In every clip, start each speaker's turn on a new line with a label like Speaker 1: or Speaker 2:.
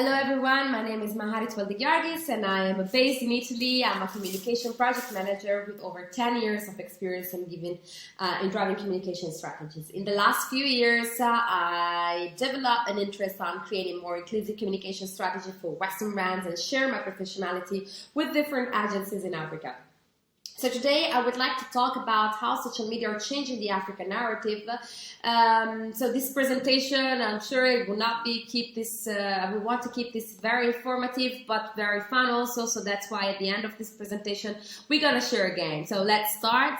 Speaker 1: Hello everyone, my name is Maharit Valdigiargis and I am based in Italy. I'm a communication project manager with over 10 years of experience in driving communication strategies. In the last few years, I developed an interest on creating more inclusive communication strategy for Western brands and share my professionality with different agencies in Africa. So today I would like to talk about how social media are changing the African narrative. So this presentation, I'm sure it will not be we want to keep this very informative but very fun also. So that's why at the end of this presentation we're gonna share a game. So let's start.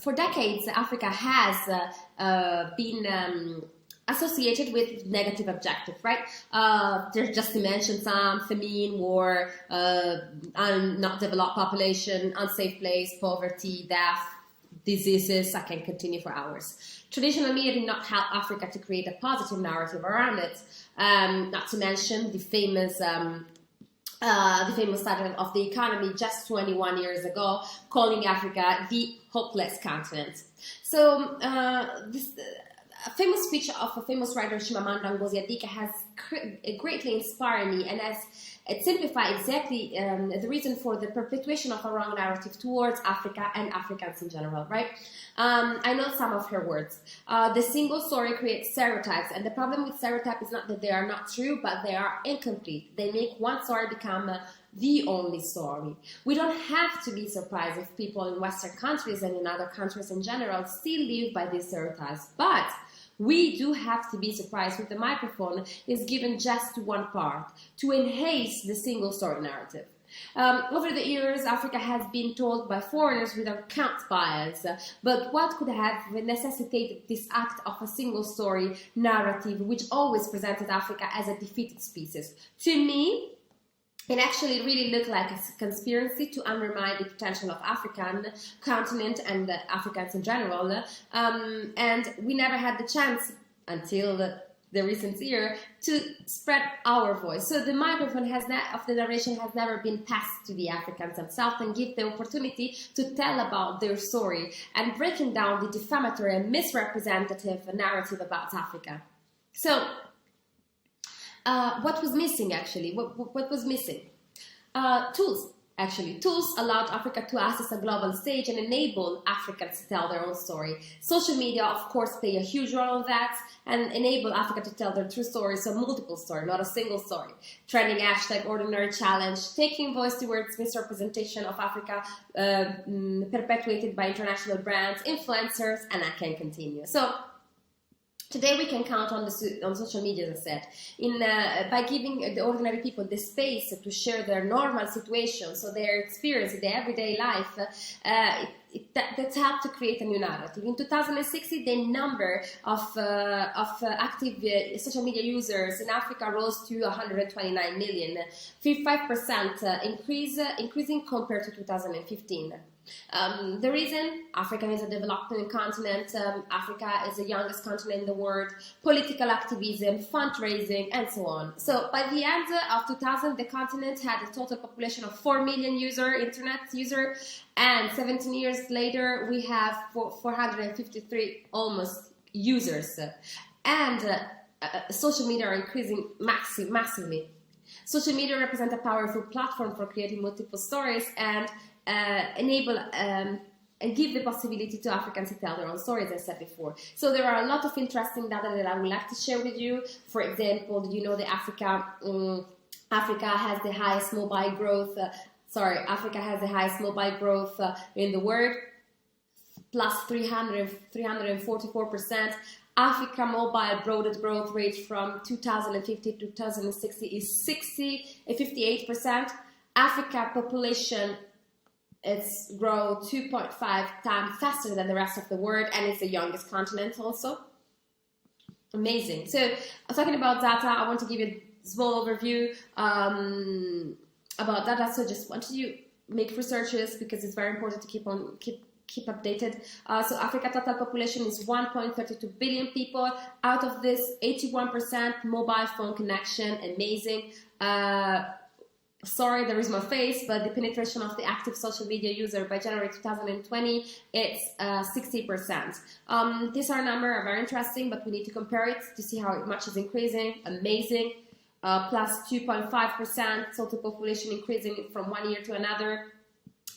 Speaker 1: For decades, Africa has been associated with negative objectives, right? There's just to mention some: famine, war, not developed population, unsafe place, poverty, death, diseases. I can continue for hours. Traditional media did not help Africa to create a positive narrative around it. Not to mention the famous title of The Economist just 21 years ago, calling Africa the hopeless continent. So a famous speech of a famous writer, Chimamanda Ngozi Adichie, has greatly inspired me and has simplified exactly the reason for the perpetuation of a wrong narrative towards Africa and Africans in general, right? I know some of her words. The single story creates stereotypes, and the problem with stereotypes is not that they are not true, but they are incomplete. They make one story become the only story. We don't have to be surprised if people in Western countries and in other countries in general still live by these stereotypes, but we do have to be surprised if the microphone is given just to one part, to enhance the single story narrative. Over the years, Africa has been told by foreigners without count bias, but what could have necessitated this act of a single story narrative which always presented Africa as a defeated species? To me, it actually really looked like a conspiracy to undermine the potential of African continent and Africans in general. And we never had the chance until the recent year to spread our voice. So the microphone of the narration has never been passed to the Africans themselves and give the opportunity to tell about their story and breaking down the defamatory and misrepresentative narrative about Africa. So what was missing actually? What was missing? Tools. Actually, tools allowed Africa to access a global stage and enable Africans to tell their own story. Social media, of course, play a huge role in that and enable Africa to tell their true stories, so multiple stories, not a single story. Trending hashtag ordinary challenge, taking voice towards misrepresentation of Africa, perpetuated by international brands, influencers, and I can continue. So today we can count on social media, as I said, by giving the ordinary people the space to share their normal situation, so their experience in their everyday life. That's helped to create a new narrative. In 2016, the number of active social media users in Africa rose to 129 million, 55% increasing compared to 2015. The reason: Africa is a developing continent, Africa is the youngest continent in the world, political activism, fundraising, and so on. So by the end of 2000, the continent had a total population of 4 million internet users, and 17 years later, we have 453 almost users. And social media are increasing massively. Social media represent a powerful platform for creating multiple stories and enable and give the possibility to Africans to tell their own stories, as I said before. So there are a lot of interesting data that I would like to share with you. For example, did you know that Africa has the highest mobile growth? Africa has the highest mobile growth in the world, plus 344%. Africa mobile broadband growth rate from 2050 to 2060 is 58%. Africa population, it's grown 2.5 times faster than the rest of the world, and it's the youngest continent also. Amazing. So, talking about data, I want to give you a small overview about data. So, just want you make researches because it's very important to keep updated. So, Africa total population is 1.32 billion people. Out of this, 81% mobile phone connection. Amazing. sorry, there is my face, but the penetration of the active social media user by January 2020, it's 60%. These are numbers are very interesting, but we need to compare it to see how much is increasing. Amazing. Plus 2.5% total population increasing from one year to another,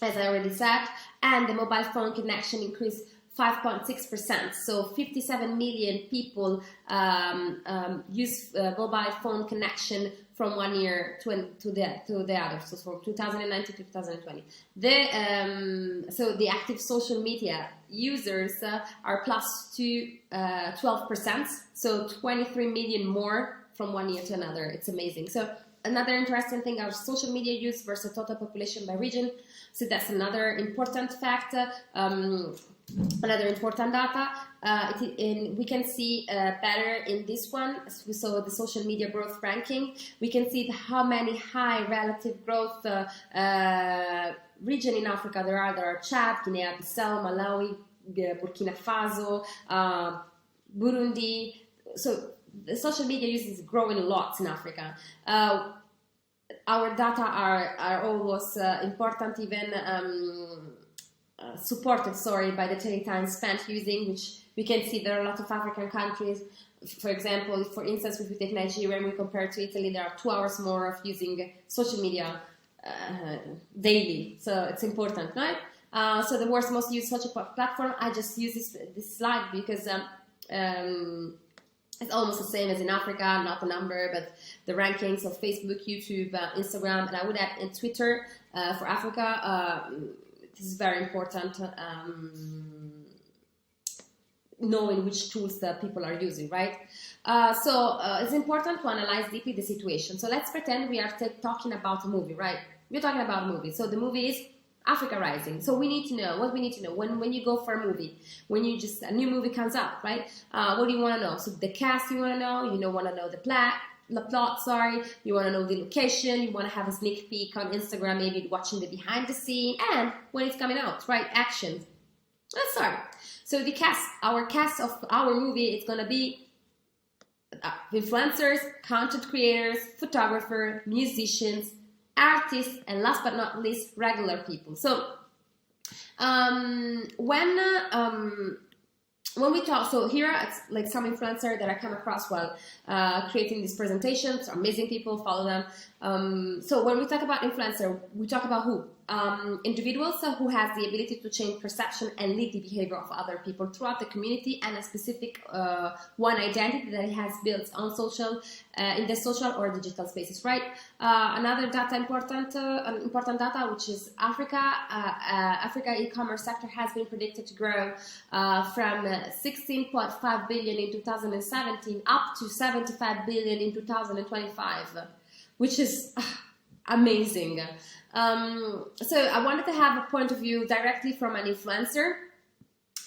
Speaker 1: as I already said, and the mobile phone connection increased 5.6%. So 57 million people use mobile phone connection from one year to the other. So from 2019 to 2020. So the active social media users are plus to 12%. So 23 million more from one year to another. It's amazing. So another interesting thing, our social media use versus total population by region. So that's another important fact. Another important data, we can see better in this one. So the social media growth ranking, we can see how many high relative growth region in Africa there are. There are Chad, Guinea-Bissau, Malawi, Burkina Faso, Burundi. So the social media use is growing a lot in Africa. Our data are almost important, even supported, by the daily time spent using, which we can see there are a lot of African countries. For example, for instance, if we take Nigeria and we compare to Italy, there are 2 hours more of using social media daily. So it's important, right? So the world's most used social platform, I just use this slide because it's almost the same as in Africa, not the number, but the rankings of Facebook, YouTube, Instagram, and I would add in Twitter for Africa. This is very important, knowing which tools that people are using, right? So it's important to analyze deeply the situation. So let's pretend we are talking about a movie, right? We're talking about a movie. So the movie is Africa Rising. So we need to know, what we need to know when you go for a movie, when you just, a new movie comes out, right? What do you want to know? So the cast you want to know, you don't want to know the plot, you want to know the location, you want to have a sneak peek on Instagram, maybe watching the behind the scene, and when it's coming out, right? Action. Let's start. So the cast, our cast of our movie, it's going to be influencers, content creators, photographer, musicians, artists, and last but not least, regular people. So when we talk, so here it's like some influencer that I come across while creating these presentations, amazing people, follow them. So when we talk about influencer, we talk about who? Individuals who has the ability to change perception and lead the behavior of other people throughout the community, and a specific one identity that he has built on social, in the social or digital spaces, right? Another data important data, which is Africa. Africa e-commerce sector has been predicted to grow from 16.5 billion in 2017 up to 75 billion in 2025, which is amazing. So I wanted to have a point of view directly from an influencer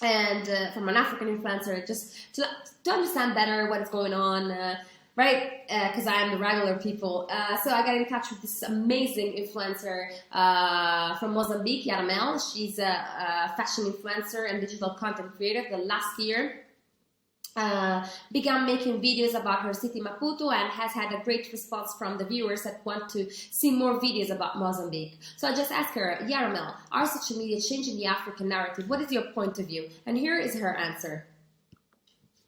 Speaker 1: and from an African influencer, just to understand better what is going on, right? Because I am the regular people. So I got in touch with this amazing influencer from Mozambique, Yaramel. She's a fashion influencer and digital content creator. The last year began making videos about her city Maputo and has had a great response from the viewers that want to see more videos about Mozambique. So I just asked her, Yaramel, are social media changing the African narrative? What is your point of view? And here is her answer.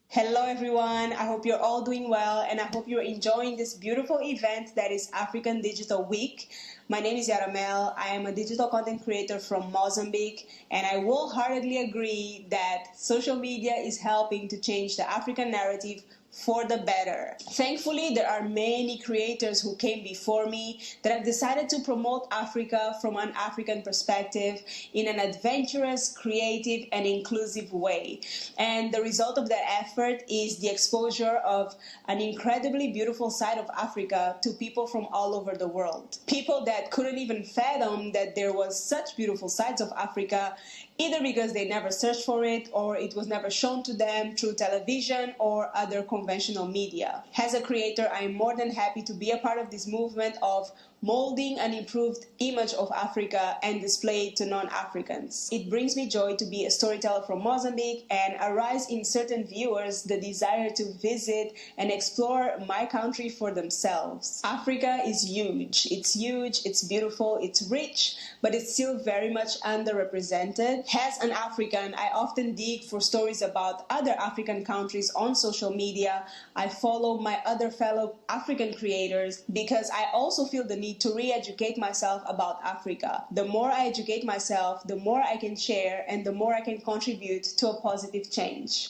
Speaker 2: Hello everyone, I hope you're all doing well and I hope you're enjoying this beautiful event that is African Digital Week. My name is Yaramel. I am a digital content creator from Mozambique, and I wholeheartedly agree that social media is helping to change the African narrative for the better. Thankfully, there are many creators who came before me that have decided to promote Africa from an African perspective in an adventurous, creative, and inclusive way. And the result of that effort is the exposure of an incredibly beautiful side of Africa to people from all over the world. People that couldn't even fathom that there was such beautiful sides of Africa, either because they never searched for it or it was never shown to them through television or other conventional media. As a creator, I am more than happy to be a part of this movement of molding an improved image of Africa and display it to non-Africans. It brings me joy to be a storyteller from Mozambique and arise in certain viewers the desire to visit and explore my country for themselves. Africa is huge, it's beautiful, it's rich, but it's still very much underrepresented. As an African, I often dig for stories about other African countries on social media. I follow my other fellow African creators because I also feel the need to re-educate myself about Africa. The more I educate myself, the more I can share and the more I can contribute to a positive change.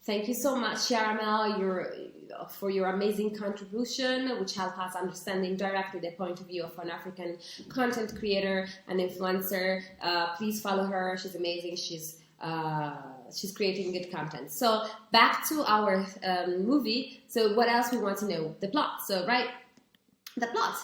Speaker 1: Thank you so much, Yaramel, for your amazing contribution, which helped us understanding directly the point of view of an African content creator and influencer. Please follow her. She's amazing. She's creating good content. So back to our movie. So what else we want to know? The plot. So right. The plot.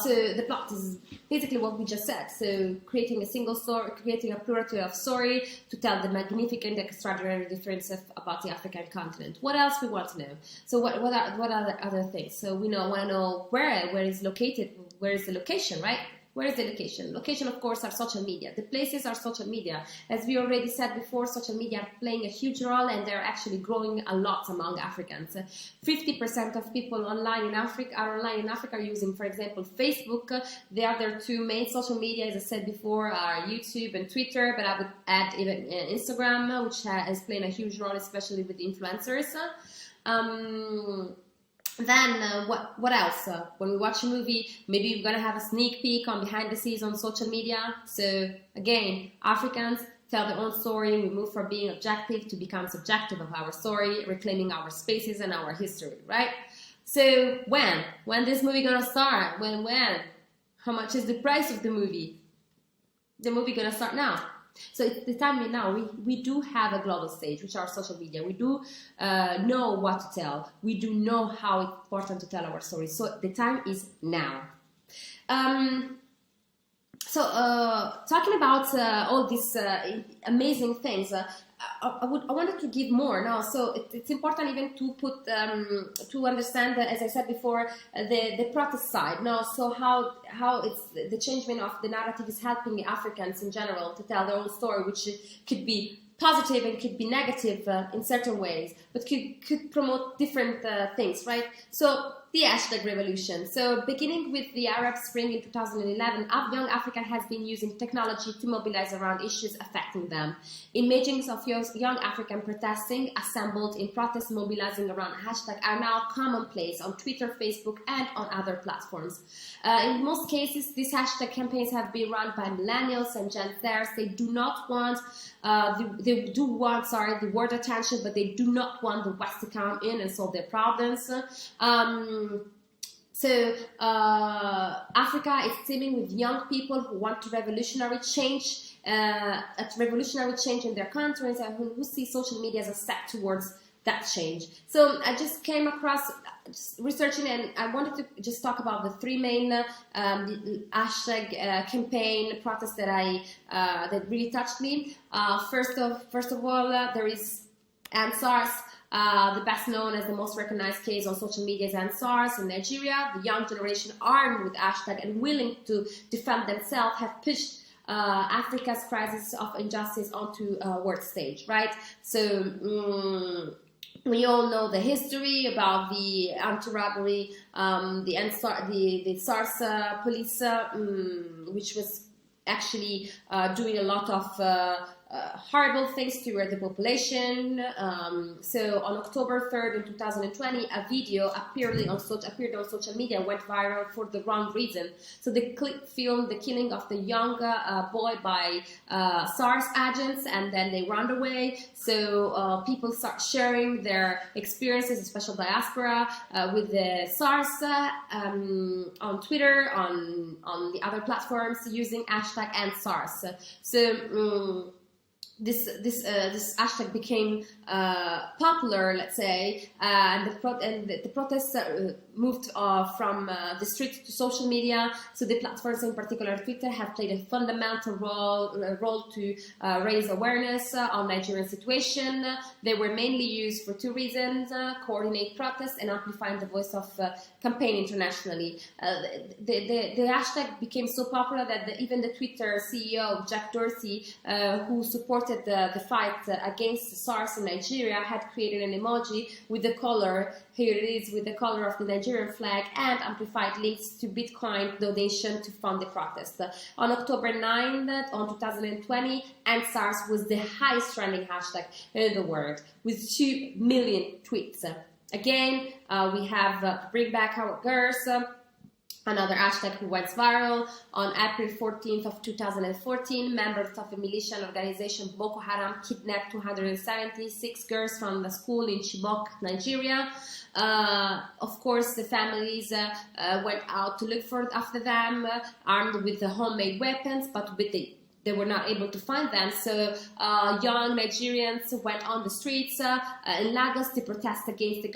Speaker 1: So the plot is basically what we just said. So creating a single story, creating a plurality of story to tell the magnificent, extraordinary difference about the African continent. What else we want to know? So what are the other things? So we want to know where is located, where is the location, right? Where is the location? Location, of course, are social media. The places are social media. As we already said before, social media are playing a huge role and they're actually growing a lot among Africans. 50% of people online in Africa are using, for example, Facebook. The other two main social media, as I said before, are YouTube and Twitter, but I would add even Instagram, which is playing a huge role, especially with influencers. Then what else? When we watch a movie, maybe we're gonna have a sneak peek on behind the scenes on social media. So again, Africans tell their own story. We move from being objective to become subjective of our story, reclaiming our spaces and our history, right? So when this movie gonna start? When? How much is the price of the movie? The movie gonna start now. So it's the time now. We do have a global stage, which are social media. We do know what to tell. We do know how important to tell our story. So the time is now. Talking about all these amazing things, I wanted to give more now. So it's important even to put to understand that, as I said before, the protest side. Now, so how it's the changement of the narrative is helping Africans in general to tell their own story, which could be positive and could be negative in certain ways, but could promote different things, right? So the hashtag revolution. So beginning with the Arab Spring in 2011, young Africa has been using technology to mobilize around issues affecting them. Images of young African protesting, assembled in protests mobilizing around hashtag are now commonplace on Twitter, Facebook, and on other platforms. In most cases, these hashtag campaigns have been run by millennials and Gen Zers. They do not want the world attention, but they do not want the West to come in and solve their problems. Africa is teeming with young people who want revolutionary change in their countries and who see social media as a step towards that change. So I just came across researching, and I wanted to just talk about the three main hashtag campaign protests that really touched me. First of all, there is AndSARS. The best known as the most recognized case on social media is AndSARS in Nigeria. The young generation armed with hashtag and willing to defend themselves have pushed Africa's crisis of injustice onto a world stage, right? So we all know the history about the anti-robbery, the SARS police, which was actually doing a lot of horrible things toward the population. So on October 3rd in 2020, a video appeared on social media, went viral for the wrong reason. So the clip filmed the killing of the young boy by SARS agents, and then they ran away. So people start sharing their experiences, especially diaspora, with the SARS on Twitter, on the other platforms, using hashtag AndSARS. So this hashtag became popular, let's say, and the protests moved from the street to social media. So the platforms, in particular Twitter, have played a fundamental role to raise awareness on Nigerian situation. They were mainly used for two reasons: coordinate protests and amplifying the voice of campaign internationally. The hashtag became so popular that even the Twitter CEO, Jack Dorsey, who supported the fight against SARS in Nigeria, had created an emoji with the color, here it is, with the color of the Nigerian flag, and amplified links to Bitcoin donation to fund the protest. On October 9th, on 2020, End SARS was the highest trending hashtag in the world, with 2 million tweets. Again, we have Bring Back Our Girls, another hashtag who went viral. On April 14th of 2014, members of a militia organization Boko Haram kidnapped 276 girls from the school in Chibok, Nigeria. Of course, the families went out to look after them, armed with the homemade weapons, but they were not able to find them. So young Nigerians went on the streets in Lagos to protest against the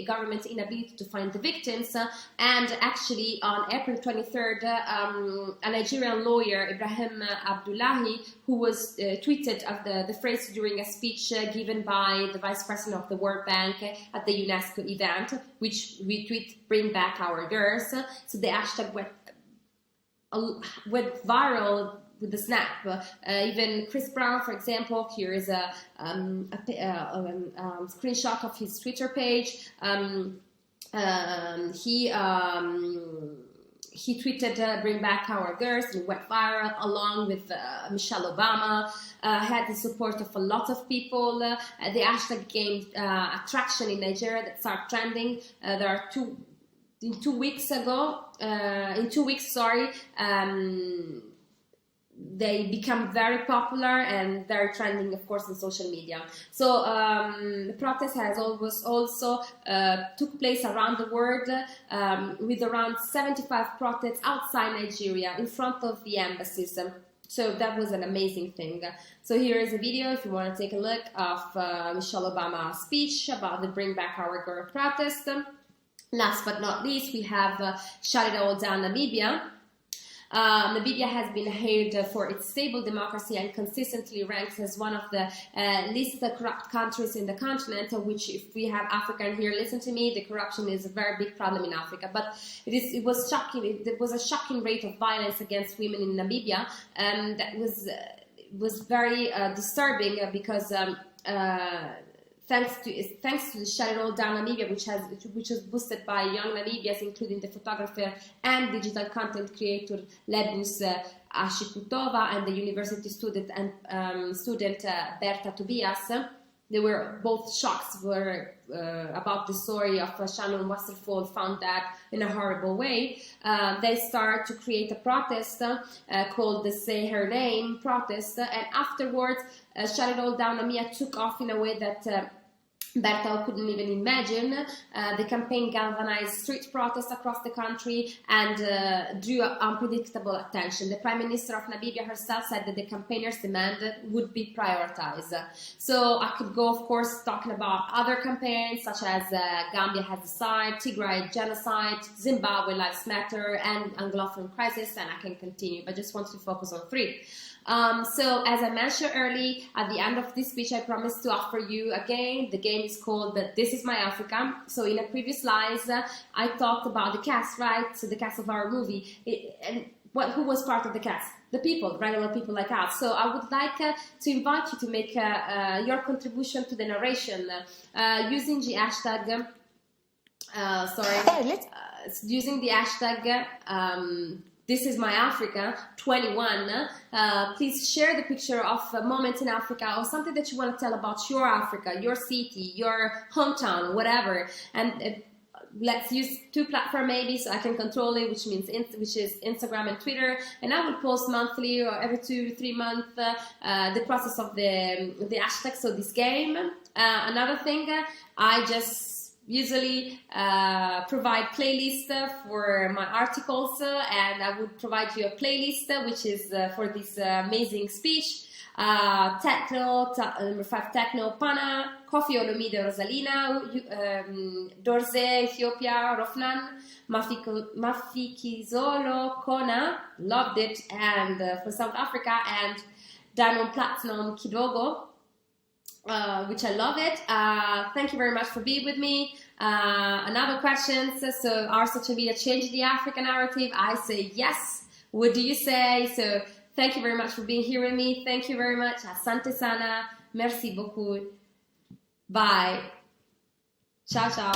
Speaker 1: government's inability to find the victims. And actually, on April 23rd, a Nigerian lawyer, Ibrahim Abdullahi, who was tweeted the phrase during a speech given by the vice president of the World Bank at the UNESCO event, which we tweet "Bring Back Our Girls." So the hashtag went viral with the snap. Even Chris Brown, for example, here is a screenshot of his Twitter page. He tweeted "Bring Back Our Girls" and went viral, along with Michelle Obama. Had the support of a lot of people. The hashtag gained attraction in Nigeria that started trending. In 2 weeks, they become very popular and very trending, of course, on social media. So the protest has always also took place around the world, with around 75 protests outside Nigeria in front of the embassies. So that was an amazing thing. So here is a video, if you want to take a look, of Michelle Obama's speech about the Bring Back Our Girl protest. Last but not least, we have Shut It All Down Namibia. Namibia has been hailed for its stable democracy and consistently ranks as one of the least corrupt countries in the continent, which, if we have African here, listen to me, the corruption is a very big problem in Africa. But it was shocking. There was a shocking rate of violence against women in Namibia, and that was very disturbing because thanks to the Shut It All Down Namibia, which was boosted by young Namibians, including the photographer and digital content creator Lebus Ashikutova and the university student Berta Tobias. They were both shocked about the story of Shannon Westerfold found that in a horrible way. They started to create a protest called the Say Her Name protest, and afterwards Shut It All Down Namibia took off in a way that Berta couldn't even imagine. The campaign galvanized street protests across the country and drew unpredictable attention. The Prime Minister of Namibia herself said that the campaigners' demand would be prioritized. So I could go, of course, talking about other campaigns such as Gambia Has Decided, Tigray Genocide, Zimbabwe Lives Matter, and Anglophone Crisis, and I can continue, but just want to focus on 3. So, as I mentioned earlier, at the end of this speech, I promised to offer you a game. The game is called This Is My Africa. So, in a previous slides, I talked about the cast, right? So, the cast of our movie. Who was part of the cast? The people, regular people like us. So, I would like to invite you to make your contribution to the narration using the hashtag. Using the hashtag. This is my Africa 21. Please share the picture of a moment in Africa or something that you want to tell about your Africa, your city, your hometown, whatever. And let's use 2 platforms maybe so I can control it, which is Instagram and Twitter. And I will post monthly or every 2 to 3 months the process of the hashtag. So this game. Another thing, I just usually provide playlist for my articles, and I would provide you a playlist which is for this amazing speech. Techno, number 5 Techno, Pana, Kofi Olomide, Rosalina, Dorze, Ethiopia, Rofnan, Mafikizolo, Kona, loved it, and for South Africa, and Diamond Platinum, Kidogo, which I love it. Thank you very much for being with me. Another question, so our social media changed the African narrative? I say yes. What do you say? So thank you very much for being here with me. Thank you very much. Asante sana. Merci beaucoup. Bye. Ciao, ciao.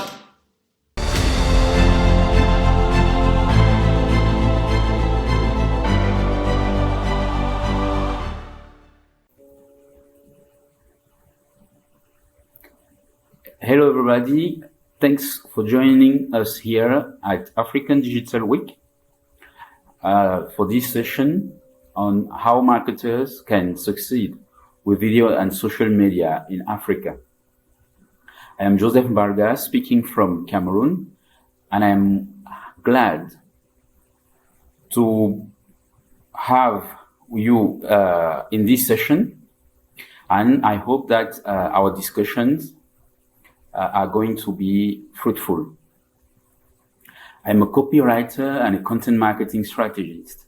Speaker 3: Hello everybody, thanks for joining us here at African Digital Week for this session on how marketers can succeed with video and social media in Africa. I am Joseph Mbarga speaking from Cameroon, and I am glad to have you in this session, and I hope that our discussions are going to be fruitful. I'm a copywriter and a content marketing strategist,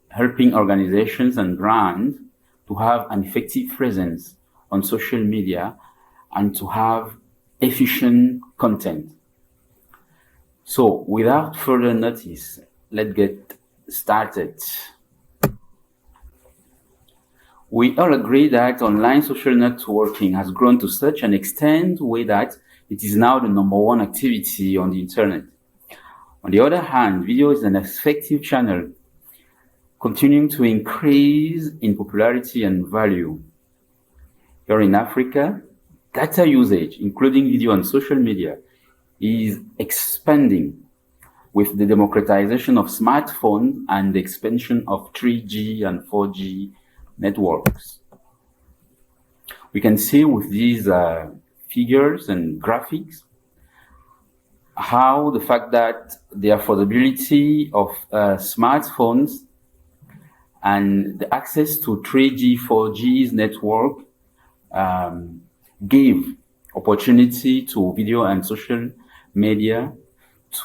Speaker 3: helping organizations and brands to have an effective presence on social media and to have efficient content. So without further notice, let's get started. We all agree that online social networking has grown to such an extent way that it is now the number one activity on the internet. On the other hand, video is an effective channel, continuing to increase in popularity and value. Here in Africa, data usage, including video and social media, is expanding with the democratization of smartphones and the expansion of 3G and 4G networks. We can see with these figures and graphics how the fact that the affordability of smartphones and the access to 3G, 4G's network give opportunity to video and social media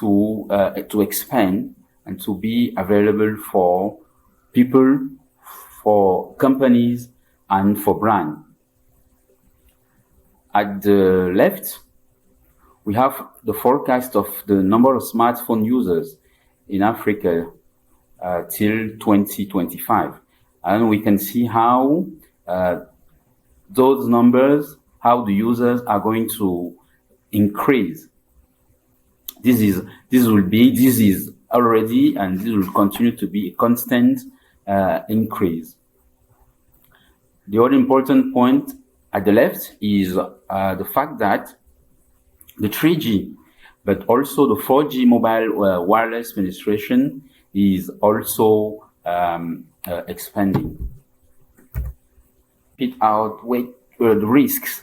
Speaker 3: to expand and to be available for people, for companies, and for brands. At the left, we have the forecast of the number of smartphone users in Africa till 2025. And we can see how those numbers, how the users are going to increase. This is already, and this will continue to be a constant increase. The other important point at the left is the fact that the 3G, but also the 4G mobile wireless penetration is also expanding. It outweighs the risks.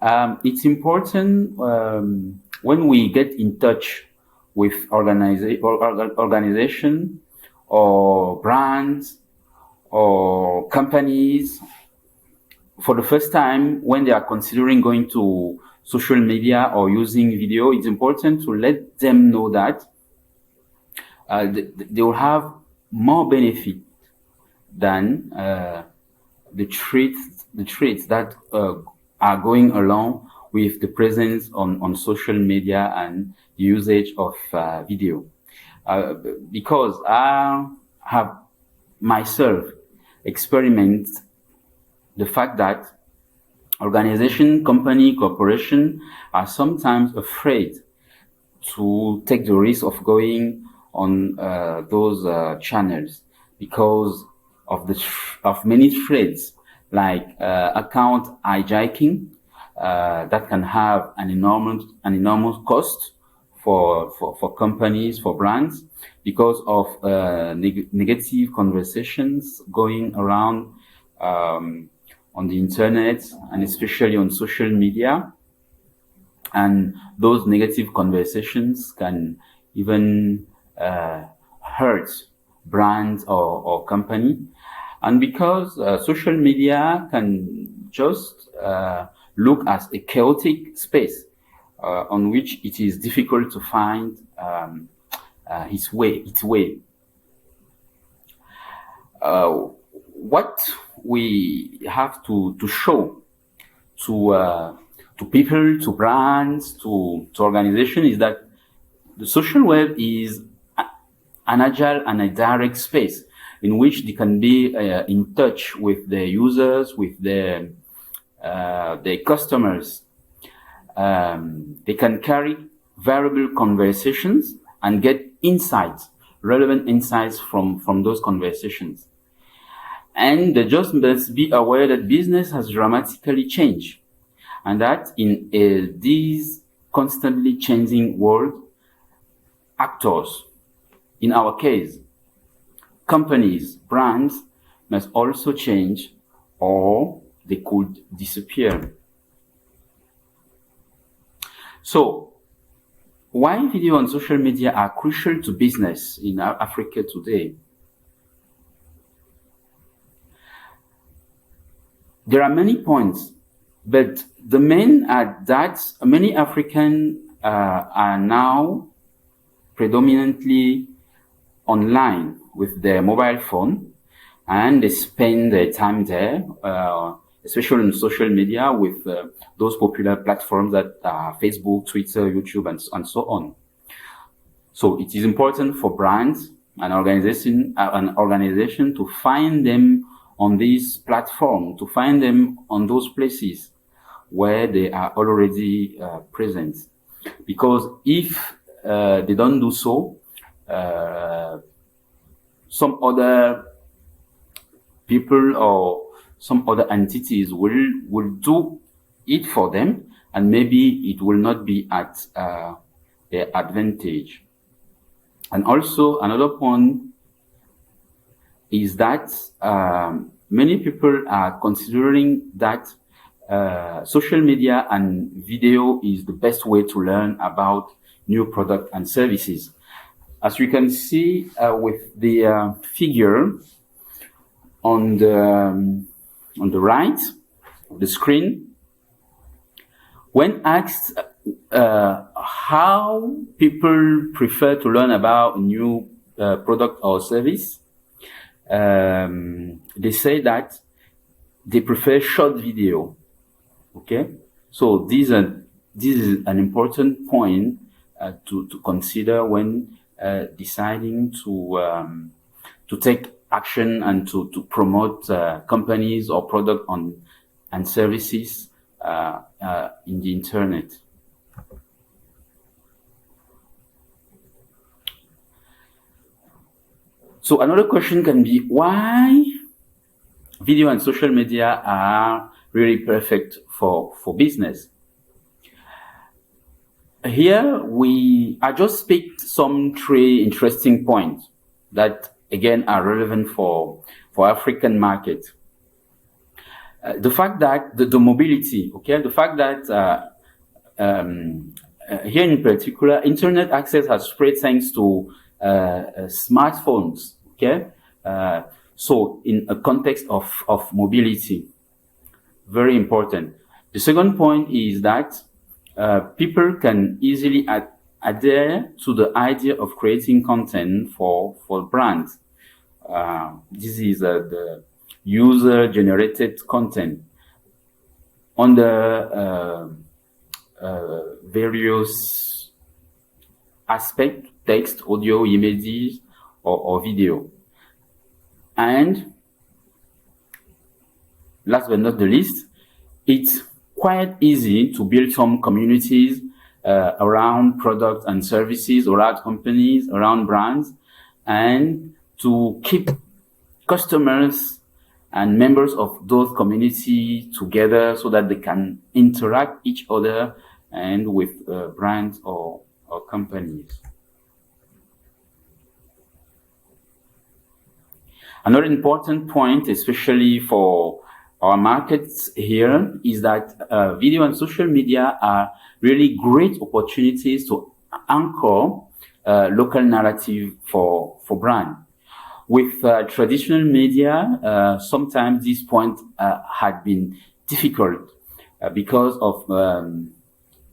Speaker 3: It's important when we get in touch with organization or brands or companies for the first time when they are considering going to social media or using video. It's important to let them know that they will have more benefit than the traits that are going along with the presence on social media and the usage of video. Because I have myself experienced the fact that organization, company, corporation are sometimes afraid to take the risk of going on those channels because of many threats like account hijacking that can have an enormous cost for companies, for brands, because of negative conversations going around on the internet and especially on social media. and those negative conversations can even hurt brands or company. And because social media can just look as a chaotic space on which it is difficult to find its way. What we have to show to people, to brands, to organizations is that the social web is an agile and a direct space in which they can be in touch with their users, with their customers. They can carry variable conversations and get insights, relevant insights from those conversations. And they just must be aware that business has dramatically changed, and that in this constantly changing world, actors, in our case, companies, brands, must also change, or they could disappear. So, why video and social media are crucial to business in Africa today? There are many points, but the main are that many Africans are now predominantly online with their mobile phone, and they spend their time there, especially on social media with those popular platforms that are Facebook, Twitter, YouTube, and so on. So it is important for brands and organization to find them on this platform, to find them on those places where they are already present. Because if they don't do so, some other people or some other entities will do it for them, and maybe it will not be at their advantage. And also another point is that many people are considering that social media and video is the best way to learn about new products and services. As you can see with the figure on the right of the screen, when asked how people prefer to learn about a new product or service, they say that they prefer short video. Okay, so this is an important point to consider when deciding to take action and to promote companies or product and services in the internet. So another question can be why video and social media are really perfect for business. Here I just picked some 3 interesting points that again are relevant for African market. The fact that the mobility, okay, the fact that here in particular, internet access has spread thanks to smartphones, okay? So in a context of mobility, very important. The second point is that people can easily adhere to the idea of creating content for brands. This is the user-generated content on the various aspects, text, audio, images, or video. And last but not the least, it's quite easy to build some communities around products and services, around companies, around brands, and to keep customers and members of those communities together so that they can interact each other and with brands or companies. Another important point, especially for our markets here is that video and social media are really great opportunities to anchor local narrative for brand. With traditional media, sometimes this point had been difficult because of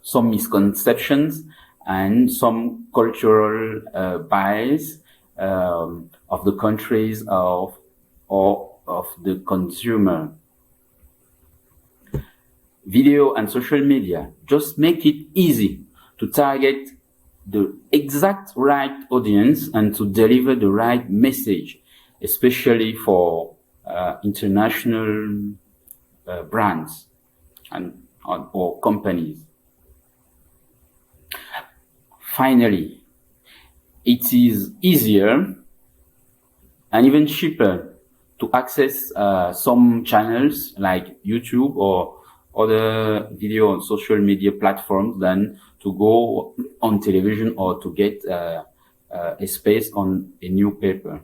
Speaker 3: some misconceptions and some cultural bias of the countries or of the consumer. Video and social media just make it easy to target the exact right audience and to deliver the right message, especially for international brands or companies. Finally, it is easier and even cheaper to access some channels like YouTube or other video and social media platforms than to go on television or to get a space on a newspaper.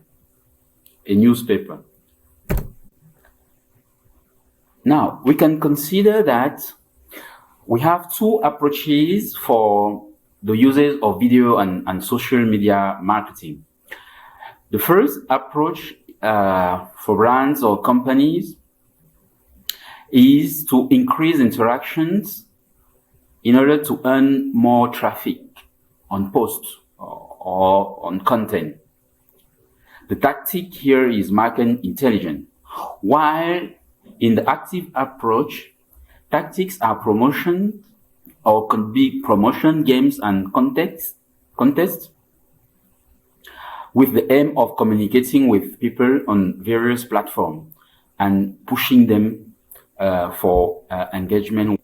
Speaker 3: Now, we can consider that we have two approaches for the uses of video and social media marketing. The first approach for brands or companies is to increase interactions in order to earn more traffic on posts or on content. The tactic here is market intelligence, while in the active approach, tactics are promotion or could be promotion, games and contests with the aim of communicating with people on various platforms and pushing them for engagement.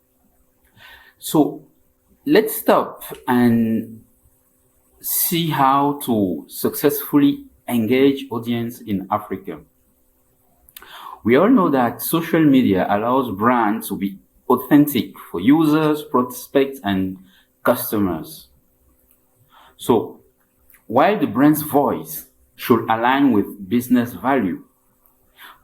Speaker 3: So let's stop and see how to successfully engage audience in Africa. We all know that social media allows brands to be authentic for users, prospects, and customers. So while the brand's voice should align with business value,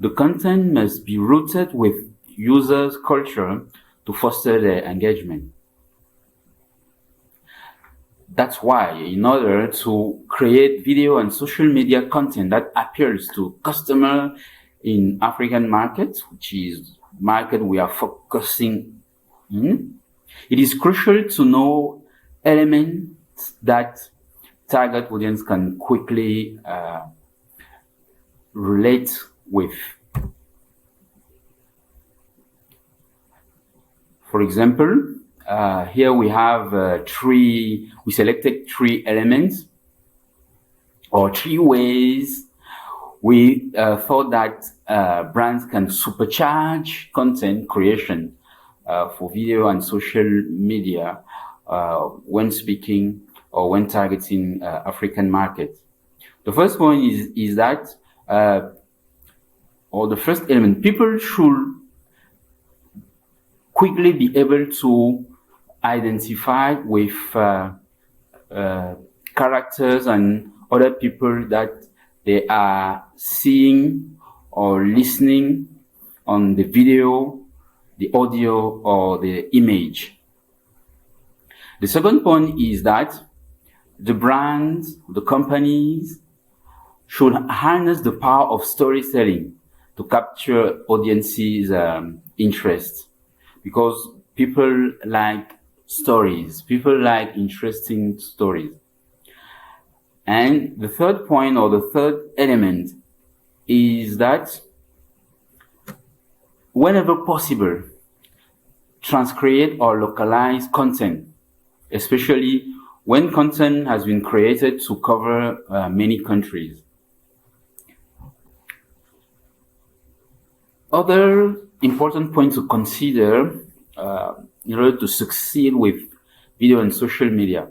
Speaker 3: the content must be rooted with users' culture to foster their engagement. That's why, in order to create video and social media content that appeals to customers in African markets, which is market we are focusing in, it is crucial to know elements that target audience can quickly relate with. For example, here we have we selected three elements or three ways we thought that brands can supercharge content creation for video and social media when speaking or when targeting African markets. The first one is that, or the first element, people should quickly be able to identify with characters and other people that they are seeing or listening on the video, the audio, or the image. The second point is that the brands, the companies should harness the power of storytelling to capture audiences' interest, because people like stories, people like interesting stories. And the third point or the third element is that whenever possible, transcreate or localize content, especially when content has been created to cover many countries. Other important point to consider in order to succeed with video and social media.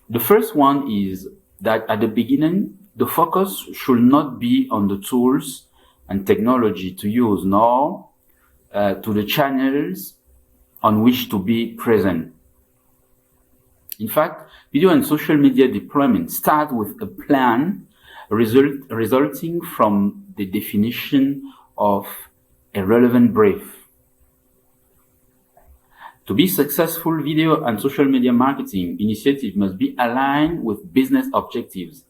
Speaker 3: The first one is that at the beginning, the focus should not be on the tools and technology to use, nor to the channels on which to be present. In fact, video and social media deployment start with a plan resulting from the definition of a relevant brief. To be successful, video and social media marketing initiative must be aligned with business objectives,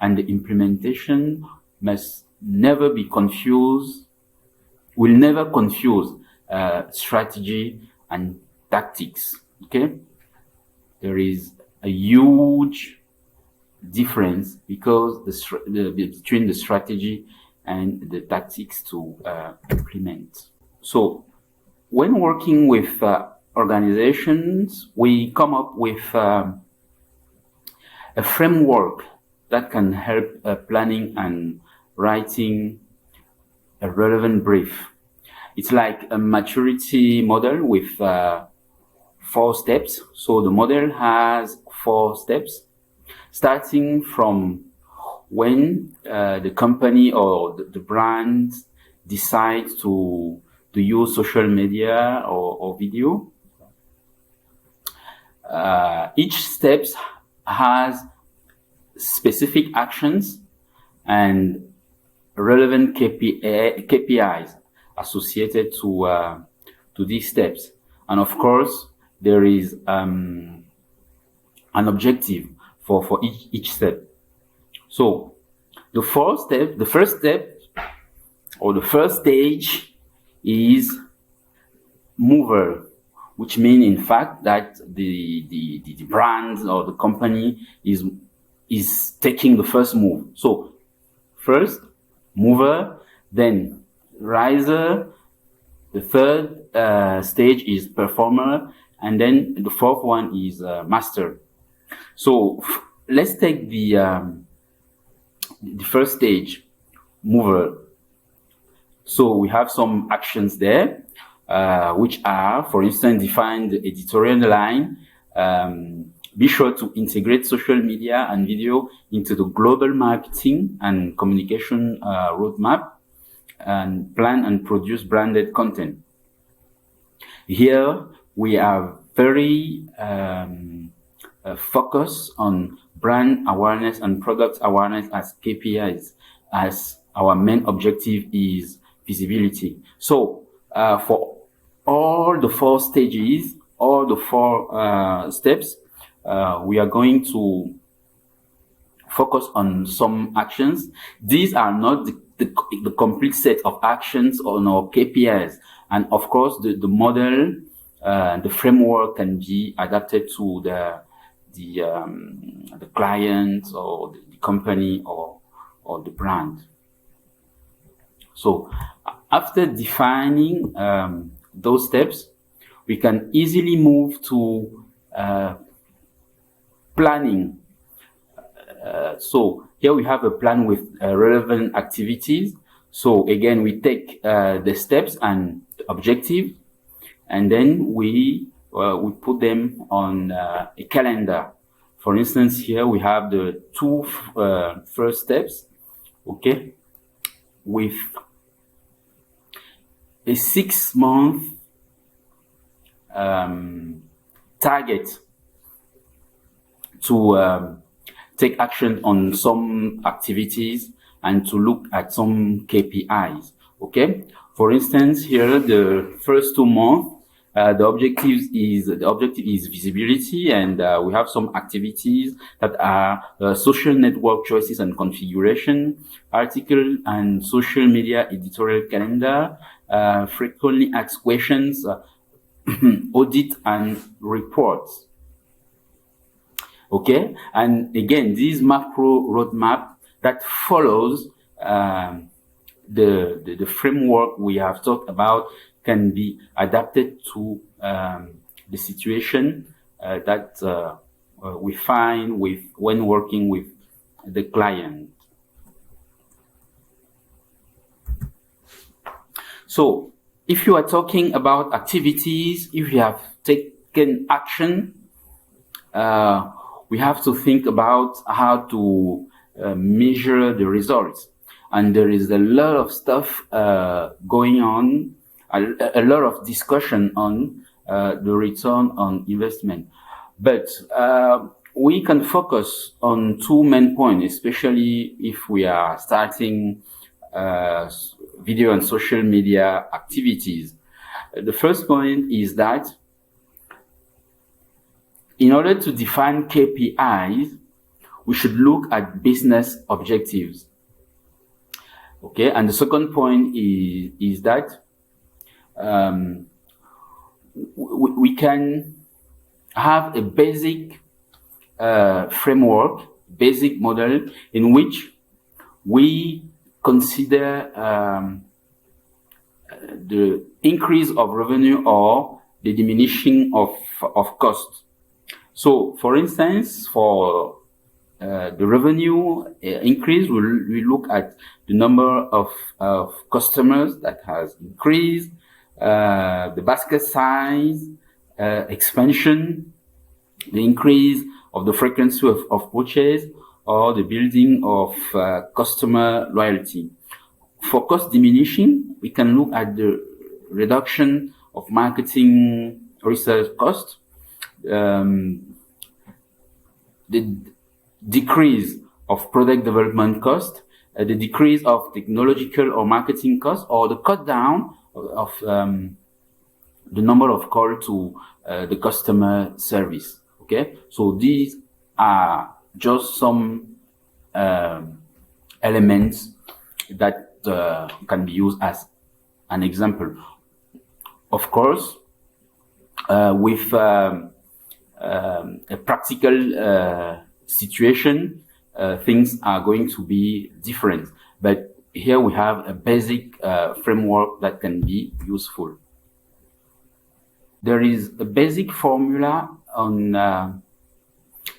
Speaker 3: and the implementation must never be confused, will never confuse strategy and tactics. Okay? There is a huge difference because between the strategy and the tactics to implement. So when working with organizations, we come up with a framework that can help planning and writing a relevant brief. It's like a maturity model with 4 steps. So the model has 4 steps, starting from when the company or the brand decides to use social media or video. Each step has specific actions and relevant KPIs associated to these steps. And of course, there is an objective for each step. So the first step or the first stage is mover, which means in fact that the brand or the company is taking the first move. So first mover, then riser, the third stage is performer, and then the fourth one is master. So let's take the first stage, mover. So we have some actions there, which are, for instance, define the editorial line, be sure to integrate social media and video into the global marketing and communication roadmap, and plan and produce branded content. Here we are very focused on brand awareness and product awareness as KPIs, as our main objective is visibility. So for all the 4 stages, all the 4 steps, we are going to focus on some actions. These are not the complete set of actions on our KPIs. And of course, the model, the framework can be adapted to the client or the company or the brand. So after defining those steps, we can easily move to planning. So here we have a plan with relevant activities. So again, we take the steps and the objective, and then we put them on a calendar. For instance, here we have the 2 first steps, okay, with a 6-month target to take action on some activities and to look at some KPIs. Okay. For instance, here the first 2 months, the objective is visibility, and we have some activities that are social network choices and configuration, article and social media editorial calendar, frequently asked questions, audit and reports. Okay, and again, this macro roadmap that follows the framework we have talked about can be adapted to the situation that we find when working with the client. So, if you are talking about activities, if you have taken action, we have to think about how to measure the results. And there is a lot of stuff going on, a lot of discussion on the return on investment. But we can focus on 2 main points, especially if we are starting video and social media activities. The first point is that in order to define KPIs, we should look at business objectives. Okay, and the second point is that we can have a basic framework, basic model in which we consider the increase of revenue or the diminishing of cost. So, for instance, for the revenue increase, we look at the number of customers that has increased, the basket size, expansion, the increase of the frequency of purchase, or the building of customer loyalty. For cost diminishing, we can look at the reduction of marketing research cost, the decrease of product development cost, the decrease of technological or marketing cost, or the cut down of the number of calls to the customer service. Okay, so these are just some elements that can be used as an example. Of course, with a practical situation, things are going to be different. But here we have a basic framework that can be useful. There is a basic formula on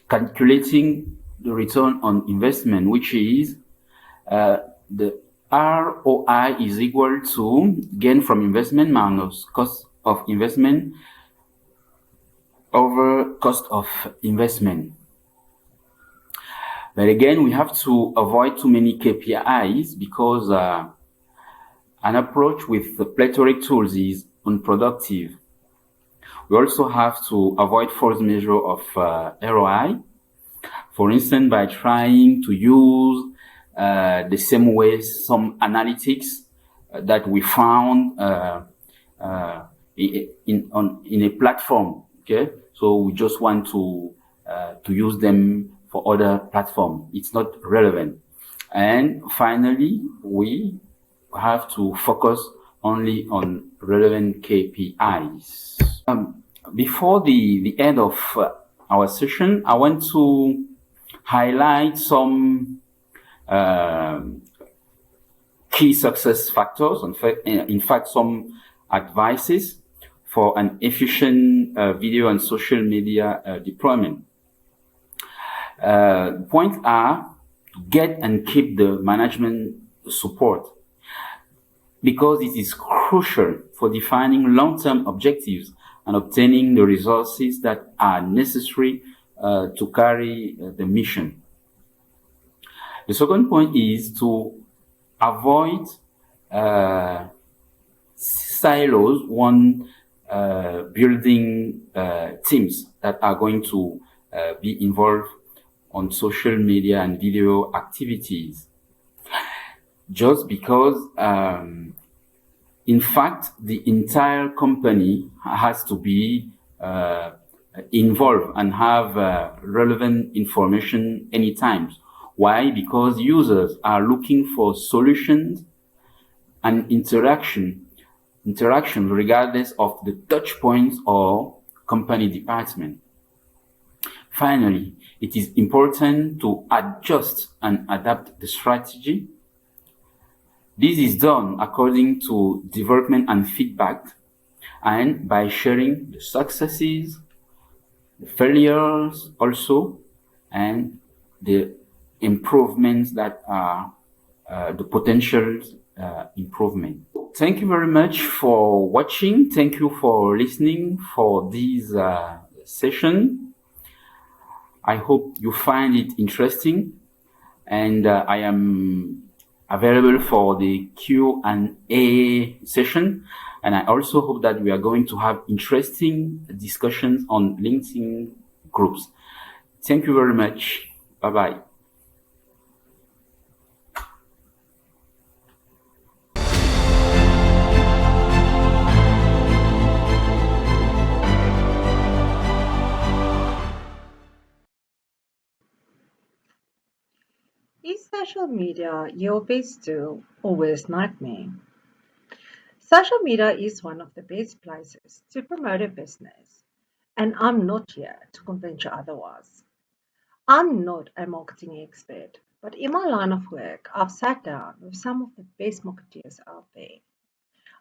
Speaker 3: calculating the return on investment, which is the ROI is equal to gain from investment minus cost of investment over cost of investment. But again, we have to avoid too many KPIs because an approach with plethoric tools is unproductive. We also have to avoid false measure of ROI. For instance, by trying to use the same way some analytics that we found in a platform. Okay, so we just want to use them for other platforms. It's not relevant. And finally, we have to focus only on relevant KPIs. Before the end of our session, I want to highlight some key success factors, in fact, some advices for an efficient video and social media deployment. Points are get and keep the management support, because it is crucial for defining long-term objectives and obtaining the resources that are necessary to carry the mission. The second point is to avoid silos when building teams that are going to be involved on social media and video activities. Just because, in fact, the entire company has to be involved and have relevant information anytime. Why? Because users are looking for solutions and interaction regardless of the touch points or company department. Finally, it is important to adjust and adapt the strategy. This is done according to development and feedback, and by sharing the successes, the failures also, and the improvements that are the potential improvement. Thank you very much for watching. Thank you for listening for this session. I hope you find it interesting, and I am available for the Q&A session. And I also hope that we are going to have interesting discussions on LinkedIn groups. Thank you very much. Bye-bye.
Speaker 4: social media your best tool or worst nightmare? Social media is one of the best places to promote a business, and I'm not here to convince you otherwise. I'm not a marketing expert, but in my line of work, I've sat down with some of the best marketeers out there.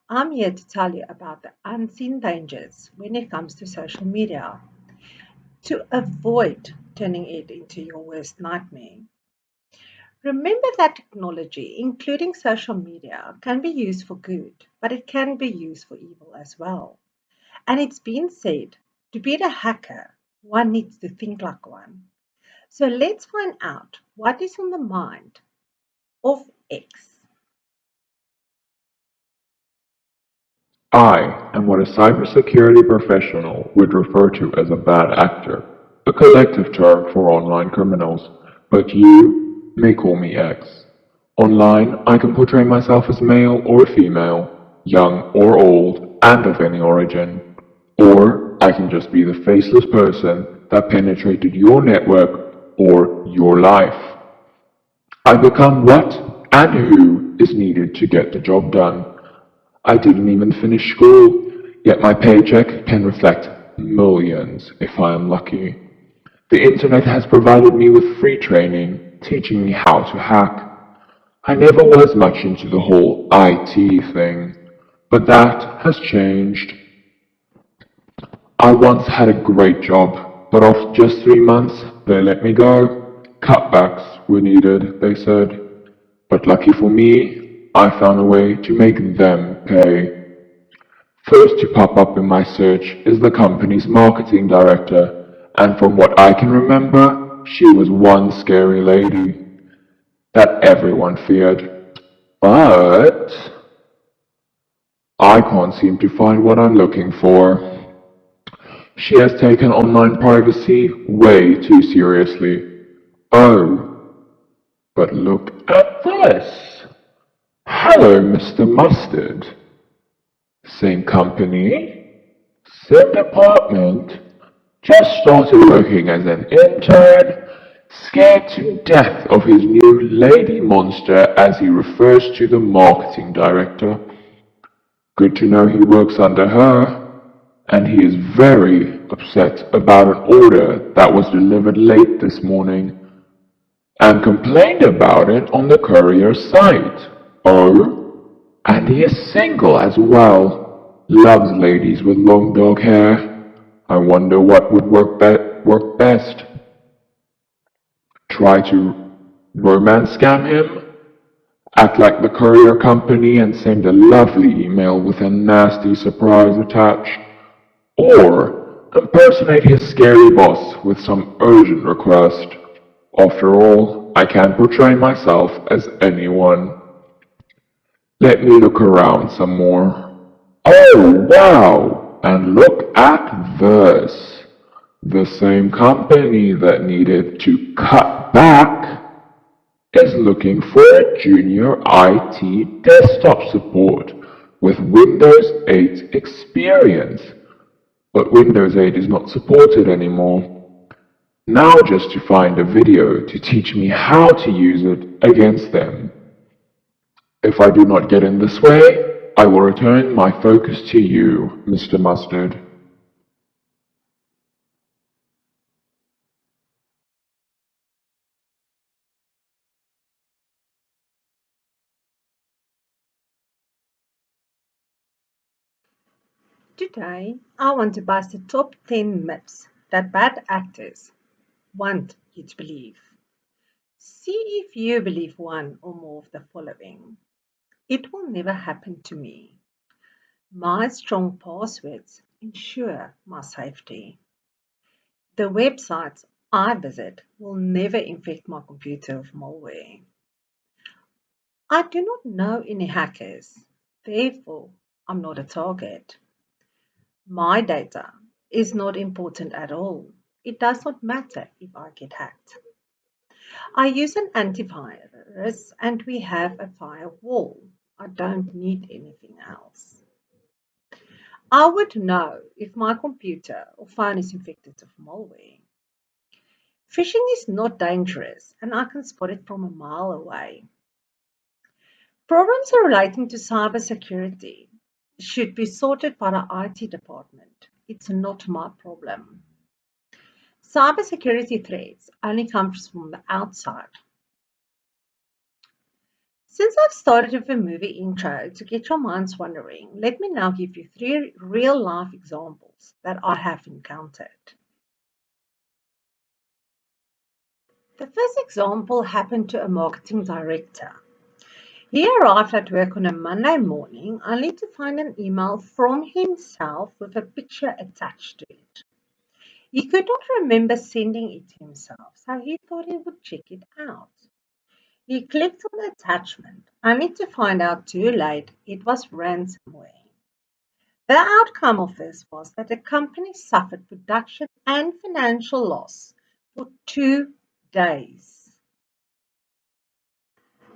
Speaker 4: I'm here to tell you about the unseen dangers when it comes to social media to avoid turning it into your worst nightmare. Remember that technology, including social media, can be used for good, but it can be used for evil as well. And it's been said to be a hacker, one needs to think like one. So let's find out what is on the mind of X.
Speaker 5: I am what a cybersecurity professional would refer to as a bad actor, a collective term for online criminals, but you may call me X. Online, I can portray myself as male or female, young or old, and of any origin. Or I can just be the faceless person that penetrated your network or your life. I become what and who is needed to get the job done. I didn't even finish school, yet my paycheck can reflect millions if I am lucky. The internet has provided me with free training, teaching me how to hack. I never was much into the whole IT thing, but that has changed. I once had a great job, but after just 3 months, they let me go. Cutbacks were needed, they said. But lucky for me, I found a way to make them pay. First to pop up in my search is the company's marketing director, and from what I can remember, she was one scary lady that everyone feared. But I can't seem to find what I'm looking for. She has taken online privacy way too seriously. Oh, but look at this. Hello, Mr. Mustard. Same company, same department. Just started working as an intern, scared to death of his new lady monster as he refers to the marketing director. Good to know he works under her, and he is very upset about an order that was delivered late this morning and complained about it on the courier site. Oh, and he is single as well. Loves ladies with long dark hair. I wonder what would work best. Try to romance scam him? Act like the courier company and send a lovely email with a nasty surprise attached? Or impersonate his scary boss with some urgent request? After all, I can portray myself as anyone. Let me look around some more. Oh, wow! And look at this. The same company that needed to cut back is looking for a junior IT desktop support with Windows 8 experience. But Windows 8 is not supported anymore. Now just to find a video to teach me how to use it against them. If I do not get in this way, I will return my focus to you, Mr. Mustard.
Speaker 4: Today, I want to bust the top 10 myths that bad actors want you to believe. See if you believe one or more of the following. It will never happen to me. My strong passwords ensure my safety. The websites I visit will never infect my computer with malware. I do not know any hackers, therefore, I'm not a target. My data is not important at all. It does not matter if I get hacked. I use an antivirus and we have a firewall. I don't need anything else. I would know if my computer or phone is infected with malware. Phishing is not dangerous, and I can spot it from a mile away. Problems relating to cybersecurity should be sorted by the IT department. It's not my problem. Cybersecurity threats only come from the outside. Since I've started with a movie intro to get your minds wandering, let me now give you 3 real-life examples that I have encountered. The first example happened to a marketing director. He arrived at work on a Monday morning only to find an email from himself with a picture attached to it. He could not remember sending it himself, so he thought he would check it out. He clicked on the attachment, only to find out too late it was ransomware. The outcome of this was that the company suffered production and financial loss for 2 days.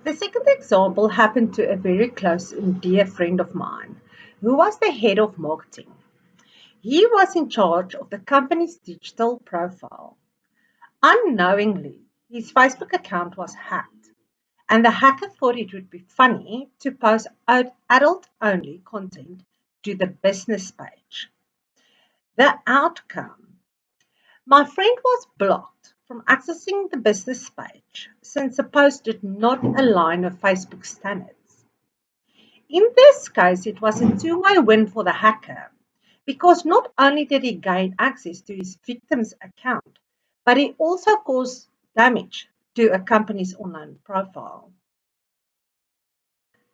Speaker 4: The second example happened to a very close and dear friend of mine, who was the head of marketing. He was in charge of the company's digital profile. Unknowingly, his Facebook account was hacked, and the hacker thought it would be funny to post adult-only content to the business page. The outcome: my friend was blocked from accessing the business page since the post did not align with Facebook standards. In this case, it was a two-way win for the hacker, because not only did he gain access to his victim's account, but he also caused damage to a company's online profile.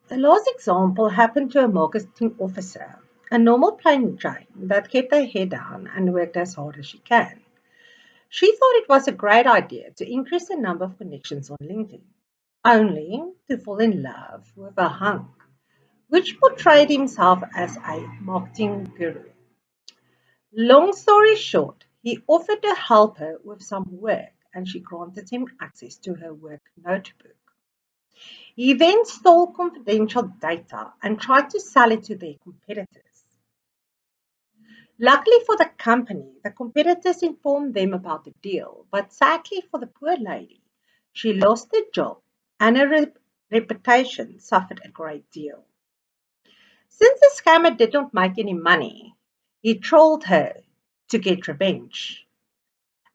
Speaker 4: The last example happened to a marketing officer, a normal plain Jane that kept her head down and worked as hard as she can. She thought it was a great idea to increase the number of connections on LinkedIn, only to fall in love with a hunk, which portrayed himself as a marketing guru. Long story short, he offered to help her with some work, and she granted him access to her work notebook. He then stole confidential data and tried to sell it to their competitors. Luckily for the company, the competitors informed them about the deal, but sadly for the poor lady, she lost her job and her reputation suffered a great deal. Since the scammer did not make any money, he trolled her to get revenge.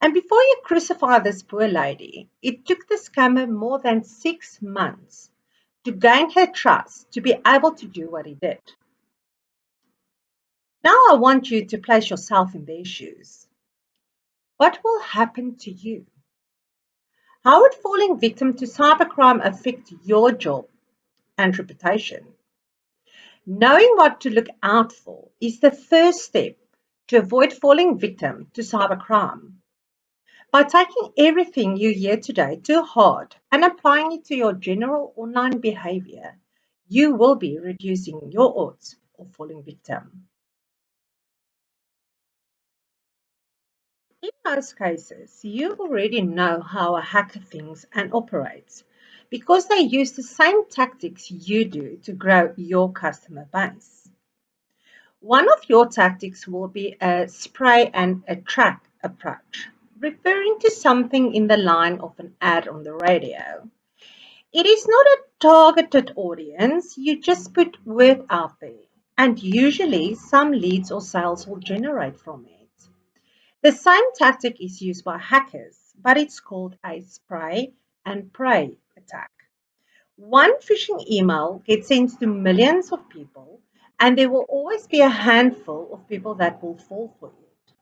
Speaker 4: And before you crucify this poor lady, it took the scammer more than 6 months to gain her trust to be able to do what he did. Now I want you to place yourself in their shoes. What will happen to you? How would falling victim to cybercrime affect your job and reputation? Knowing what to look out for is the first step to avoid falling victim to cybercrime. By taking everything you hear today to heart and applying it to your general online behavior, you will be reducing your odds of falling victim. In most cases, you already know how a hacker thinks and operates because they use the same tactics you do to grow your customer base. One of your tactics will be a spray and attract approach, referring to something in the line of an ad on the radio. It is not a targeted audience, you just put word out there, and usually some leads or sales will generate from it. The same tactic is used by hackers, but it's called a spray and pray attack. One phishing email gets sent to millions of people, and there will always be a handful of people that will fall for it.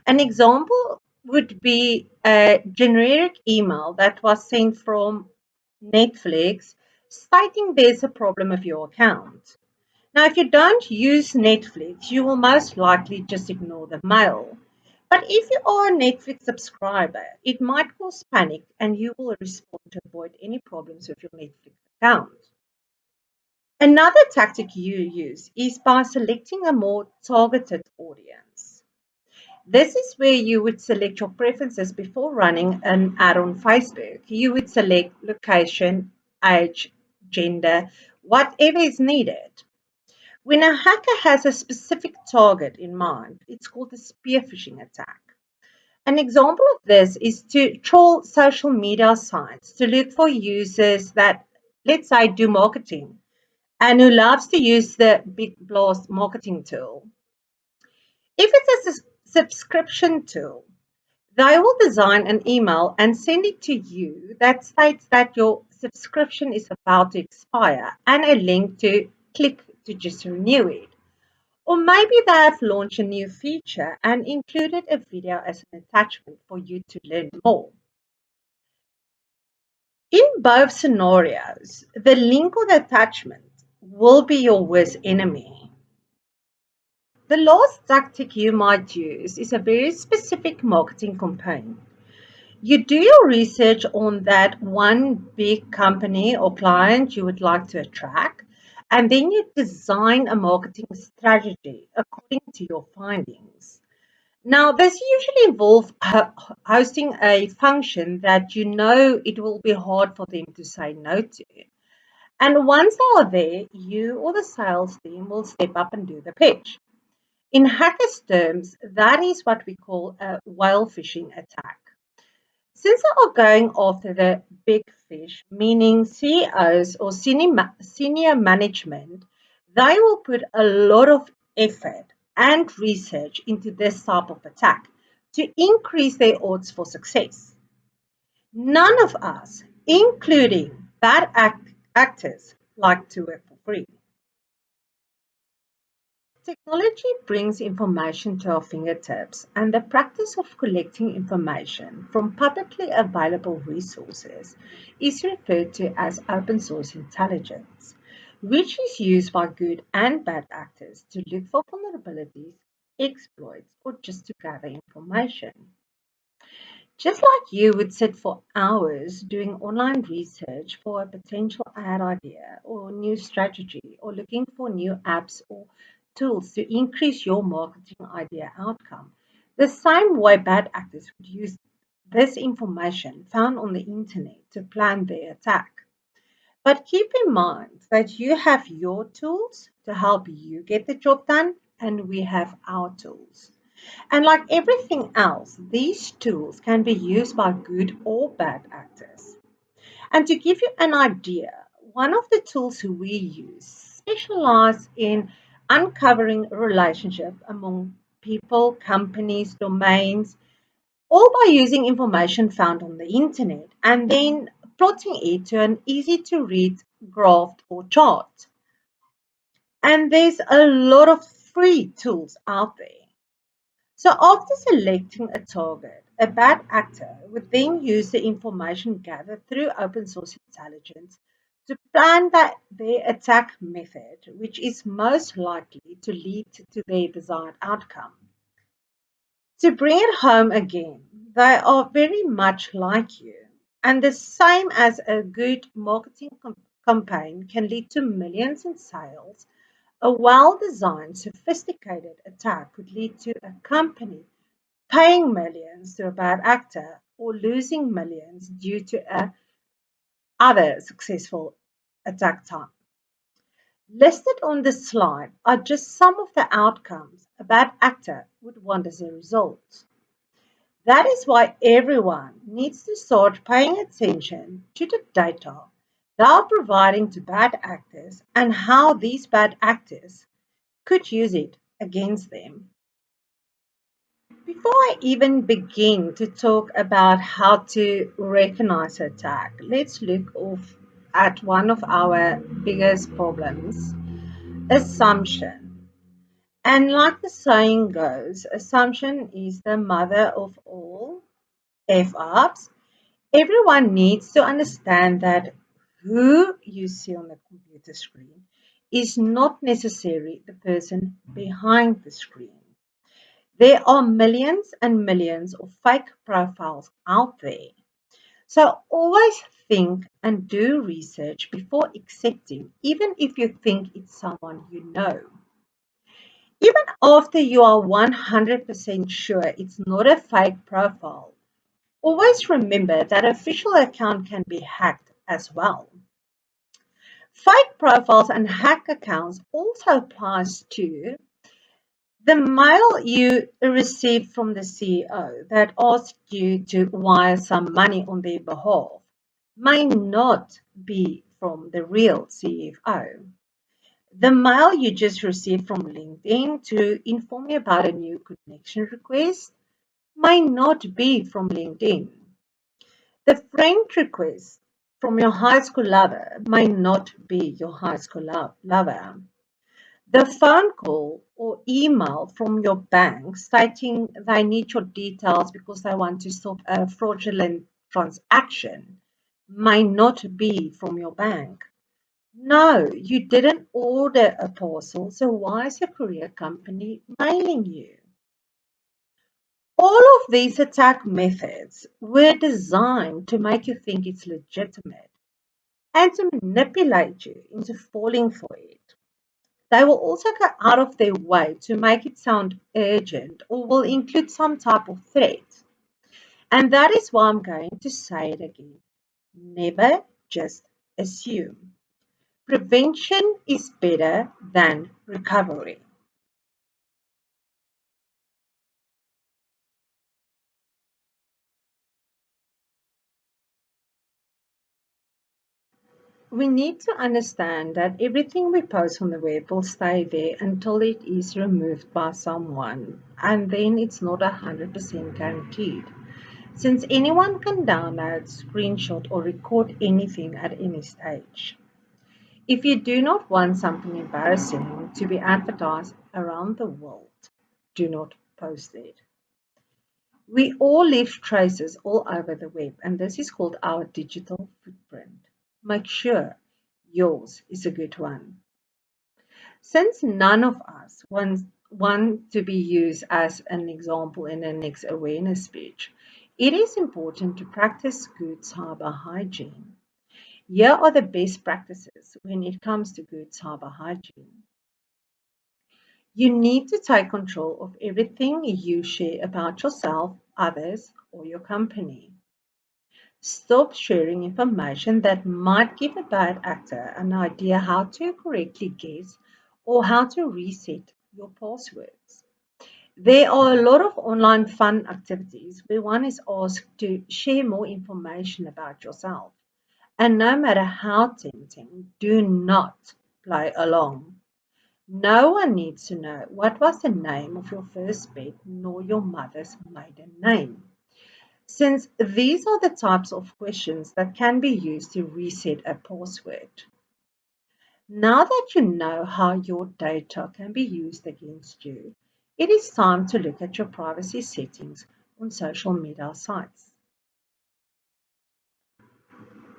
Speaker 4: An example would be a generic email that was sent from Netflix stating there's a problem with your account. Now, if you don't use Netflix, you will most likely just ignore the mail. But if you are a Netflix subscriber, it might cause panic and you will respond to avoid any problems with your Netflix account. Another tactic you use is by selecting a more targeted audience. This is where you would select your preferences before running an ad on Facebook. You would select location, age, gender, whatever is needed. When a hacker has a specific target in mind, it's called a spear phishing attack. An example of this is to troll social media sites to look for users that, let's say, do marketing and who loves to use the Big Blast marketing tool. If it's a subscription tool, they will design an email and send it to you that states that your subscription is about to expire and a link to click to just renew it. Or maybe they have launched a new feature and included a video as an attachment for you to learn more. In both scenarios, the link or the attachment will be your worst enemy. The last tactic you might use is a very specific marketing campaign. You do your research on that one big company or client you would like to attract, and then you design a marketing strategy according to your findings. Now, this usually involves hosting a function that you know it will be hard for them to say no to. And once they are there, you or the sales team will step up and do the pitch. In hackers' terms, that is what we call a whale fishing attack. Since they are going after the big fish, meaning CEOs or senior management, they will put a lot of effort and research into this type of attack to increase their odds for success. None of us, including bad actors, like to work for free. Technology brings information to our fingertips, and the practice of collecting information from publicly available resources is referred to as open source intelligence, which is used by good and bad actors to look for vulnerabilities, exploits, or just to gather information. Just like you would sit for hours doing online research for a potential ad idea or new strategy or looking for new apps or tools to increase your marketing idea outcome, the same way bad actors would use this information found on the internet to plan their attack. But keep in mind that you have your tools to help you get the job done, and we have our tools. And like everything else, these tools can be used by good or bad actors. And to give you an idea, one of the tools we use specialize in uncovering relationship among people, companies, domains, all by using information found on the internet and then plotting it to an easy to read graph or chart. And there's a lot of free tools out there. So after selecting a target, a bad actor would then use the information gathered through open source intelligence to plan their attack method, which is most likely to lead to their desired outcome. To bring it home again, they are very much like you, and the same as a good marketing campaign can lead to millions in sales. A well-designed, sophisticated attack could lead to a company paying millions to a bad actor or losing millions due to a other successful attack time. Listed on this slide are just some of the outcomes a bad actor would want as a result. That is why everyone needs to start paying attention to the data they are providing to bad actors and how these bad actors could use it against them. Before I even begin to talk about how to recognize an attack, let's look at one of our biggest problems, assumption. And like the saying goes, assumption is the mother of all F-ups. Everyone needs to understand that who you see on the computer screen is not necessarily the person behind the screen. There are millions and millions of fake profiles out there. So always think and do research before accepting, even if you think it's someone you know. Even after you are 100% sure it's not a fake profile, always remember that an official account can be hacked as well. Fake profiles and hack accounts also applies to The mail you received from the CEO that asked you to wire some money on their behalf may not be from the real CFO. The mail you just received from LinkedIn to inform you about a new connection request may not be from LinkedIn. The friend request from your high school lover may not be your high school lover. The phone call or email from your bank stating they need your details because they want to stop a fraudulent transaction may not be from your bank. No, you didn't order a parcel, so why is your courier company mailing you? All of these attack methods were designed to make you think it's legitimate and to manipulate you into falling for it. They will also go out of their way to make it sound urgent or will include some type of threat. And that is why I'm going to say it again. Never just assume. Prevention is better than recovery. We need to understand that everything we post on the web will stay there until it is removed by someone, and then it's not 100% guaranteed, since anyone can download, screenshot, or record anything at any stage. If you do not want something embarrassing to be advertised around the world, do not post it. We all leave traces all over the web, and this is called our digital footprint. Make sure yours is a good one. Since none of us want to be used as an example in the next awareness speech, it is important to practice good cyber hygiene. Here are the best practices when it comes to good cyber hygiene. You need to take control of everything you share about yourself, others, or your company. Stop sharing information that might give a bad actor an idea how to correctly guess or how to reset your passwords. There are a lot of online fun activities where one is asked to share more information about yourself. And no matter how tempting, do not play along. No one needs to know what was the name of your first pet nor your mother's maiden name, since these are the types of questions that can be used to reset a password. Now that you know how your data can be used against you, it is time to look at your privacy settings on social media sites.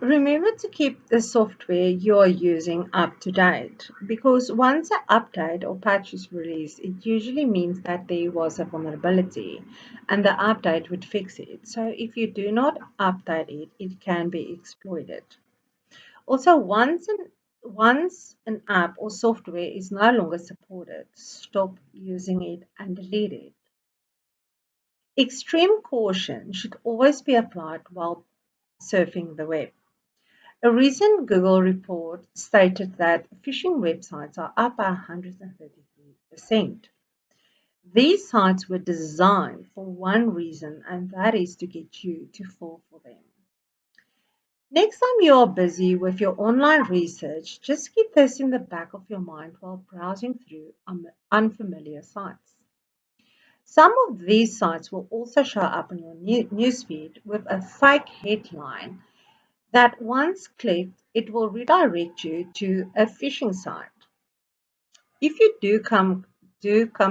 Speaker 4: Remember to keep the software you are using up to date, because once an update or patch is released, it usually means that there was a vulnerability and the update would fix it. So if you do not update it, it can be exploited. Also, once an app or software is no longer supported, stop using it and delete it. Extreme caution should always be applied while surfing the web. A recent Google report stated that phishing websites are up by 133%. These sites were designed for one reason, and that is to get you to fall for them. Next time you are busy with your online research, just keep this in the back of your mind while browsing through unfamiliar sites. Some of these sites will also show up on your newsfeed with a fake headline that once clicked, it will redirect you to a phishing site. If you do come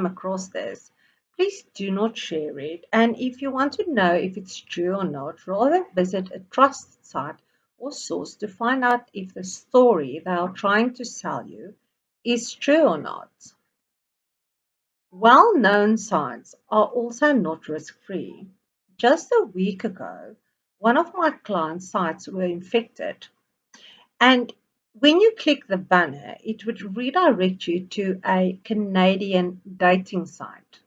Speaker 4: across this, please do not share it. And if you want to know if it's true or not, rather visit a trusted site or source to find out if the story they are trying to sell you is true or not. Well-known sites are also not risk-free. Just a week ago, one of my clients' sites were infected, and when you click the banner, it would redirect you to a Canadian dating site.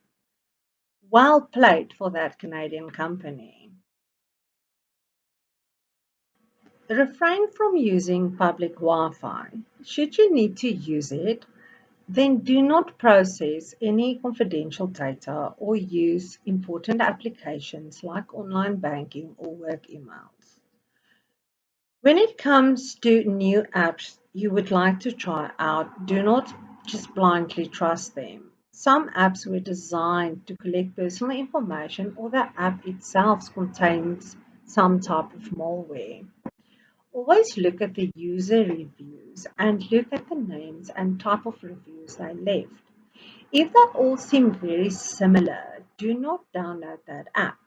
Speaker 4: Well played for that Canadian company. Refrain from using public Wi-Fi. Should you need to use it, then do not process any confidential data or use important applications like online banking or work emails. When it comes to new apps you would like to try out, do not just blindly trust them. Some apps were designed to collect personal information, or the app itself contains some type of malware. Always look at the user reviews and look at the names and type of reviews they left. If they all seem very similar, do not download that app.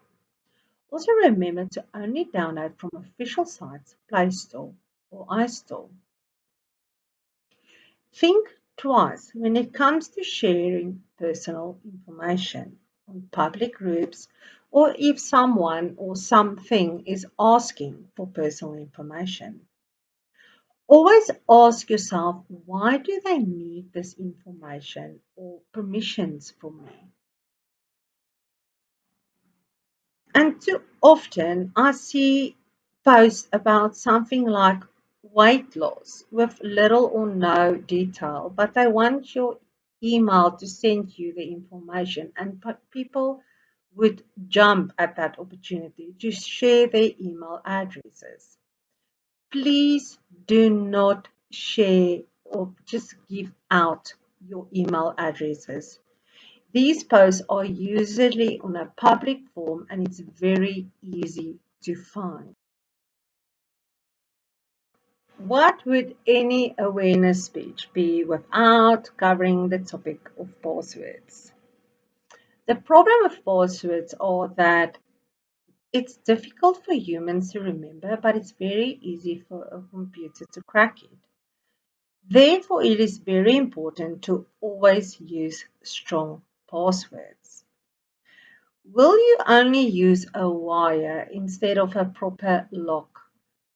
Speaker 4: Also remember to only download from official sites, Play Store or iStore. Think twice when it comes to sharing personal information on public groups or if someone or something is asking for personal information. Always ask yourself, why do they need this information or permissions from me? And too often I see posts about something like weight loss with little or no detail, but they want your email to send you the information, and people would jump at that opportunity to share their email addresses. Please do not share or just give out your email addresses. These posts are usually on a public form and it's very easy to find. What would any awareness speech be without covering the topic of passwords? The problem with passwords are that it's difficult for humans to remember, but it's very easy for a computer to crack it. Therefore, it is very important to always use strong passwords. Will you only use a wire instead of a proper lock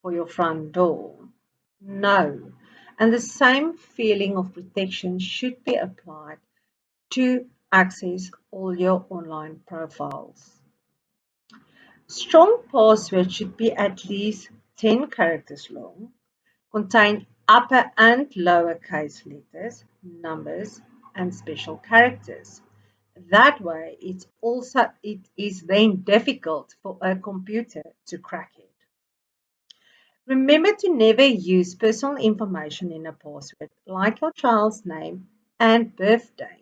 Speaker 4: for your front door? No. And the same feeling of protection should be applied to access all your online profiles. Strong passwords should be at least 10 characters long, contain upper and lower case letters, numbers, and special characters. That way, it is then difficult for a computer to crack it. Remember to never use personal information in a password, like your child's name and birthday.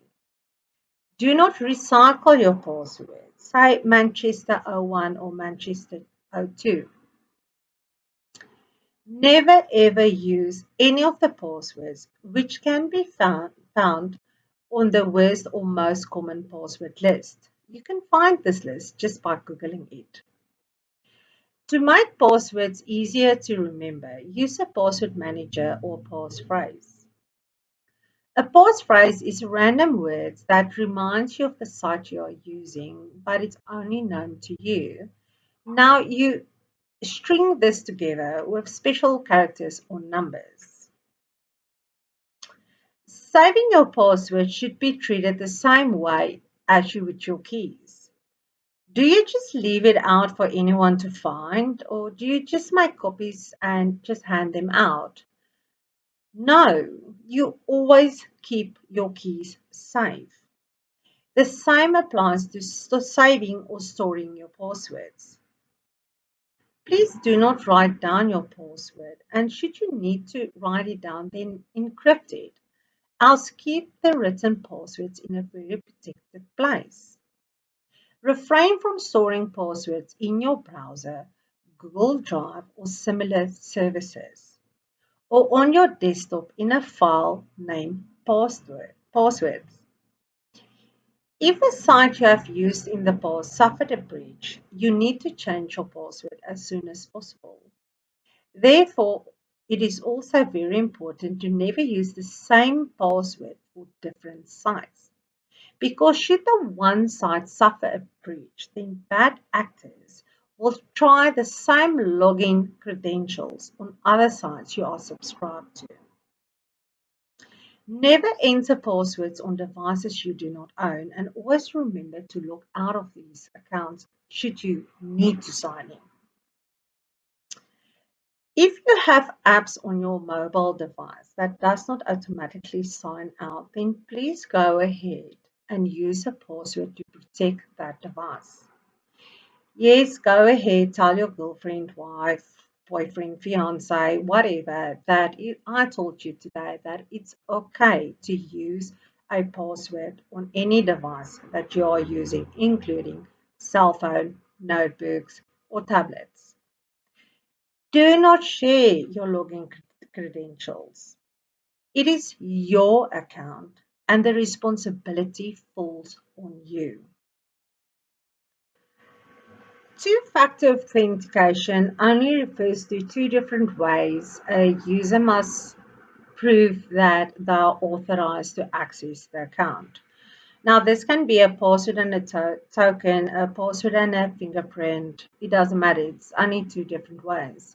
Speaker 4: Do not recycle your password, say Manchester 01 or Manchester 02. Never ever use any of the passwords which can be found on the worst or most common password list. You can find this list just by Googling it. To make passwords easier to remember, use a password manager or passphrase. A passphrase is random words that reminds you of the site you are using, but it's only known to you. Now you string this together with special characters or numbers. Saving your password should be treated the same way as you would your keys. Do you just leave it out for anyone to find, or do you just make copies and just hand them out? No, you always keep your keys safe. The same applies to saving or storing your passwords. Please do not write down your password, and should you need to write it down, then encrypt it. Else keep the written passwords in a very protected place. Refrain from storing passwords in your browser, Google Drive, or similar services, or on your desktop in a file named passwords. If the site you have used in the past suffered a breach, you need to change your password as soon as possible. Therefore, it is also very important to never use the same password for different sites. Because should the one site suffer a breach, then bad actors will try the same login credentials on other sites you are subscribed to. Never enter passwords on devices you do not own, and always remember to log out of these accounts should you need to sign in. If you have apps on your mobile device that does not automatically sign out, then please go ahead and use a password to protect that device. Yes, go ahead, tell your girlfriend, wife, boyfriend, fiance, whatever, that I told you today that it's okay to use a password on any device that you are using, including cell phone, notebooks, or tablets. Do not share your login credentials. It is your account and the responsibility falls on you. Two-factor authentication only refers to two different ways a user must prove that they are authorized to access the account. Now, this can be a password and a token, a password and a fingerprint. It doesn't matter. It's only two different ways.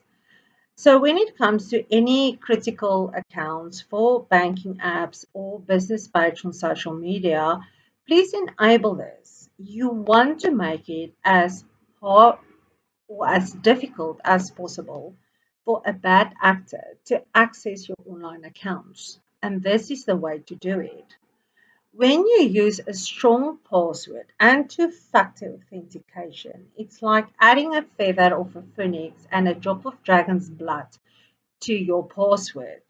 Speaker 4: So when it comes to any critical accounts for banking apps or business page on social media, please enable this. You want to make it as hard or as difficult as possible for a bad actor to access your online accounts. And this is the way to do it. When you use a strong password and two-factor authentication, it's like adding a feather of a phoenix and a drop of dragon's blood to your password.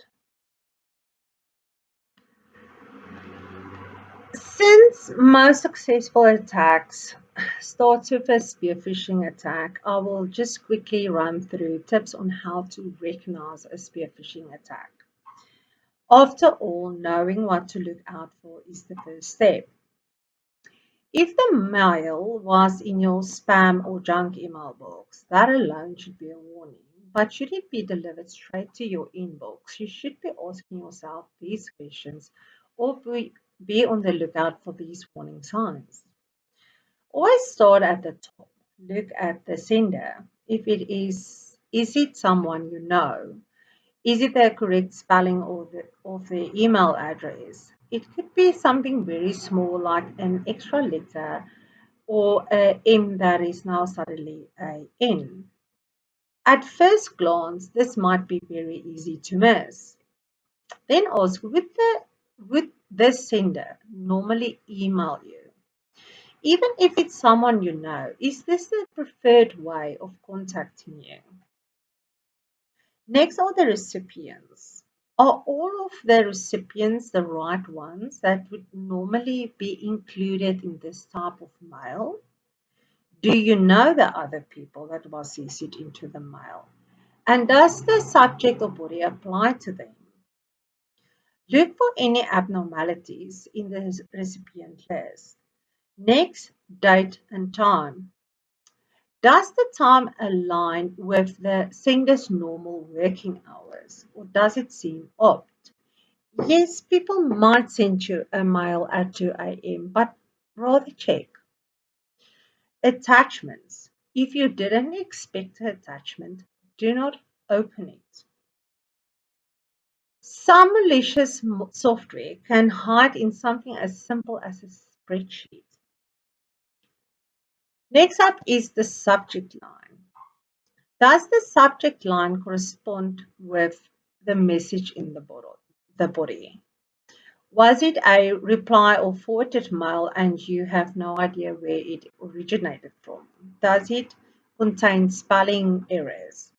Speaker 4: Since most successful attacks start with a spear phishing attack, I will just quickly run through tips on how to recognize a spear phishing attack. After all, knowing what to look out for is the first step. If the mail was in your spam or junk email box, that alone should be a warning. But should it be delivered straight to your inbox, you should be asking yourself these questions or be on the lookout for these warning signs. Always start at the top. Look at the sender. If it is it someone you know? Is it the correct spelling of the email address? It could be something very small like an extra letter or a M that is now suddenly a N. At first glance, this might be very easy to miss. Then ask, would this sender normally email you? Even if it's someone you know, is this the preferred way of contacting you? Next are the recipients. Are all of the recipients the right ones that would normally be included in this type of mail? Do you know the other people that was CC'd into the mail? And does the subject or body apply to them? Look for any abnormalities in the recipient list. Next, date and time. Does the time align with the sender's normal working hours or does it seem odd? Yes, people might send you a mail at 2 a.m., but rather check. Attachments. If you didn't expect an attachment, do not open it. Some malicious software can hide in something as simple as a spreadsheet. Next up is the subject line. Does the subject line correspond with the message in the body? Was it a reply or forwarded mail and you have no idea where it originated from? Does it contain spelling errors?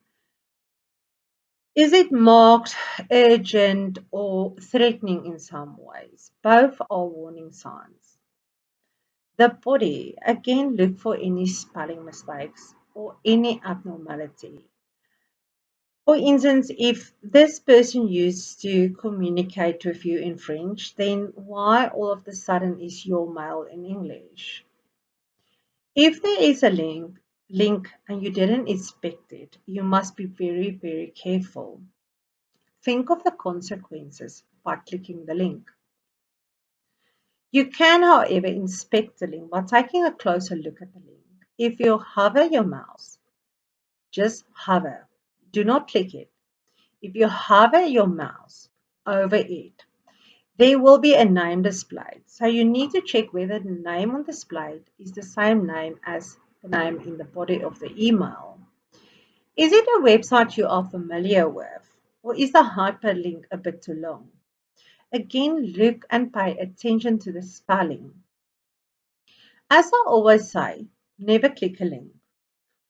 Speaker 4: Is it marked urgent or threatening in some ways? Both are warning signs. The body, again, look for any spelling mistakes or any abnormality. For instance, if this person used to communicate with you in French, then why all of a sudden is your mail in English? If there is a link and you didn't expect it, you must be very, very careful. Think of the consequences by clicking the link. You can, however, inspect the link by taking a closer look at the link. If you hover your mouse, just hover, do not click it. If you hover your mouse over it, there will be a name displayed. So you need to check whether the name on displayed is the same name as the name in the body of the email. Is it a website you are familiar with, or is the hyperlink a bit too long? Again, look and pay attention to the spelling. As I always say, never click a link.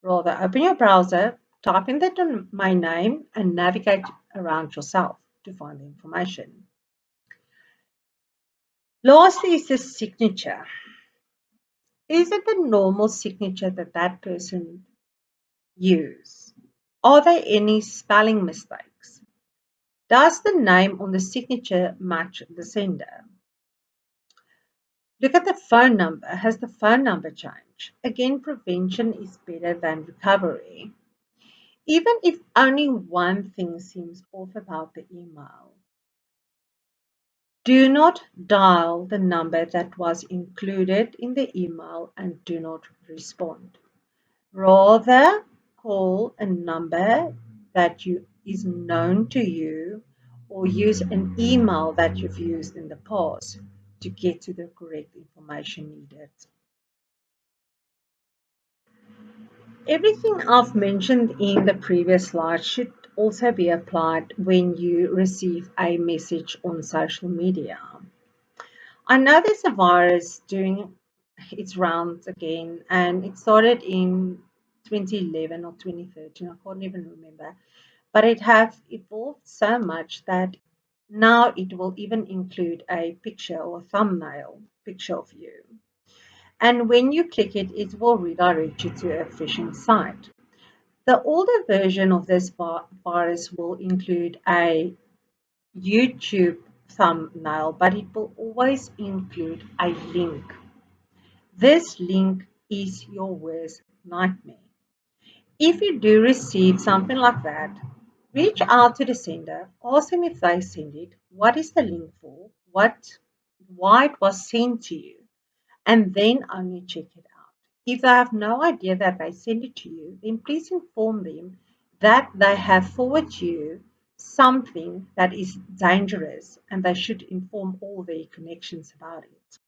Speaker 4: Rather, open your browser, type in my name, and navigate around yourself to find the information. Lastly is the signature. Is it the normal signature that that person uses? Are there any spelling mistakes? Does the name on the signature match the sender? Look at the phone number. Has the phone number changed? Again, prevention is better than recovery. Even if only one thing seems off about the email, do not dial the number that was included in the email and do not respond. Rather, call a number that is known to you or use an email that you've used in the past to get to the correct information needed. Everything I've mentioned in the previous slide should also be applied when you receive a message on social media. I know there's a virus doing its rounds again, and it started in 2011 or 2013, I can't even remember. But it has evolved so much that now it will even include a picture or thumbnail picture of you. And when you click it, it will redirect you to a phishing site. The older version of this virus will include a YouTube thumbnail, but it will always include a link. This link is your worst nightmare. If you do receive something like that, reach out to the sender, ask them if they send it, what is the link for, why it was sent to you, and then only check it out. If they have no idea that they send it to you, then please inform them that they have forwarded you something that is dangerous and they should inform all their connections about it.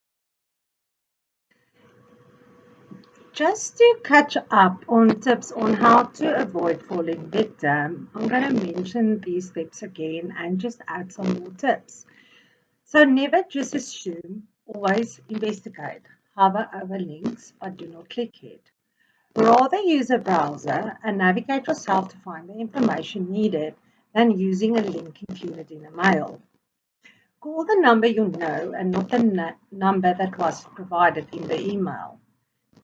Speaker 4: Just to catch up on tips on how to avoid falling victim, I'm going to mention these tips again and just add some more tips. So never just assume, always investigate. Hover over links, but do not click it. Rather use a browser and navigate yourself to find the information needed than using a link included in a mail. Call the number you know and not the number that was provided in the email.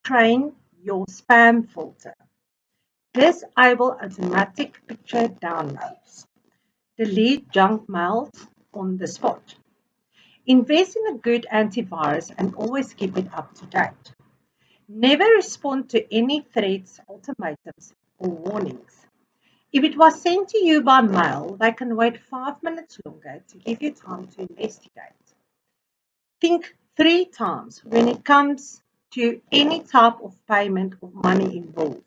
Speaker 4: Train your spam filter. Disable automatic picture downloads. Delete junk mails on the spot. Invest in a good antivirus and always keep it up to date. Never respond to any threats, ultimatums, or warnings. If it was sent to you by mail, they can wait 5 minutes longer to give you time to investigate. Think 3 times when it comes to any type of payment or money involved.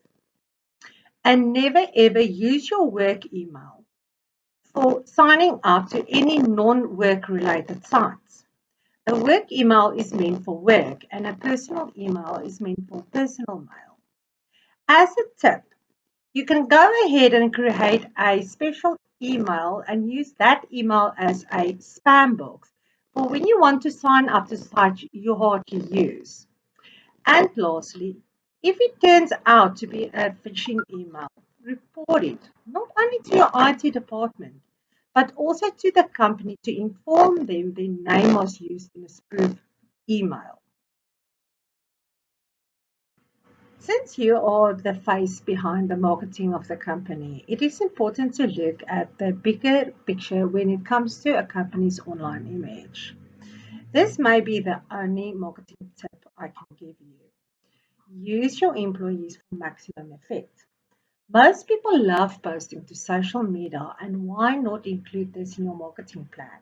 Speaker 4: And never ever use your work email for signing up to any non-work related sites. A work email is meant for work and a personal email is meant for personal mail. As a tip, you can go ahead and create a special email and use that email as a spam box for when you want to sign up to sites you hardly use. And lastly, if it turns out to be a phishing email, report it not only to your IT department, but also to the company to inform them their name was used in a spoof email. Since you are the face behind the marketing of the company, it is important to look at the bigger picture when it comes to a company's online image. This may be the only marketing tip I can give you. Use your employees for maximum effect. Most people love posting to social media, and why not include this in your marketing plan?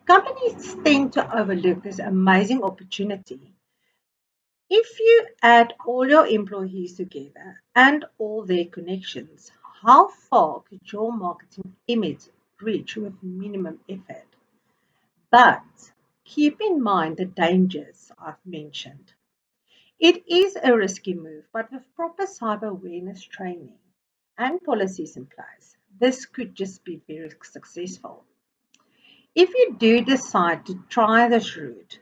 Speaker 4: Companies tend to overlook this amazing opportunity. If you add all your employees together and all their connections, how far could your marketing image reach with minimum effort? But keep in mind the dangers I've mentioned. It is a risky move, but with proper cyber awareness training, and policies in place, this could just be very successful. If you do decide to try this route,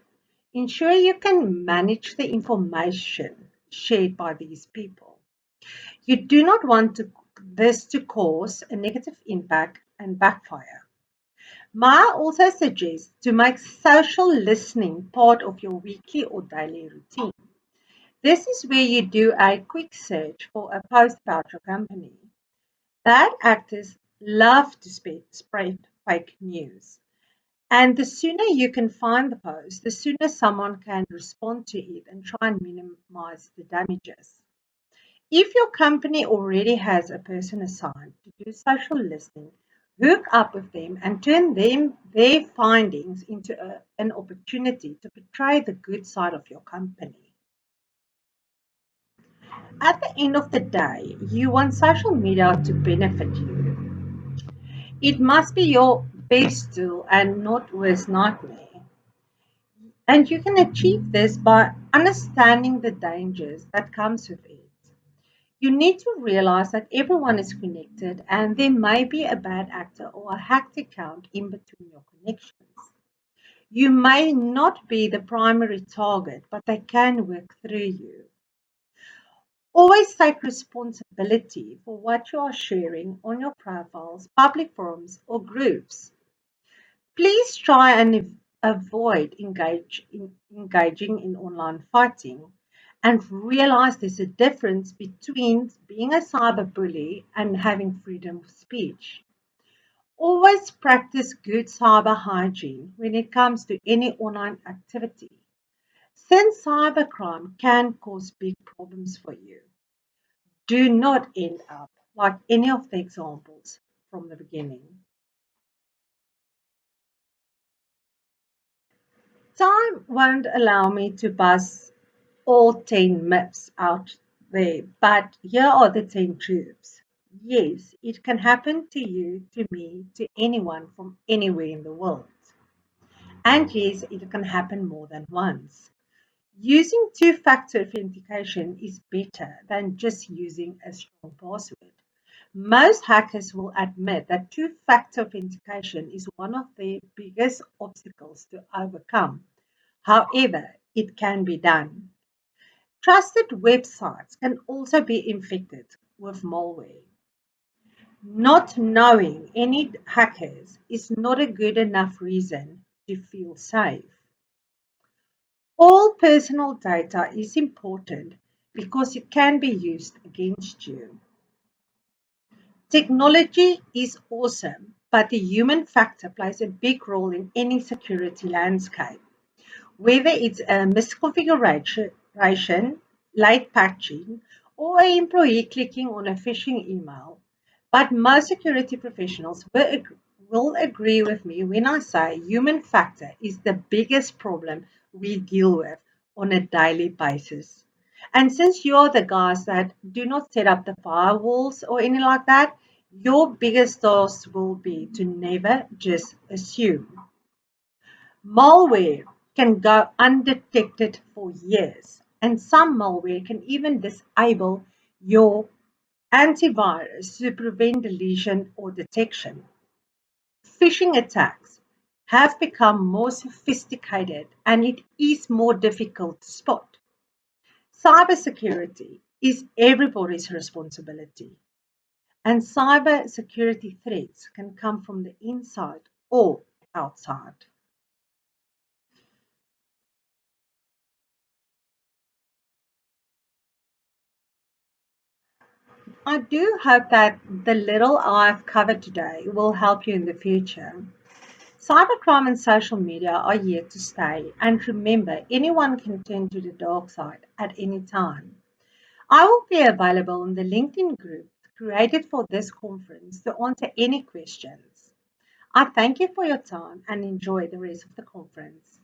Speaker 4: ensure you can manage the information shared by these people. You do not want this to cause a negative impact and backfire. Maya also suggests to make social listening part of your weekly or daily routine. This is where you do a quick search for a post about your company. Bad actors love to spread fake news. And the sooner you can find the post, the sooner someone can respond to it and try and minimize the damages. If your company already has a person assigned to do social listening, hook up with them and turn their findings into an opportunity to portray the good side of your company. At the end of the day, you want social media to benefit you. It must be your best tool and not worst nightmare. And you can achieve this by understanding the dangers that comes with it. You need to realize that everyone is connected and there may be a bad actor or a hacked account in between your connections. You may not be the primary target, but they can work through you. Always take responsibility for what you are sharing on your profiles, public forums, or groups. Please try and avoid engaging in online fighting and realize there's a difference between being a cyberbully and having freedom of speech. Always practice good cyber hygiene when it comes to any online activity, since cybercrime can cause big problems for you. Do not end up like any of the examples from the beginning. Time won't allow me to buzz all 10 myths out there, but here are the 10 truths. Yes, it can happen to you, to me, to anyone from anywhere in the world. And yes, it can happen more than once. Using two-factor authentication is better than just using a strong password. Most hackers will admit that two-factor authentication is one of the biggest obstacles to overcome. However, it can be done. Trusted websites can also be infected with malware. Not knowing any hackers is not a good enough reason to feel safe. All personal data is important because it can be used against you. Technology is awesome, but the human factor plays a big role in any security landscape. Whether it's a misconfiguration, late patching, or an employee clicking on a phishing email. But most security professionals will agree with me when I say human factor is the biggest problem we deal with on a daily basis. And since you're the guys that do not set up the firewalls or anything like that, your biggest task will be to never just assume. Malware can go undetected for years, and some malware can even disable your antivirus to prevent deletion or detection. Phishing attacks have become more sophisticated and it is more difficult to spot. Cybersecurity is everybody's responsibility, and cybersecurity threats can come from the inside or outside. I do hope that the little I've covered today will help you in the future. Cybercrime and social media are here to stay, and remember, anyone can turn to the dark side at any time. I will be available in the LinkedIn group created for this conference to answer any questions. I thank you for your time and enjoy the rest of the conference.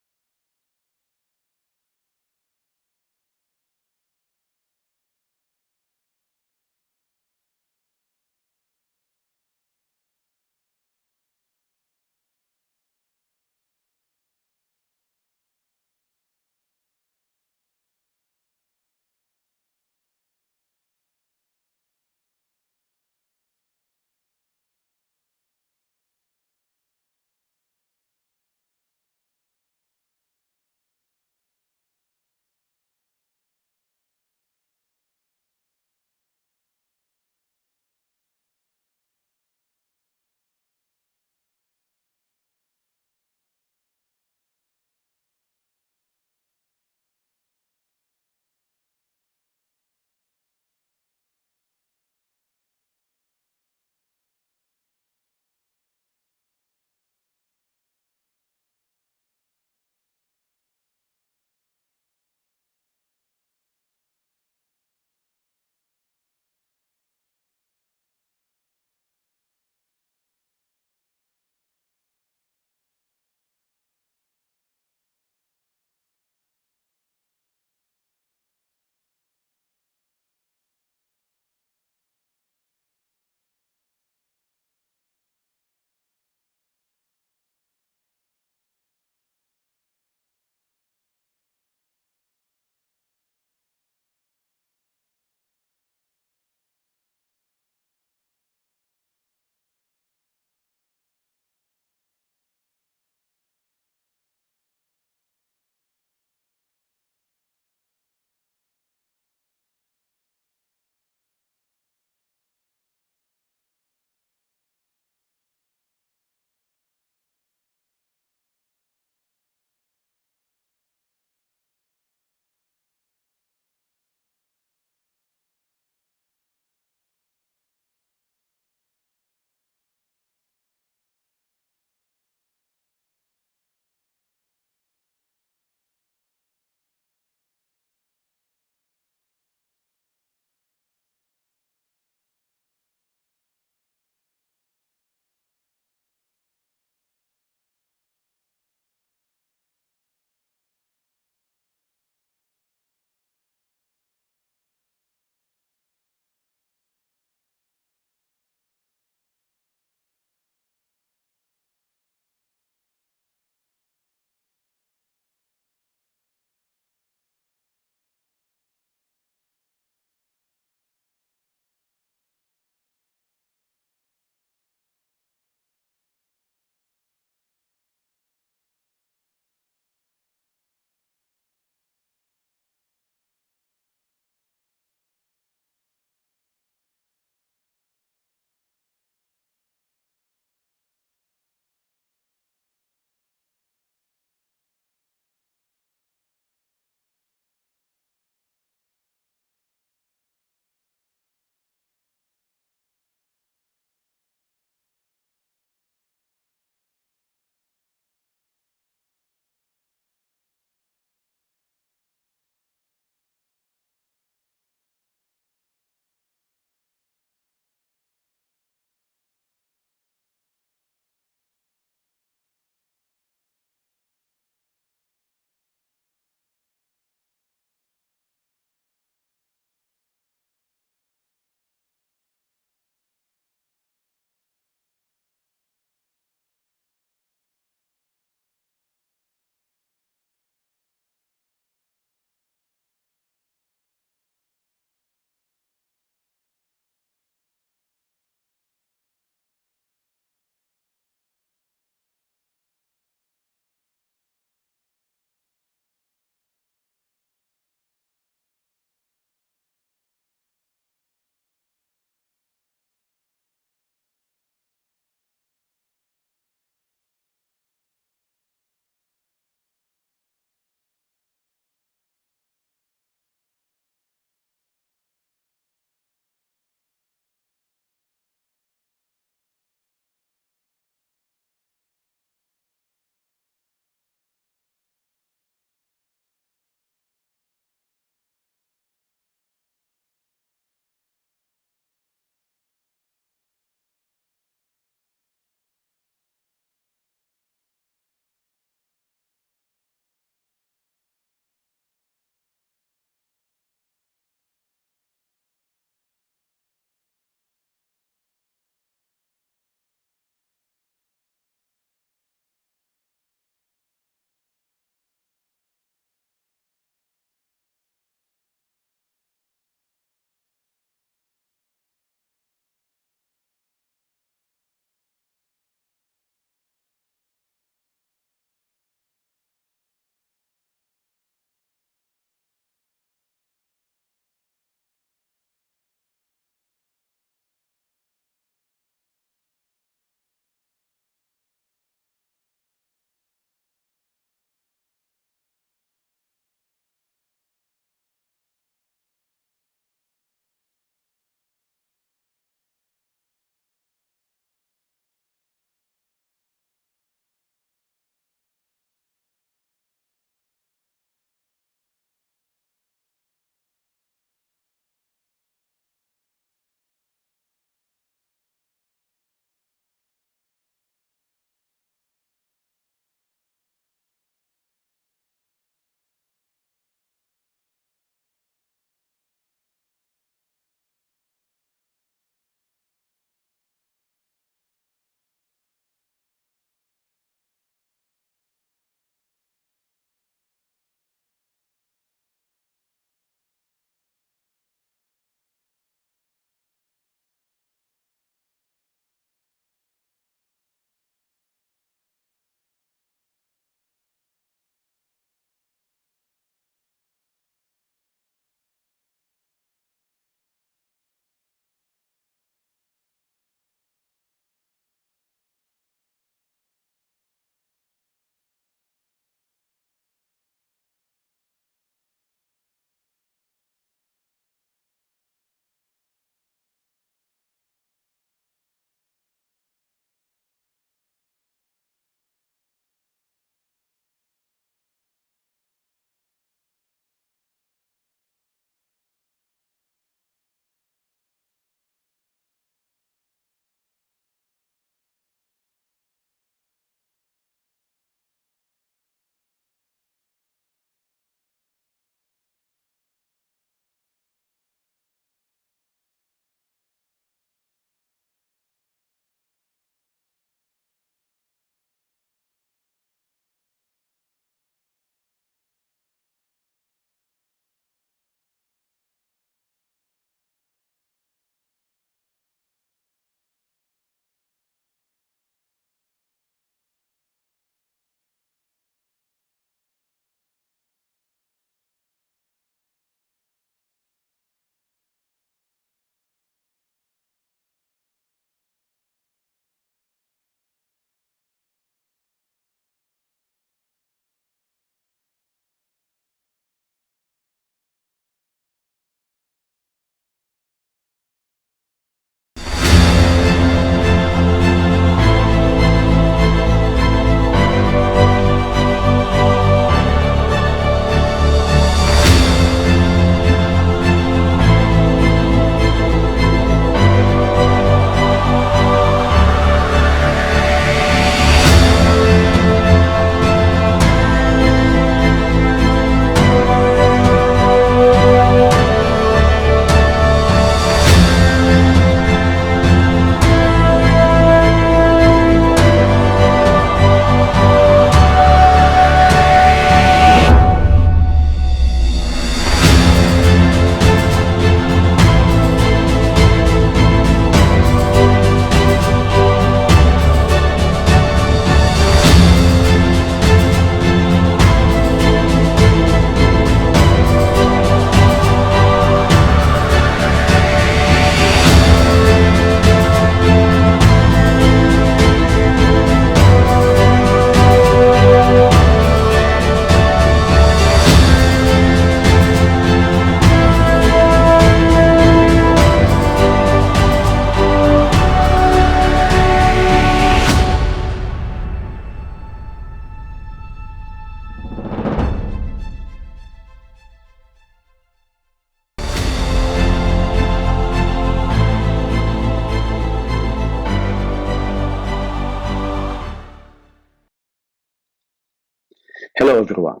Speaker 6: Hello everyone,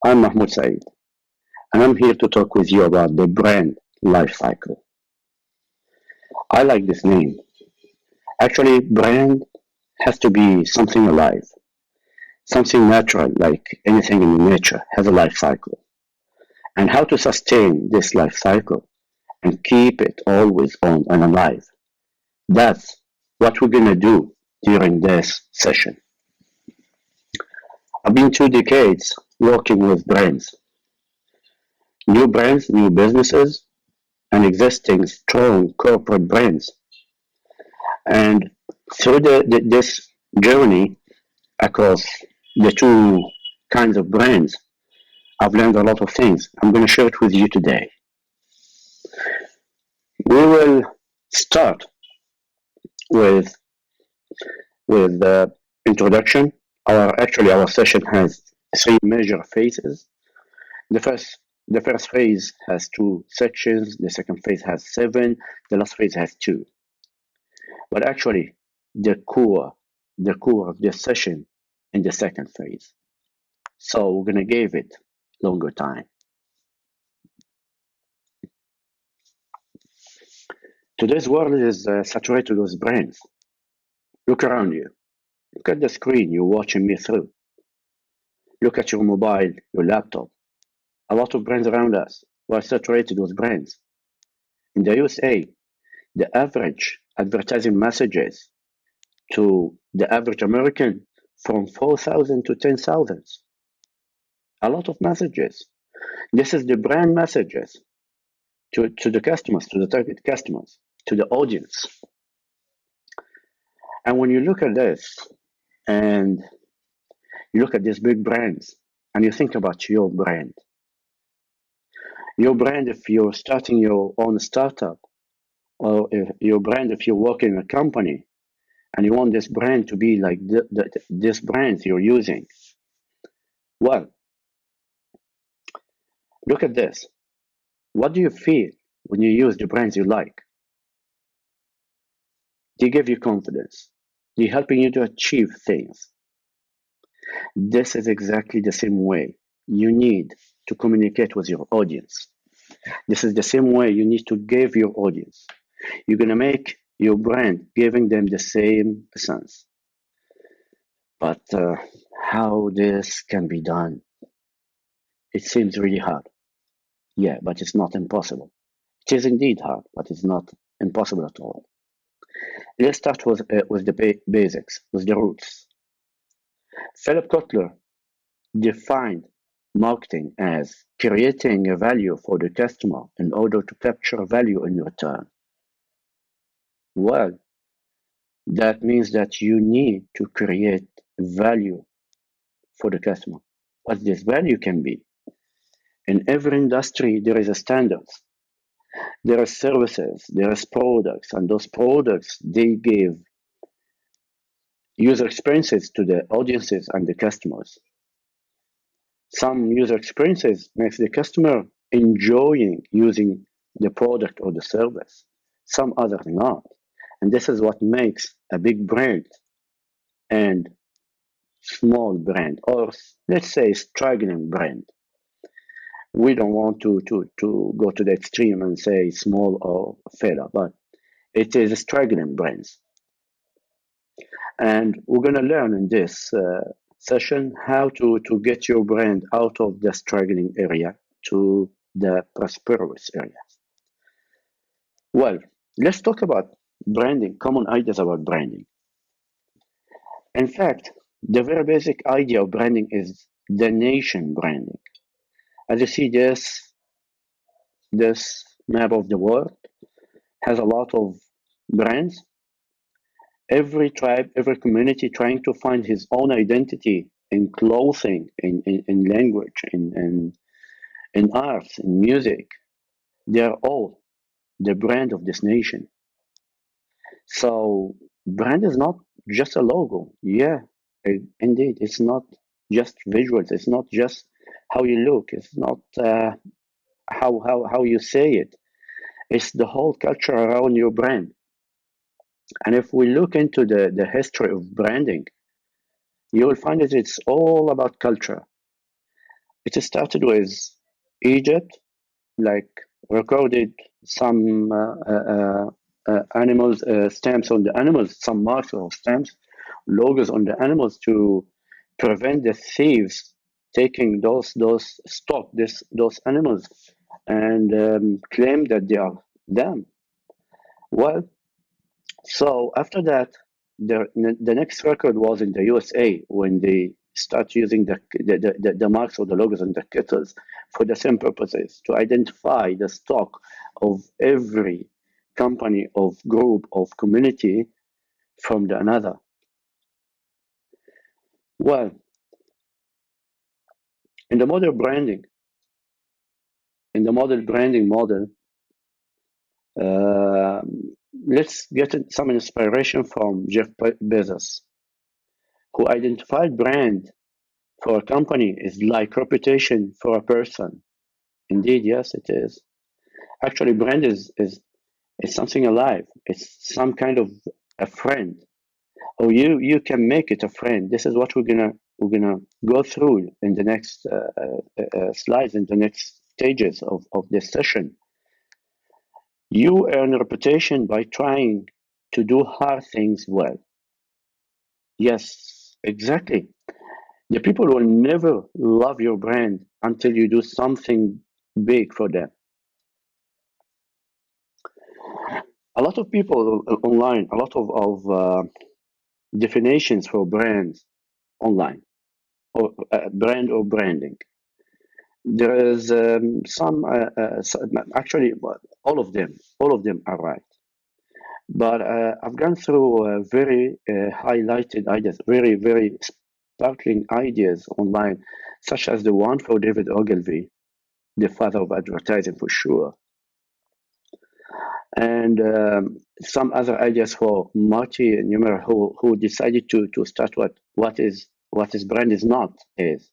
Speaker 6: I'm Mahmoud Saeed, and I'm here to talk with you about the brand life cycle. I like this name. Actually, brand has to be something alive, something natural, like anything in nature has a life cycle. And how to sustain this life cycle and keep it always on and alive. That's what we're gonna do during this session. I've been 2 decades working with brands, new businesses, and existing strong corporate brands. And through this journey across the two kinds of brands, I've learned a lot of things. I'm going to share it with you today. We will start with the introduction. Our session has three major phases. The first the first phase has two sections. The second phase has seven. The last phase has two. But actually, the core the core of this session in the second phase. So we're gonna give it longer time. Today's world is saturated with brands. Look around you. Look at the screen you're watching me through. Look at your mobile, your laptop. A lot of brands around us. We're saturated with brands. In the USA, the average advertising messages to the average American from 4,000 to 10,000. A lot of messages. This is the brand messages to the customers, to the target customers, to the audience. And when you look at this and you look at these big brands and you think about your brand, if you're starting your own startup, or if your brand, if you're working in a company and you want this brand to be like this brand you're using, well, look at this. What do you feel when you use the brands you like? They give you confidence. They're helping you to achieve things. This is exactly the same way you need to communicate with your audience. This is the same way you need to give your audience. You're going to make your brand giving them the same sense. But how this can be done? It seems really hard. Yeah, but it's not impossible. It is indeed hard, but it's not impossible at all. Let's start with the basics, with the roots. Philip Kotler defined marketing as creating a value for the customer in order to capture value in return. Well, that means that you need to create value for the customer. What this value can be. In every industry, there is a standard. There are services, there are products, and those products, they give user experiences to the audiences and the customers. Some user experiences makes the customer enjoying using the product or the service. Some other not. And this is what makes a big brand and small brand, or let's say struggling brand. We don't want to go to the extreme and say small or failure, but it is struggling brands. And we're going to learn in this session how to get your brand out of the struggling area to the prosperous area. Well, let's talk about branding, common ideas about branding. In fact, the very basic idea of branding is the nation branding. As you see, this map of the world has a lot of brands. Every tribe, every community trying to find his own identity in clothing, in language, in arts, in music. They are all the brand of this nation. So brand is not just a logo. Yeah, indeed, it's not just visuals. It's not just how you look. It's not how you say it. It's the whole culture around your brand. And if we look into the history of branding, you will find that it's all about culture. It started with Egypt, like recorded some animals, stamps on the animals, some marks or stamps, logos on the animals to prevent the thieves taking those animals and claim that they are them. Well, so after that, the next record was in the USA when they start using the marks or the logos on the kettles for the same purposes, to identify the stock of every company, of group, of community from the another. Well, in the model branding, in the model branding model, let's get some inspiration from Jeff Bezos, who identified brand for a company is like reputation for a person. Indeed, yes, it is. Actually, brand is something alive. It's some kind of a friend. Or you can make it a friend. This is what we're gonna go through in the next slides, in the next stages of this session. You earn a reputation by trying to do hard things well. Yes, exactly. The people will never love your brand until you do something big for them. A lot of people online, a lot of definitions for brands online, or brand or branding. There is actually all of them are right. But I've gone through very highlighted ideas, very, very sparkling ideas online, such as the one for David Ogilvy, the father of advertising for sure, and some other ideas for Marty Numer, who decided to start what is brand is not is.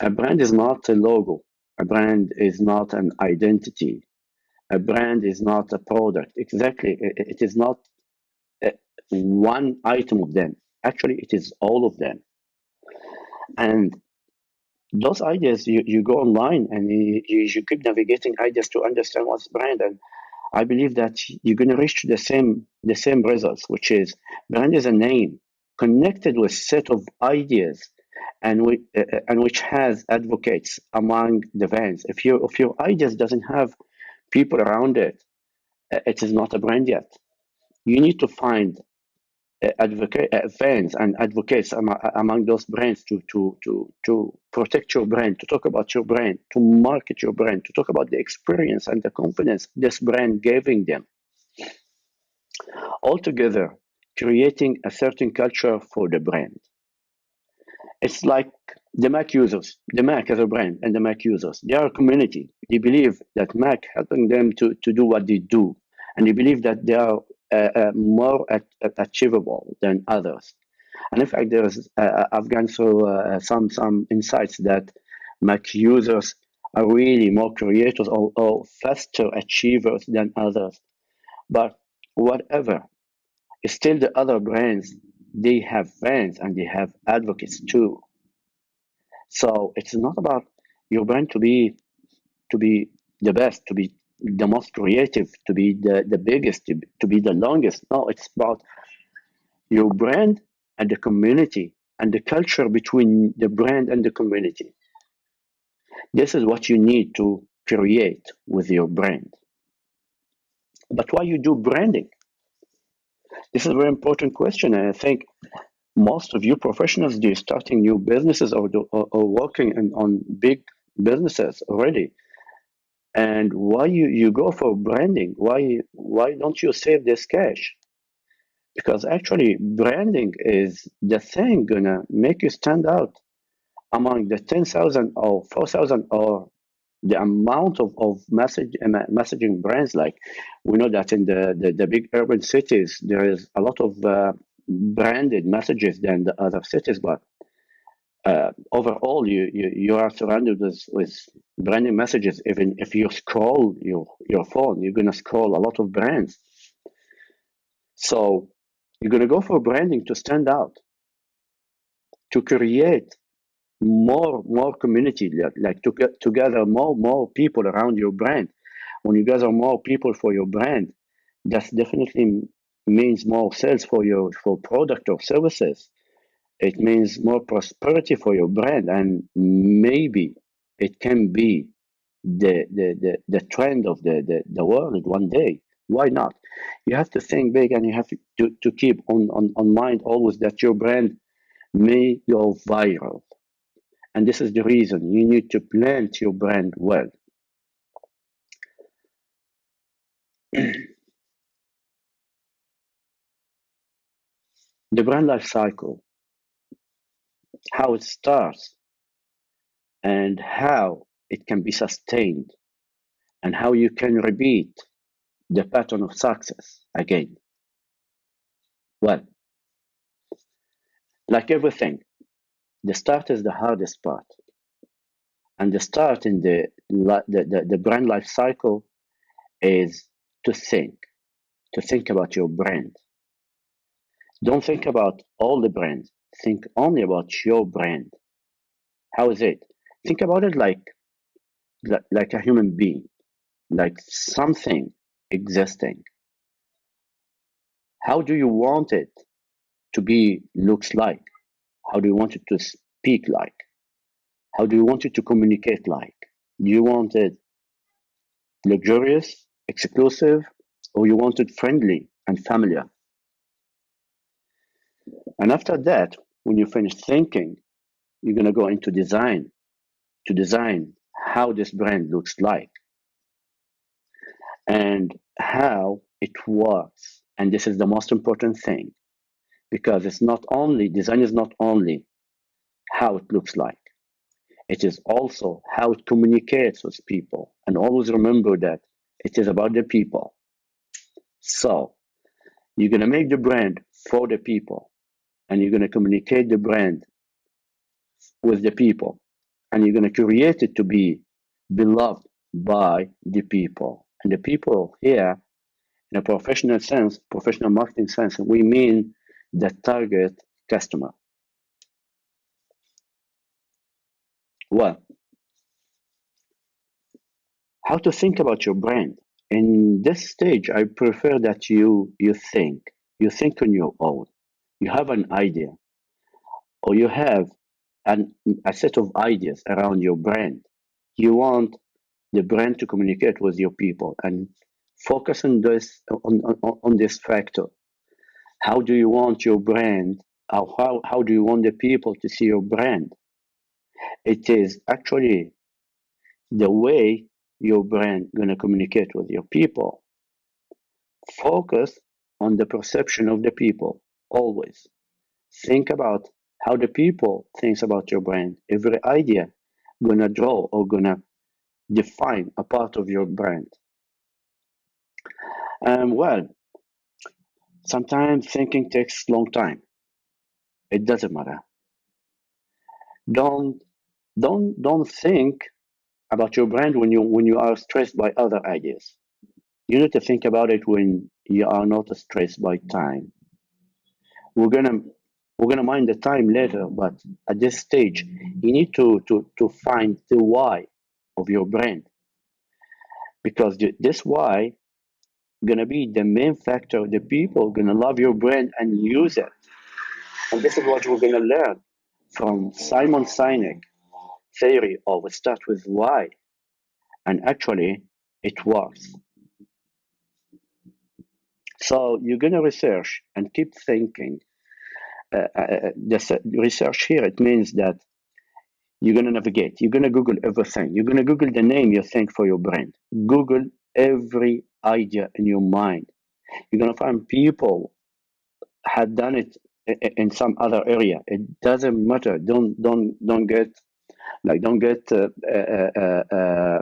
Speaker 6: A brand is not a logo. A brand is not an identity. A brand is not a product. Exactly, it is not one item of them. Actually, it is all of them. And those ideas, you go online and you keep navigating ideas to understand what's brand. And I believe that you're going to reach the same results, which is brand is a name connected with set of ideas and which has advocates among the fans. If your ideas doesn't have people around it, it is not a brand yet. You need to find fans and advocates among those brands to protect your brand, to talk about your brand, to market your brand, to talk about the experience and the confidence this brand giving them. Altogether, creating a certain culture for the brand. It's like the Mac users, the Mac as a brand, and the Mac users. They are a community. They believe that Mac helping them to do what they do, and they believe that they are more achievable than others. And in fact, I've gone through some insights that Mac users are really more creators or faster achievers than others. But whatever, still the other brands, they have fans and they have advocates too. So it's not about your brand to be the best, to be the most creative, to be the biggest, to be the longest. No, it's about your brand and the community and the culture between the brand and the community. This is what you need to create with your brand. But why you do branding? This is a very important question, and I think most of you professionals, they're starting new businesses or working on big businesses already. And why you go for branding? Why don't you save this cash? Because actually branding is the thing gonna make you stand out among the 10,000 or 4,000 or the amount of messaging brands. Like we know that in the big urban cities there is a lot of branded messages than the other cities, but overall you are surrounded with branding messages. Even if you scroll your phone, you're gonna scroll a lot of brands. So you're gonna go for branding to stand out. to create more community, like to gather more people around your brand. When you gather more people for your brand, that definitely means more sales for product or services. It means more prosperity for your brand, and maybe it can be the trend of the world one day. Why not? You have to think big, and you have to keep on mind always that your brand may go viral. And this is the reason you need to plant your brand well. The brand life cycle, how it starts, and how it can be sustained, and how you can repeat the pattern of success again. Well, like everything, the start is the hardest part. And the start in the brand life cycle is to think about your brand. Don't think about all the brands. Think only about your brand. How is it? Think about it like a human being, like something existing. How do you want it to be looks like? How do you want it to speak like? How do you want it to communicate like? Do you want it luxurious, exclusive, or you want it friendly and familiar? And after that, when you finish thinking, you're going to go into design to design how this brand looks like and how it works. And this is the most important thing, because design is not only how it looks like, it is also how it communicates with people. And always remember that it is about the people. So you're going to make the brand for the people, and you're going to communicate the brand with the people, and you're going to create it to be beloved by the people. And the people here, in a professional sense, professional marketing sense, we mean the target customer. Well, how to think about your brand? In this stage, I prefer that you think on your own. You have an idea, or you have a set of ideas around your brand. You want the brand to communicate with your people, and focus on this factor. How do you want your brand, or how do you want the people to see your brand? It is actually the way your brand gonna communicate with your people. Focus on the perception of the people always. Think about how the people thinks about your brand. Every idea gonna draw or gonna define a part of your brand. Well, sometimes thinking takes long time. It doesn't matter. Don't think about your brand when you are stressed by other ideas. You need to think about it when you are not stressed by time. We're gonna mind the time later, but at this stage, you need to find the why of your brand, because this why gonna be the main factor. The people gonna love your brand and use it, and this is what we're gonna learn from Simon Sinek theory of start with why, and actually it works. So you're gonna research and keep thinking. The research here, it means that you're gonna navigate. You're gonna Google everything. You're gonna Google the name you think for your brand. Google every idea in your mind. You're gonna find people had done it in some other area. It doesn't matter. Don't get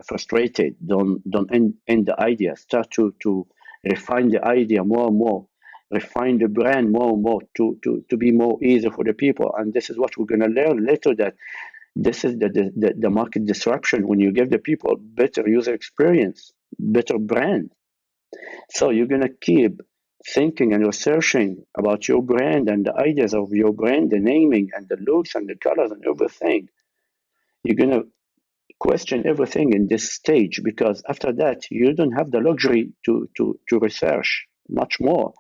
Speaker 6: frustrated. Don't end the idea. Start to refine the idea more and more. Refine the brand more and more to be more easy for the people. And this is what we're gonna learn later, that this is the market disruption, when you give the people better user experience, better brand. So you're gonna keep thinking and researching about your brand and the ideas of your brand, the naming and the looks and the colors and everything, you're going to question everything in this stage, because after that you don't have the luxury to research much more.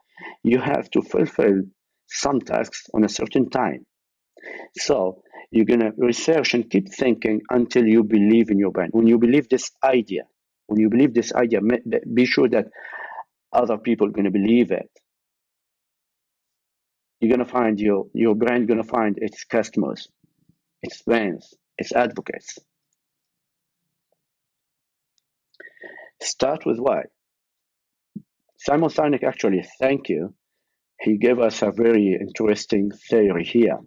Speaker 6: You have to fulfill some tasks on a certain time. So you're going to research and keep thinking until you believe in your brand. When you believe this idea, be sure that other people are going to believe it. You're going to find your brand going to find its customers, its fans, its advocates. Start with why. Simon Sinek, actually, thank you. He gave us a very interesting theory here.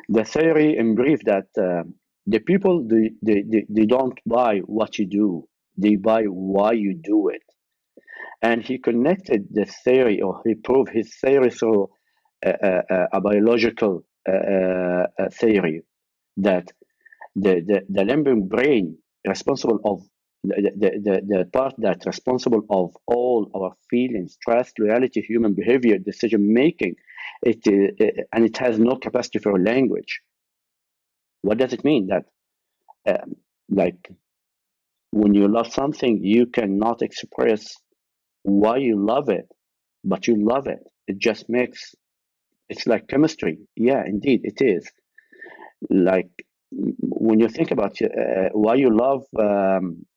Speaker 6: The theory in brief that the people, they don't buy what you do, they buy why you do it. And he connected the theory, or he proved his theory through a biological theory, that the limbic brain responsible of the part that's responsible of all our feelings, trust, loyalty, human behavior, decision making, and it has no capacity for language. What does it mean? That like when you love something, you cannot express why you love it, but you love it. It just makes, it's like chemistry. Yeah, indeed, it is. Like when you think about why you love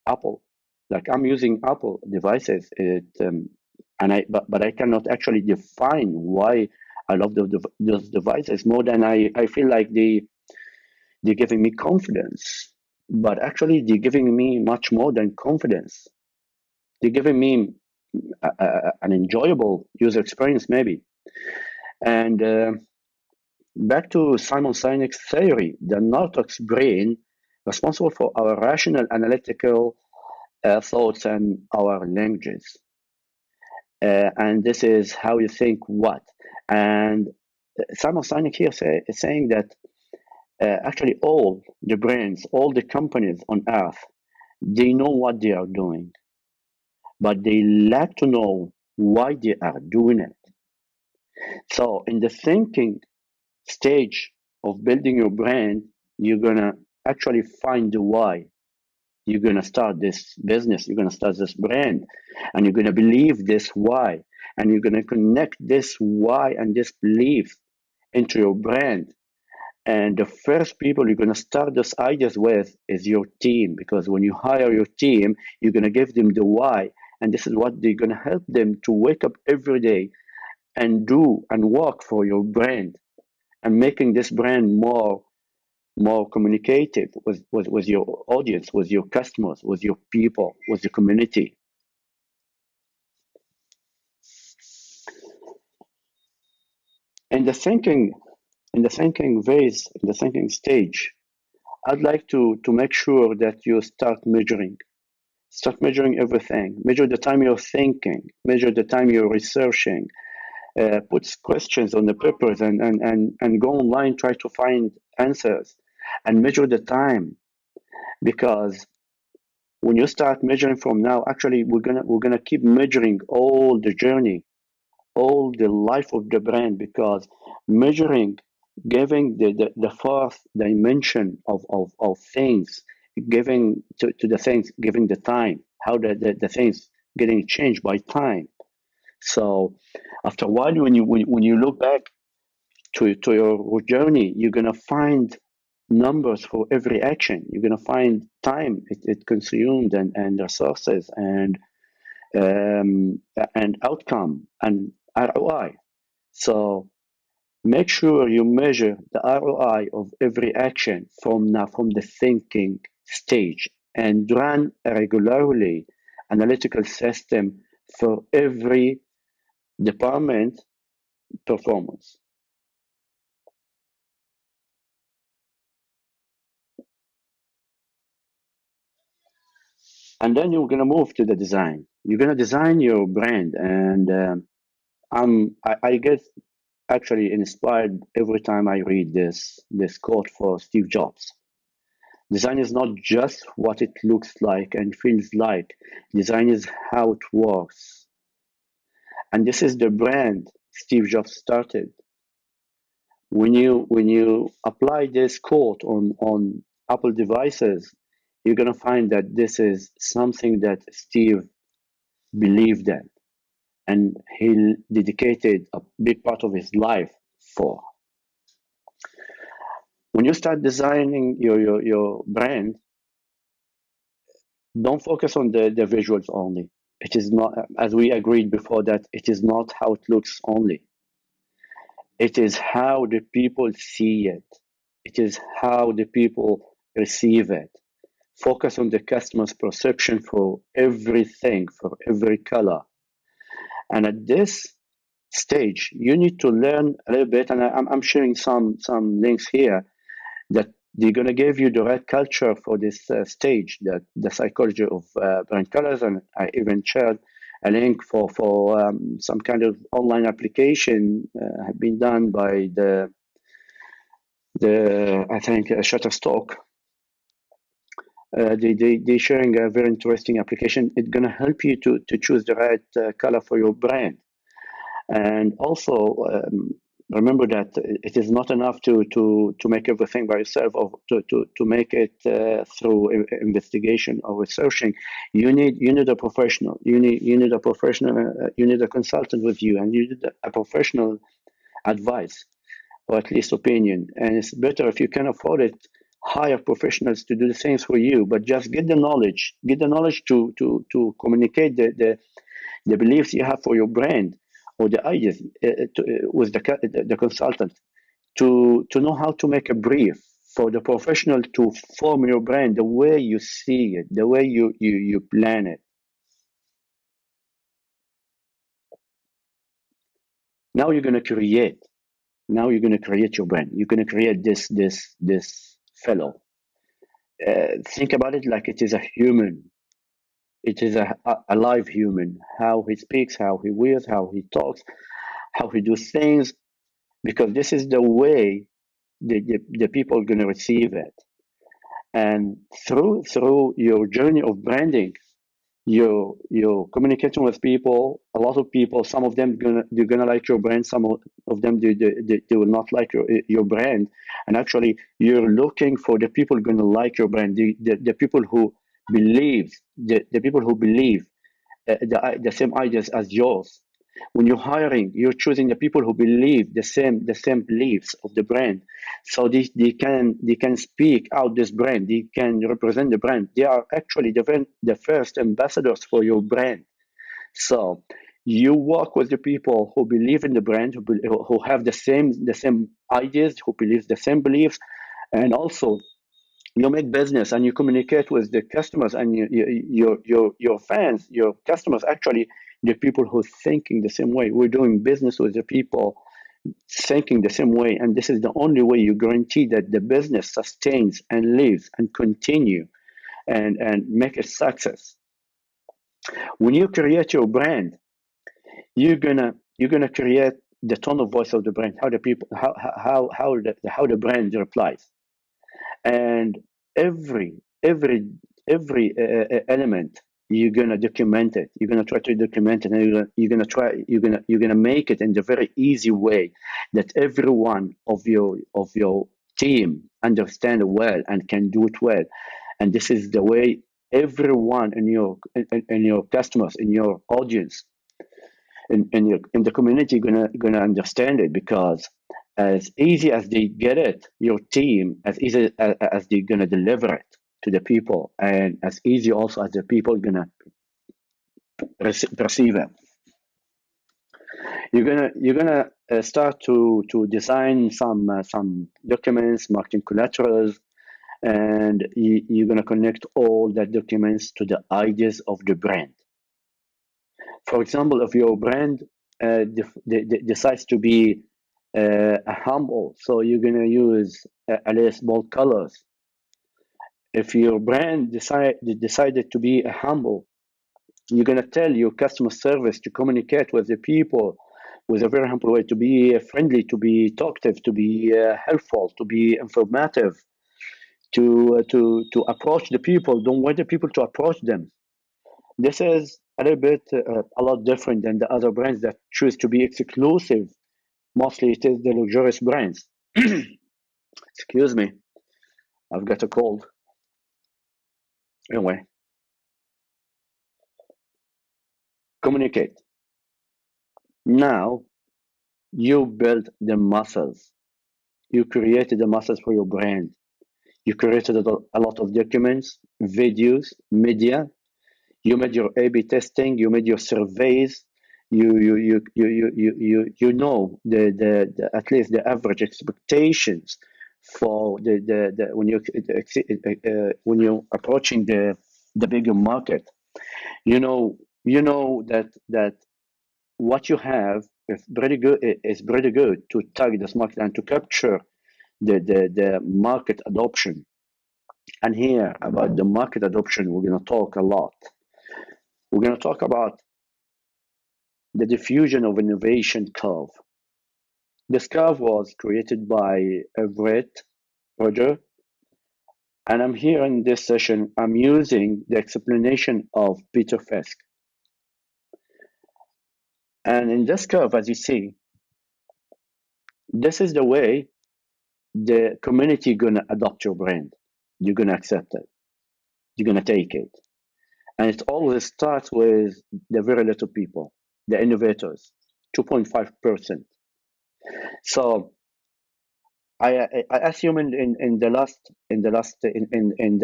Speaker 6: Apple, like I'm using Apple devices, but I cannot actually define why I love those devices more than I feel like they're giving me confidence. But actually, they're giving me much more than confidence. They're giving me an enjoyable user experience, maybe. And back to Simon Sinek's theory, the Northox brain, responsible for our rational, analytical thoughts and our languages. And this is how you think what. And Simon Sinek here is saying that actually all the brands, all the companies on earth, they know what they are doing, but they lack to know why they are doing it. So in the thinking stage of building your brand, you're gonna actually find the why. You're gonna start this business, you're gonna start this brand, and you're gonna believe this why, and you're gonna connect this why and this belief into your brand. And the first people you're gonna start those ideas with is your team, because when you hire your team, you're gonna give them the why, and this is what they're gonna help them to wake up every day and do and work for your brand, and making this brand more communicative with your audience, with your customers, with your people, with the community. In the thinking phase, in the thinking stage, I'd like to make sure that you start measuring everything. Measure the time you're thinking, measure the time you're researching, put questions on the papers and go online, try to find answers, and measure the time. Because when you start measuring from now, actually we're gonna keep measuring all the journey, all the life of the brand, because measuring, giving the fourth dimension of things, giving to the things, giving the time, how the things getting changed by time. So after a while, when you look back to your journey, you're gonna find numbers for every action. You're gonna find time it consumed and resources and outcome and ROI. So make sure you measure the ROI of every action from the thinking stage, and run a regularly analytical system for every department performance. And then you're gonna move to the design. You're gonna design your brand, and I get actually inspired every time I read this quote for Steve Jobs. Design is not just what it looks like and feels like. Design is how it works. And this is the brand Steve Jobs started. When you apply this quote on Apple devices, you're gonna find that this is something that Steve believed in, and he dedicated a big part of his life for. When you start designing your brand, don't focus on the visuals only. It is not, as we agreed before, that it is not how it looks only. It is how the people see it. It is how the people receive it. Focus on the customer's perception for everything, for every color. And at this stage, you need to learn a little bit, and I'm sharing some links here that they're going to give you the right culture for this stage, that the psychology of brand colors. And I even shared a link for some kind of online application have been done by the I think Shutterstock. They're sharing a very interesting application. It's going to help you to choose the right color for your brand. And also remember that it is not enough to make everything by yourself, or to make it through investigation or researching. You need a professional. You need a professional. You need a consultant with you, and you need a professional advice, or at least opinion. And it's better if you can afford it, hire professionals to do the things for you. But just get the knowledge. Get the knowledge to communicate the beliefs you have for your brand, or the ideas with the consultant, to know how to make a brief for the professional to form your brand the way you see it, the way you plan it. Now you're going to create. Now you're going to create your brand. You're going to create this fellow. Think about it like it is a human. It is a live human. How he speaks, how he wears, how he talks, how he does things, because this is the way the people are going to receive it. And through your journey of branding, you're communicating with people. A lot of people, some of them they're gonna like your brand, some of them they will not like your brand. And actually, you're looking for the people going to like your brand, the people who believe, the people who believe the same ideas as yours. When you're hiring, you're choosing the people who believe the same beliefs of the brand, so they can speak out this brand. They can represent the brand. They are actually the first ambassadors for your brand. So you work with the people who believe in the brand, who have the same ideas, who believe the same beliefs, and also you make business and you communicate with the customers and your fans, your customers, actually the people who are thinking the same way. We're doing business with the people thinking the same way, and this is the only way you guarantee that the business sustains and lives and continue and make a success. When you create your brand, you're gonna create the tone of voice of the brand, how the people, how the brand replies. And every element, you're gonna document it. You're gonna try to document it, and you're gonna make it in the very easy way that everyone of your team understand well and can do it well. And this is the way everyone in your customers, in your audience, in the community gonna understand it, because as easy as they get it, your team, as easy as they're gonna deliver it to the people, and as easy also as the people gonna perceive it. You're gonna start to design some documents, marketing collaterals, and you're gonna connect all that documents to the ideas of the brand. For example, if your brand decides to be humble, so you're gonna use a less bold colors. If your brand decided to be humble, you're gonna tell your customer service to communicate with the people with a very humble way, to be friendly, to be talkative, to be helpful, to be informative, to approach the people. Don't wait the people to approach them. This is a little bit, a lot different than the other brands that choose to be exclusive. Mostly it is the luxurious brands. Excuse me, I've got a cold. Anyway, communicate. Now you build the muscles. You created the muscles for your brand. You created a lot of documents, videos, media. You made your A/B testing. You made your surveys. You know the at least the average expectations for the when you're approaching the bigger market. You know that what you have is pretty good to target this market and to capture the market adoption. And here about the market adoption, we're going to talk a lot. We're going to talk about the diffusion of innovation curve. This curve was created by Everett Roger, and I'm here in this session. I'm using the explanation of Peter Fisk. And in this curve, as you see, this is the way the community gonna adopt your brand. You're gonna accept it. You're gonna take it. And it always starts with the very little people, the innovators, 2.5%. So I assume in the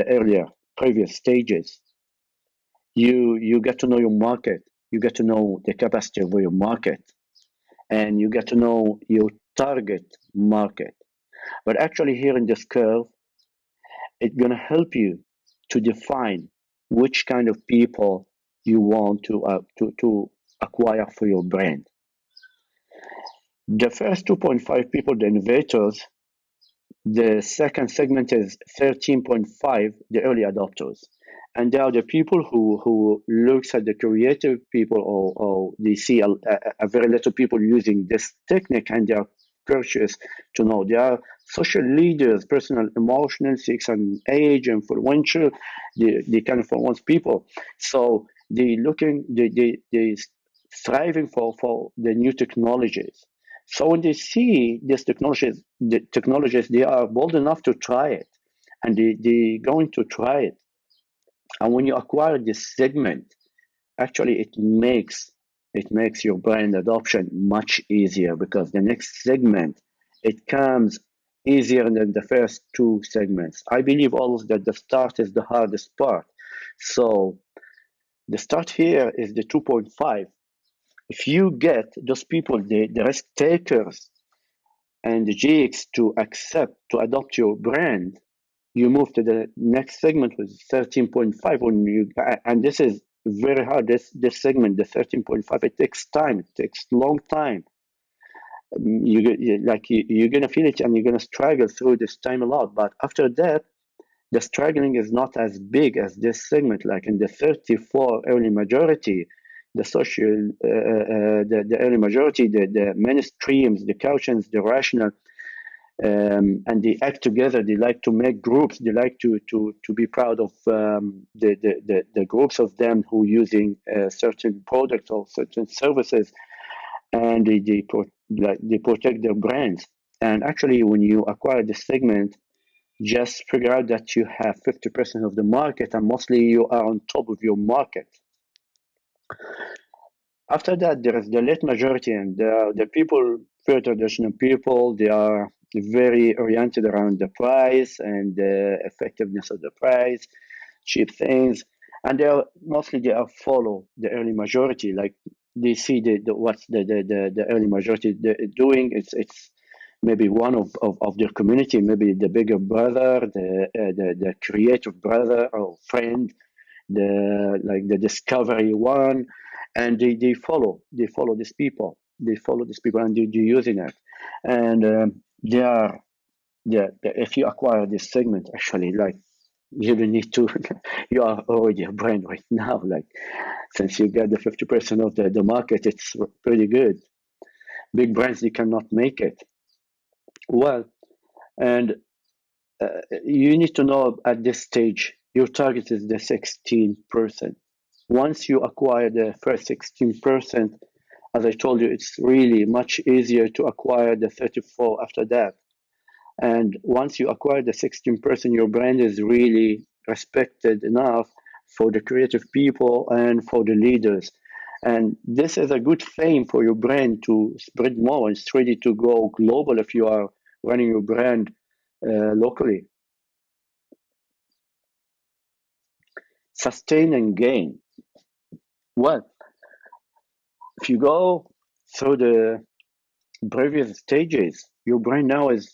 Speaker 6: earlier previous stages, you get to know your market, you get to know the capacity of your market, and you get to know your target market. But actually here in this curve, it's gonna help you to define which kind of people you want to acquire for your brand. The first 2.5 people, the innovators. The second segment is 13.5, the early adopters. And they are the people who looks at the creative people, or they see a very little people using this technique, and they are curious to know. They are social leaders, personal, emotional, sex and age, influential. They can influence people. So they striving for the new technologies. So when they see these technologies, they are bold enough to try it, and they going to try it. And when you acquire this segment, actually it makes your brand adoption much easier, because the next segment, it comes easier than the first two segments. I believe always that the start is the hardest part. So the start here is the 2.5. If you get those people, the risk takers and the GX, to adopt your brand, you move to the next segment with 13.5. And this is very hard. This segment, the 13.5, it takes time. It takes long time. You're gonna feel it, and you're gonna struggle through this time a lot. But after that, the struggling is not as big as this segment. Like in the 34 early majority, the social, the early majority, the mainstreams, the cautions, the rational, and they act together. They like to make groups. They like to be proud of the groups of them who using certain products or certain services, and they protect their brands. And actually, when you acquire this segment, just figure out that you have 50% of the market, and mostly you are on top of your market. After that, there is the late majority, and the people, very traditional people. They are very oriented around the price and the effectiveness of the price, cheap things, and they are follow the early majority. Like they see what's the early majority doing. It's maybe one of their community, maybe the bigger brother, the creative brother or friend, the discovery one, and they follow these people. They follow these people, and they're using it. And they are, yeah. If you acquire this segment, actually, like, you don't need to. You are already a brand right now. Like, since you get the 50% of the market, it's pretty good. Big brands, they cannot make it. Well, and you need to know at this stage your target is the 16%. Once you acquire the first 16%, as I told you, it's really much easier to acquire the 34 after that. And once you acquire the 16%, your brand is really respected enough for the creative people and for the leaders. And this is a good fame for your brand to spread more. It's ready to go global if you are running your brand locally. Sustain and gain. Well, if you go through the previous stages, your brand now is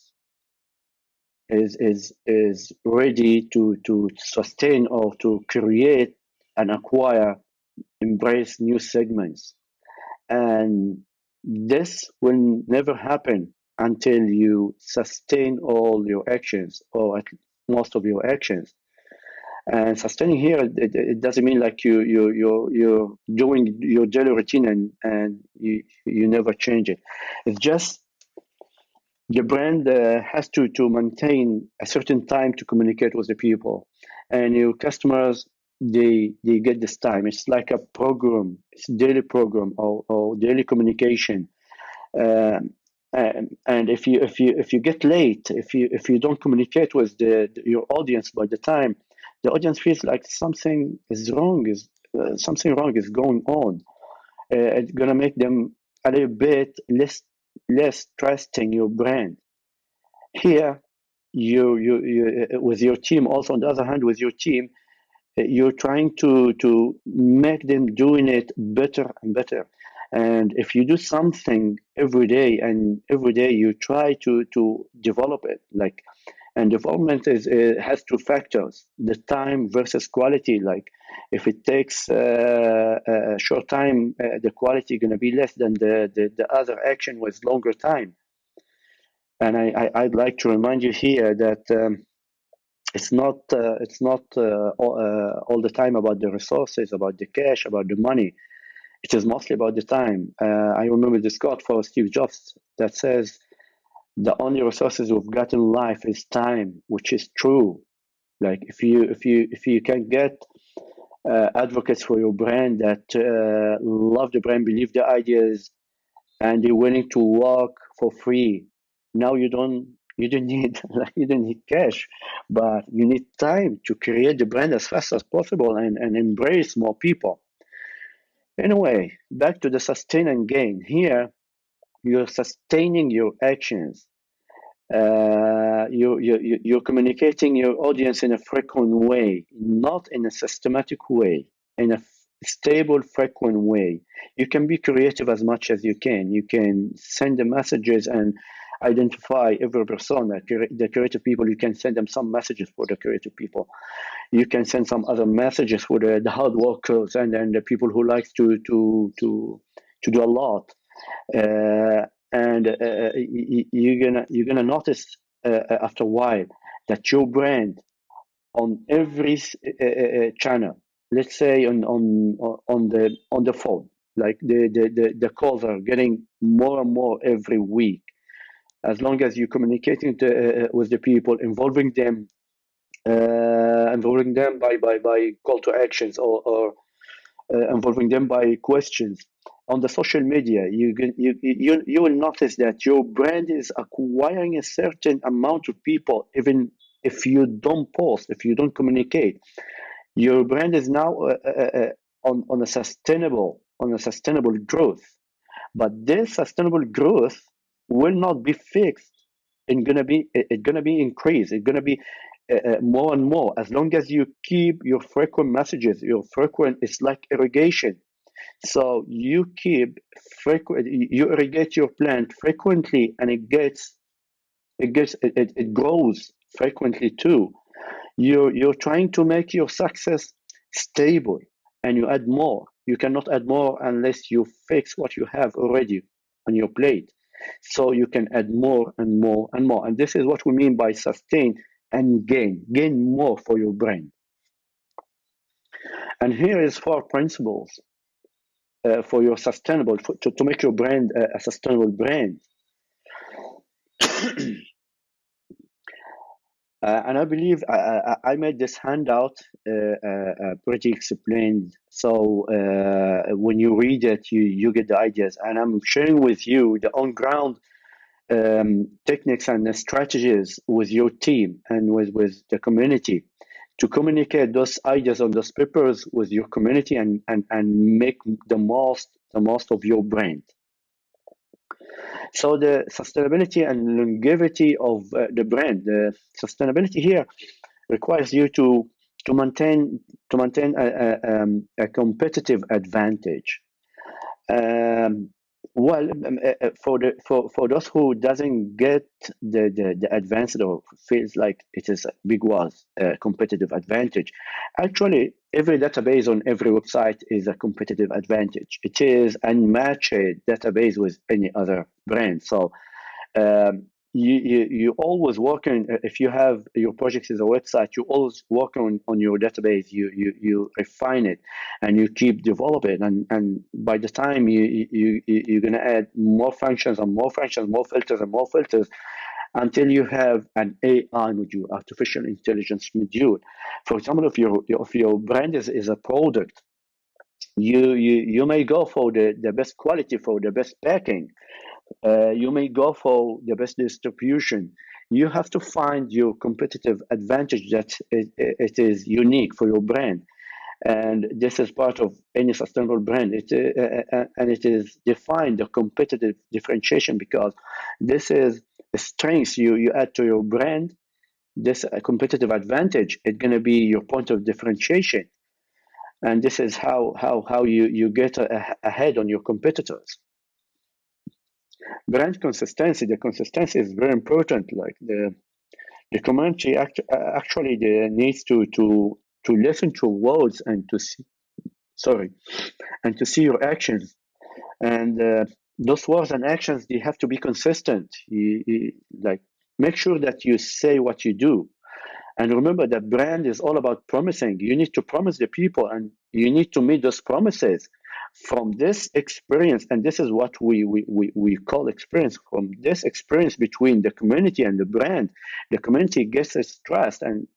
Speaker 6: ready to sustain or to create and acquire, embrace new segments. And this will never happen until you sustain all your actions, or at most of your actions. And sustaining here, it doesn't mean like you're doing your daily routine and you never change it. It's just the brand has to maintain a certain time to communicate with the people, and your customers, they get this time. It's like a program, it's a daily program or daily communication. And if you get late, if you don't communicate with your audience by the time, the audience feels like something is wrong, something wrong is going on. It's gonna make them a little bit less trusting your brand. Here, you with your team. Also, on the other hand, with your team, you're trying to make them doing it better and better. And if you do something every day, and every day you try to develop it, like, and development is has two factors: the time versus quality. Like, if it takes a short time, the quality going to be less than the other action with longer time. And I'd like to remind you here that it's not all the time about the resources, about the cash, about the money. It is mostly about the time. I remember this quote for Steve Jobs that says, "The only resources we've got in life is time," which is true. Like, if you can get advocates for your brand that love the brand, believe the ideas, and they're willing to work for free. Now you don't need like, you don't need cash, but you need time to create the brand as fast as possible and embrace more people. Anyway, back to the sustain and gain. Here, you're sustaining your actions. You're communicating your audience in a frequent way, not in a systematic way, in a stable, frequent way. You can be creative as much as you can. You can send the messages and identify every persona. The creative people, you can send them some messages for the creative people. You can send some other messages for the hard workers and the people who like to do a lot. And you're gonna notice after a while that your brand on every channel, let's say on the phone, like the calls are getting more and more every week. As long as you're communicating with the people, involving them by call to actions, or involving them by questions on the social media, you will notice that your brand is acquiring a certain amount of people, even if you don't post, if you don't communicate. Your brand is now on a sustainable growth. But this sustainable growth will not be fixed. It's gonna be increased. It's gonna be more and more, as long as you keep your frequent messages. Your frequent, it's like irrigation. So you keep frequent, you irrigate your plant frequently, and it grows frequently too. You're trying to make your success stable, and you add more. You cannot add more unless you fix what you have already on your plate. So you can add more and more and more. And this is what we mean by sustain and gain. Gain more for your brand. And here is 4 principles for your sustainable, to make your brand a sustainable brand. And I believe I made this handout pretty explained. So when you read it, you get the ideas. And I'm sharing with you the on-ground techniques and the strategies with your team and with the community to communicate those ideas on those papers with your community and make the most of your brand. So the sustainability and longevity of the brand, the sustainability here requires you to maintain a competitive advantage. For those who doesn't get the advanced or feels like it is a big was competitive advantage, actually every database on every website is a competitive advantage. It is unmatched database with any other brand. So you always work on, if you have your project as a website, you always work on your database, you refine it and you keep developing, and by the time you're going to add more functions and more functions, more filters and more filters, until you have an AI module, artificial intelligence module. For example, if your brand is a product, you may go for the best quality, for the best packing, you may go for the best distribution. You have to find your competitive advantage that it is unique for your brand. And this is part of any sustainable brand. And it is defined the competitive differentiation, because this is a strength you add to your brand. This competitive advantage is going to be your point of differentiation. And this is how you get ahead on your competitors. Brand consistency. The consistency is very important. Like the community actually needs to listen to words and to see, and to see your actions. And those words and actions, they have to be consistent. Like, make sure that you say what you do. And remember that brand is all about promising. You need to promise the people, and you need to meet those promises. From this experience, and this is what we call experience, from this experience between the community and the brand, the community gets its trust and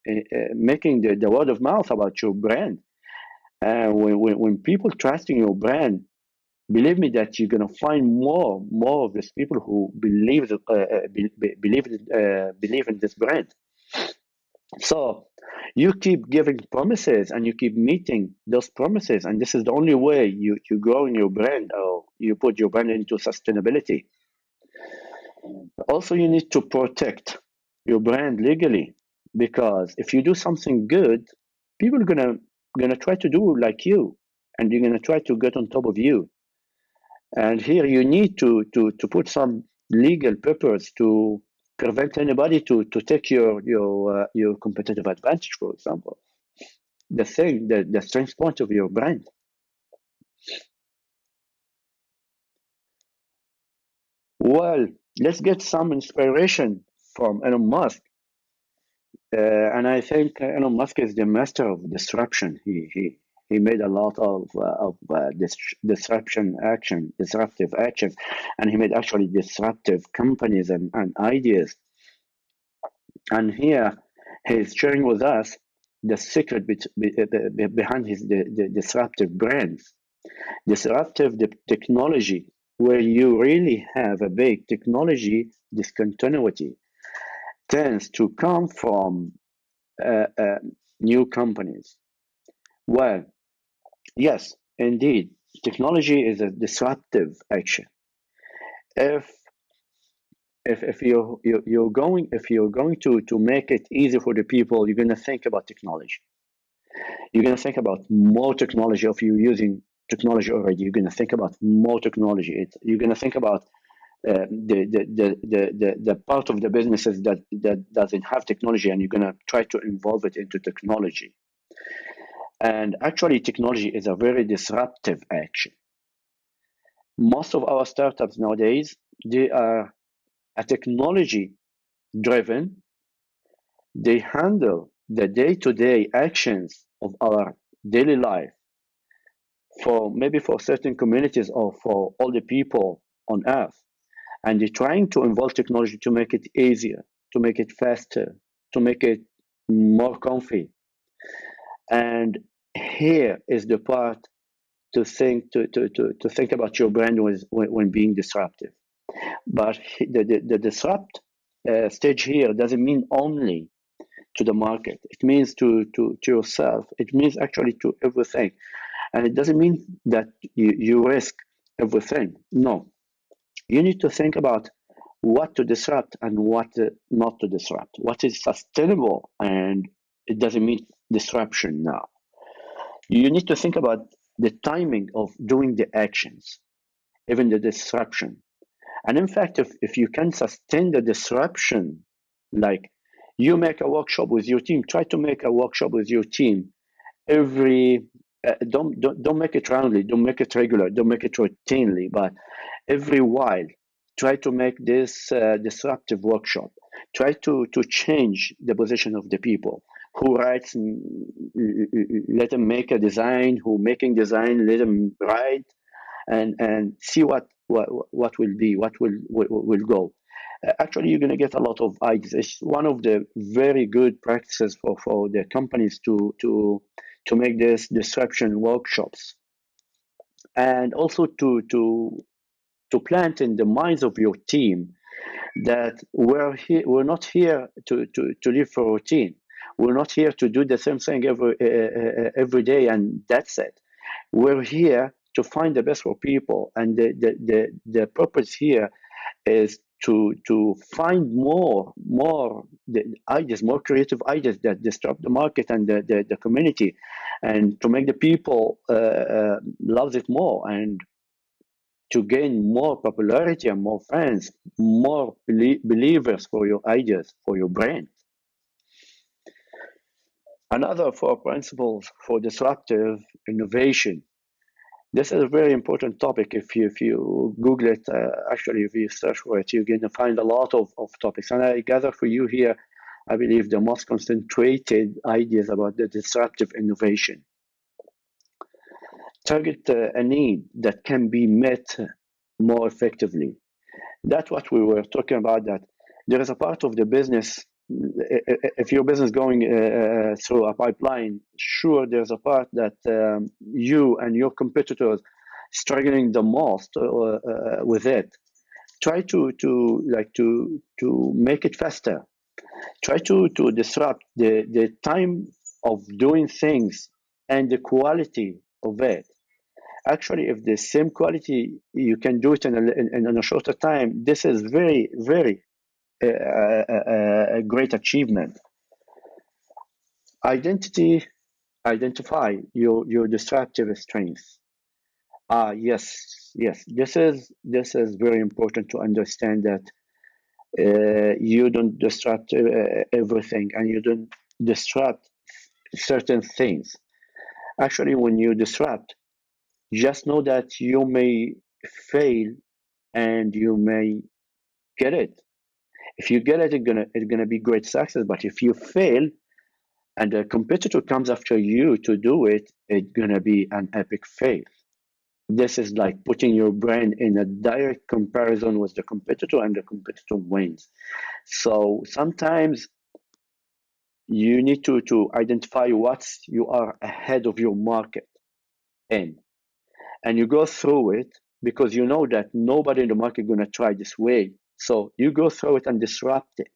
Speaker 6: making the word of mouth about your brand. And when people trust in your brand, believe me that you're gonna find more of these people who believe in this brand. So you keep giving promises and you keep meeting those promises, and this is the only way you grow in your brand, or you put your brand into sustainability. Also, you need to protect your brand legally, because if you do something good, people are gonna try to do like you, and they're gonna try to get on top of you. And here you need to put some legal papers to prevent anybody to take your competitive advantage, for example. The strength point of your brand. Well, let's get some inspiration from Elon Musk. And I think Elon Musk is the master of disruption. He made a lot of disruptive actions, and he made actually disruptive companies and ideas. And here he's sharing with us the secret behind his the disruptive brands. Disruptive technology, where you really have a big technology discontinuity, tends to come from new companies. Well, yes, indeed, technology is a disruptive action. If you're going to make it easy for the people, you're going to think about technology. You're going to think about more technology. If you're using technology already, you're going to think about more technology. You're going to think about the part of the businesses that doesn't have technology, and you're going to try to involve it into technology. And actually, technology is a very disruptive action. Most of our startups nowadays, they are a technology driven. They handle the day-to-day actions of our daily life for certain communities or for all the people on earth. And they're trying to involve technology to make it easier, to make it faster, to make it more comfy. And here is the part to think about your brand when being disruptive. But the disrupt stage here doesn't mean only to the market. It means to yourself. It means actually to everything. And it doesn't mean that you risk everything. No. You need to think about what to disrupt and what not to disrupt. What is sustainable, and it doesn't mean disruption now. You need to think about the timing of doing the actions, even the disruption. And in fact, if you can sustain the disruption, like you make a workshop with your team, try to make a workshop with your team every don't make it roundly, don't make it regular, don't make it routinely, but every while try to make this disruptive workshop. Try to change the position of the people. Who writes, let them make a design. Who making design, let them write, and see what will be, what will go. Actually, you're going to get a lot of ideas. It's one of the very good practices for the companies to make this disruption workshops, and also to plant in the minds of your team that we're not here to live for routine. We're not here to do the same thing every day and that's it. We're here to find the best for people, and the purpose here is to find more the ideas, more creative ideas that disrupt the market and the community, and to make the people love it more, and to gain more popularity and more fans, more believers for your ideas, for your brand. Another 4 principles for disruptive innovation. This is a very important topic. If you Google it, actually, if you search for it, you're going to find a lot of topics. And I gather for you here, I believe, the most concentrated ideas about the disruptive innovation. Target a need that can be met more effectively. That's what we were talking about, that there is a part of the business. If your business going through a pipeline, sure, there's a part that you and your competitors struggling the most with it. Try to make it faster. Try to disrupt the time of doing things and the quality of it. Actually, if the same quality you can do it in a shorter time, this is very, very a great achievement. Identify your disruptive strengths. Yes. This is very important to understand that you don't disrupt everything, and you don't disrupt certain things. Actually, when you disrupt, just know that you may fail and you may get it. If you get it, it's gonna be great success. But if you fail and a competitor comes after you to do it, it's gonna be an epic fail. This is like putting your brand in a direct comparison with the competitor, and the competitor wins. So sometimes you need to identify what you are ahead of your market in, and you go through it because you know that nobody in the market is going to try this way. So you go through it and disrupt it.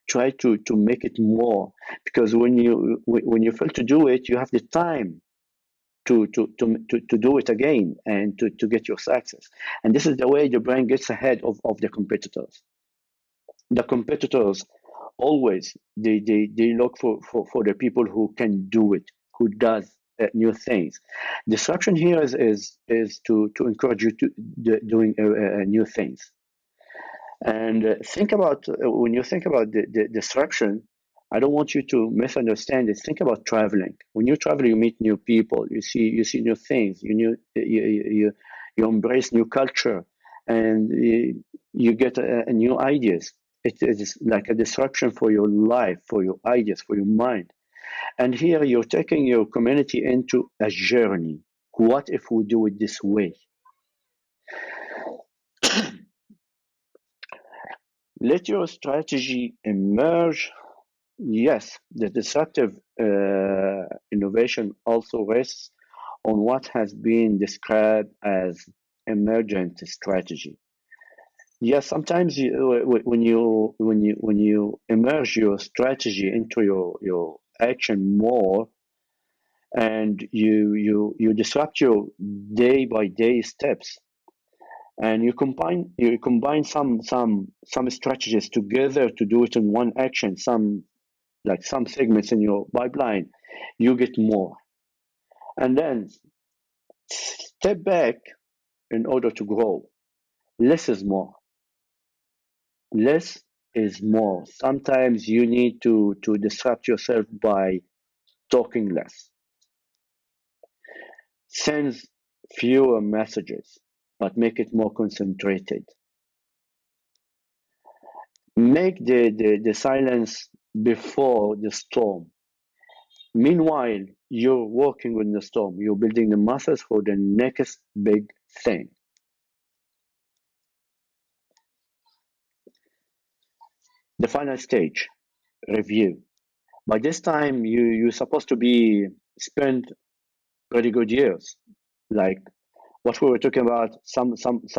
Speaker 6: Try to make it more, because when you fail to do it, you have the time to do it again and to get your success. And this is the way the brand gets ahead of the competitors. The competitors always they look for the people who can do it, who does new things. Disruption here is to encourage you to doing new things. And think about when you think about the disruption, I don't want you to misunderstand it. Think about traveling. When you travel, you meet new people. You see new things. You embrace new culture, and you get new ideas. It is like a disruption for your life, for your ideas, for your mind. And here you're taking your community into a journey. What if we do it this way? Let your strategy emerge yes, the disruptive innovation also rests on what has been described as emergent strategy. Yes, sometimes when you immerse your strategy into your action more, and you disrupt your day by day steps, and you combine some strategies together to do it in one action, some segments in your pipeline, you get more, and then step back in order to grow. Less is more. Less is more. Sometimes you need to disrupt yourself by talking less. Send fewer messages, but make it more concentrated. Make the silence before the storm. Meanwhile, you're working with the storm. You're building the muscles for the next big thing. The final stage, review. By this time, you're supposed to be spend pretty good years. Like what we were talking about, some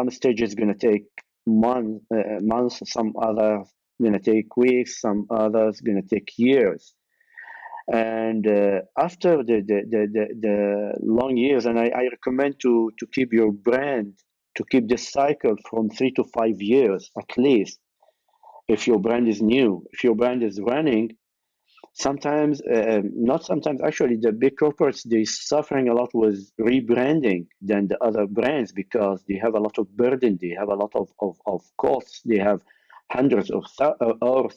Speaker 6: stages gonna take months, some others gonna take weeks, some others gonna take years. And after the long years, and I recommend to keep your brand, to keep this cycle from 3 to 5 years at least. If your brand is new, if your brand is running, sometimes, not sometimes, actually, the big corporates, they suffering a lot with rebranding than the other brands, because they have a lot of burden, they have a lot of costs, they have hundreds or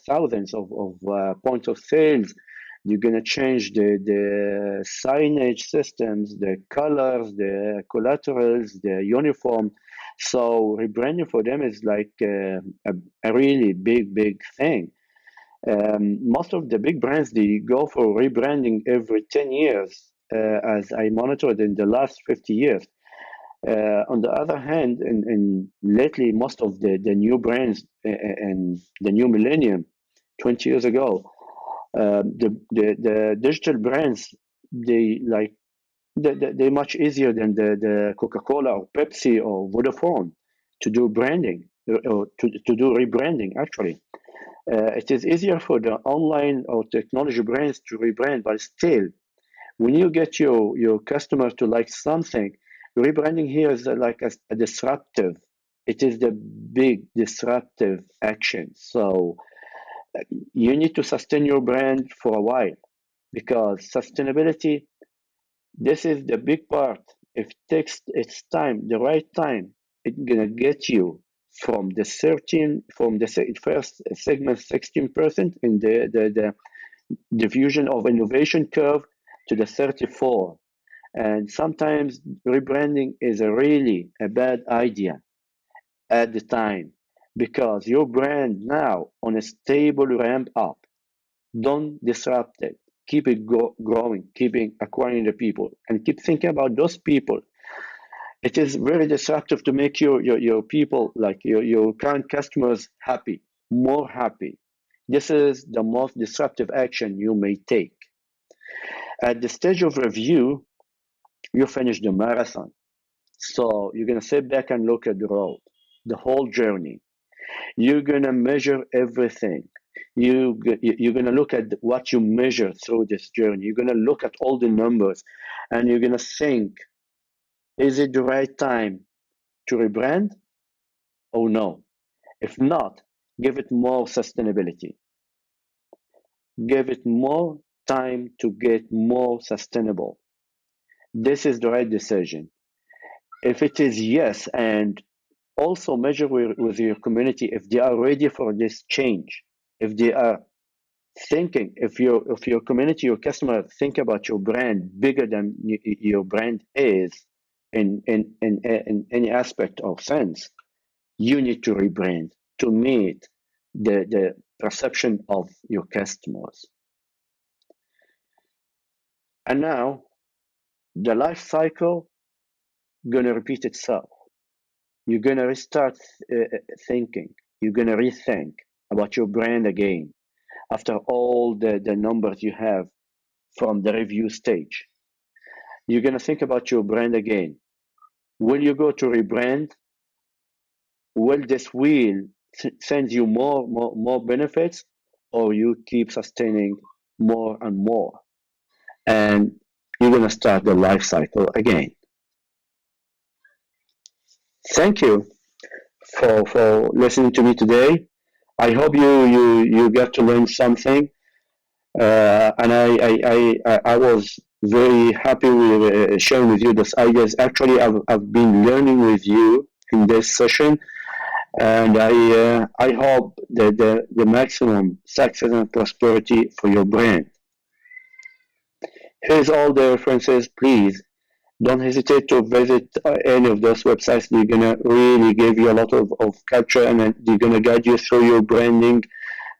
Speaker 6: thousands of points of sales. You're going to change the signage systems, the colors, the collaterals, the uniform. So rebranding for them is like a really big thing. Most of the big brands, they go for rebranding every 10 years, as I monitored in the last 50 years. On the other hand, in lately, most of the new brands and the new millennium, 20 years ago, the digital brands, they like they're much easier than the Coca-Cola or Pepsi or Vodafone to do branding, or to do rebranding, actually. It is easier for the online or technology brands to rebrand, but still, when you get your customer to like something, rebranding here is like a disruptive. It is the big disruptive action. So you need to sustain your brand for a while, because sustainability, this is the big part. If it takes its time, the right time, it's gonna get you from the 13, from the first segment 16% in the diffusion of innovation curve to the 34. And sometimes rebranding is really a bad idea at the time, because your brand now on a stable ramp up. Don't disrupt it. Keep it growing, keeping acquiring the people, and keep thinking about those people. It is very disruptive to make your people, like your current customers, happy, more happy. This is the most disruptive action you may take. At the stage of review, you finish the marathon. So you're going to sit back and look at the road, the whole journey. You're going to measure everything. You're going to look at what you measure through this journey. You're going to look at all the numbers, and you're going to think, is it the right time to rebrand or no? If not, give it more sustainability. Give it more time to get more sustainable. This is the right decision. If it is yes, and also measure with your community if they are ready for this change, if they are thinking, if your community, your customer think about your brand bigger than your brand is in any aspect or sense, you need to rebrand to meet the perception of your customers. And now the life cycle gonna repeat itself. You're gonna restart thinking. You're gonna rethink about your brand again. after all the numbers you have from the review stage. You're going to think about your brand again. Will you go to rebrand? Will this wheel send you more benefits, or you keep sustaining more and more? And you're going to start the life cycle again. Thank you for listening to me today. I hope you got to learn something. And I was very happy with sharing with you those ideas. Actually, I've been learning with you in this session, and I hope that the maximum success and prosperity for your brand. Here's all the references. Please don't hesitate to visit any of those websites. They're gonna really give you a lot of culture, and they're gonna guide you through your branding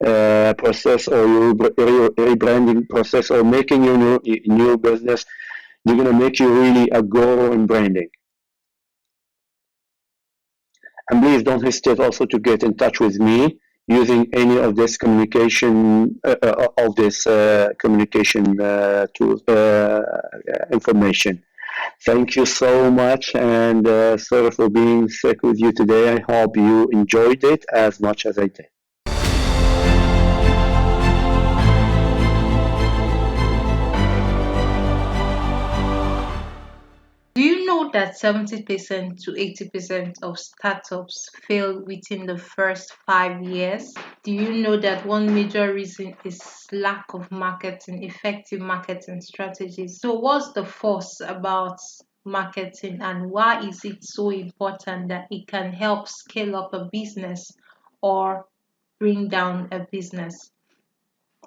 Speaker 6: process, or your rebranding process, or making your new business. They're gonna make you really a guru in branding. And please don't hesitate also to get in touch with me using any of this communication tools information. Thank you so much, and sorry for being sick with you today. I hope you enjoyed it as much as I did.
Speaker 7: Do you know that 70% to 80% of startups fail within the first 5 years? Do you know that one major reason is lack of marketing, effective marketing strategies? So what's the fuss about marketing, and why is it so important that it can help scale up a business or bring down a business?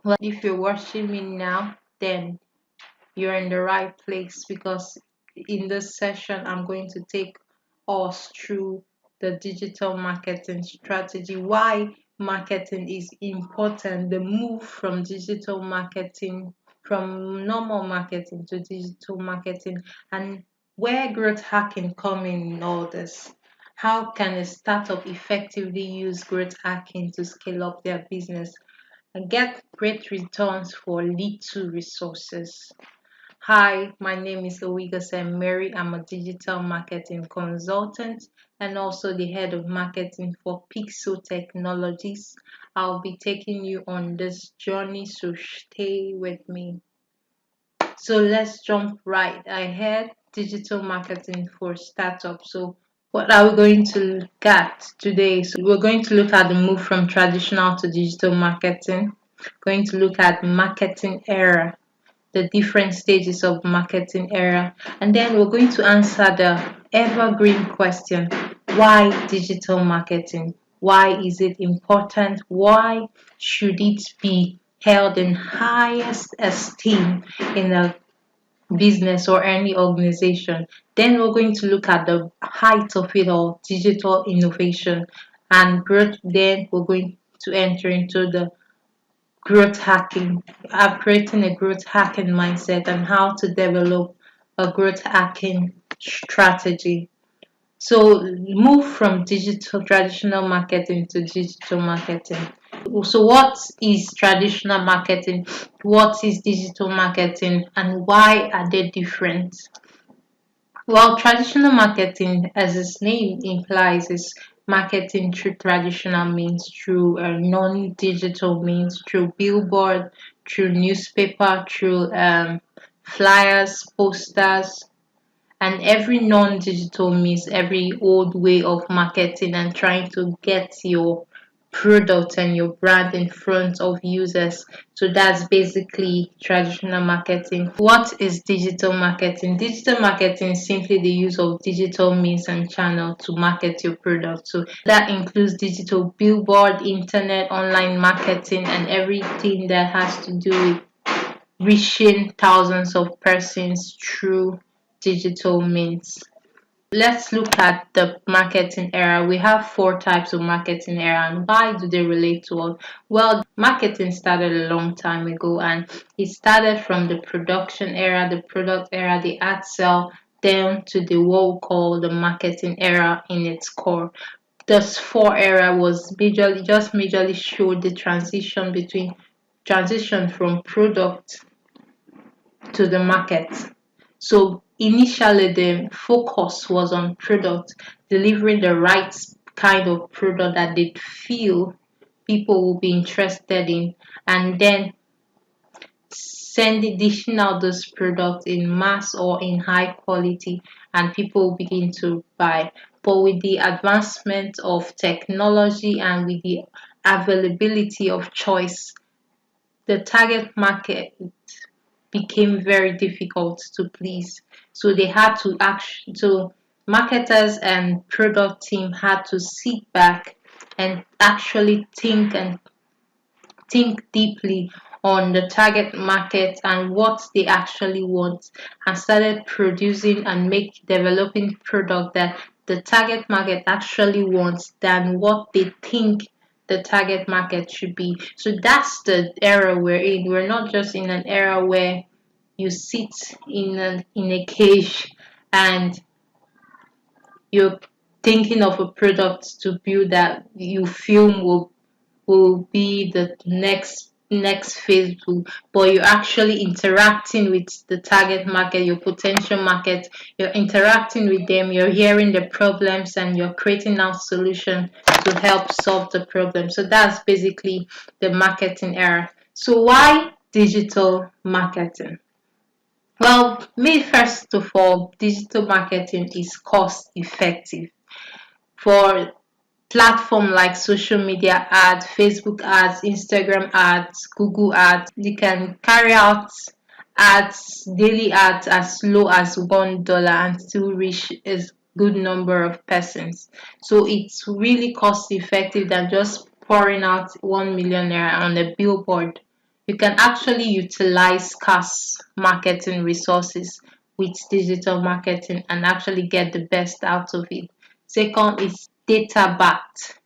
Speaker 7: Well, if you're watching me now, then you're in the right place, because in this session I'm going to take us through the digital marketing strategy, why marketing is important, the move from digital marketing, from normal marketing to digital marketing, and where growth hacking come in all this. How can a startup effectively use growth hacking to scale up their business and get great returns for little resources? Hi, my name is Owigosem Mary. I'm a digital marketing consultant and also the head of marketing for Pixel Technologies. I'll be taking you on this journey, so stay with me. So let's jump right ahead. Digital marketing for startups. So what are we going to look at today? So we're going to look at the move from traditional to digital marketing. Going to look at marketing era, the different stages of marketing era, and then we're going to answer the evergreen question: why digital marketing? Why is it important? Why should it be held in highest esteem in a business or any organization? Then we're going to look at the height of it all, digital innovation and growth. Then we're going to enter into the growth hacking, creating a growth hacking mindset, and how to develop a growth hacking strategy. So move from digital traditional marketing to digital marketing. So what is traditional marketing? What is digital marketing, and why are they different? Well, traditional marketing, as its name implies, is marketing through traditional means, through non-digital means, through billboard, through newspaper, through flyers, posters, and every non-digital means, every old way of marketing and trying to get your product and your brand in front of users. So that's basically traditional marketing. What is digital marketing? Digital marketing is simply the use of digital means and channel to market your product. So that includes digital billboard, internet, online marketing, and everything that has to do with reaching thousands of persons through digital means. Let's look at the marketing era. We have 4 types of marketing era, and why do they relate to us? Well, marketing started a long time ago, and it started from the production era, the product era, the ad sell, down to the what we call the marketing era in its core. This 4 era was majorly showed the transition between transition from product to the market. So initially the focus was on product, delivering the right kind of product that they feel people will be interested in, and then dishing out this product in mass or in high quality, and people will begin to buy. But with the advancement of technology and with the availability of choice, the target market became very difficult to please. So they had to marketers and product team had to sit back and actually think deeply on the target market and what they actually want, and started producing and developing product that the target market actually wants than what they think the target market should be. So that's the era we're in. We're not just in an era where you sit in a cage and you're thinking of a product to build that you feel will be the next phase, but you're actually interacting with the target market, your potential market. You're interacting with them, you're hearing the problems, and you're creating out solution to help solve the problem. So that's basically the marketing era. So why digital marketing? Well, me first of all, digital marketing is cost effective. For platform like social media ads, Facebook ads, Instagram ads, Google ads, you can carry out daily ads as low as $1 and still reach a good number of persons. So it's really cost effective than just pouring out 1 million naira on a billboard. You can actually utilize scarce marketing resources with digital marketing and actually get the best out of it. Second is data backed.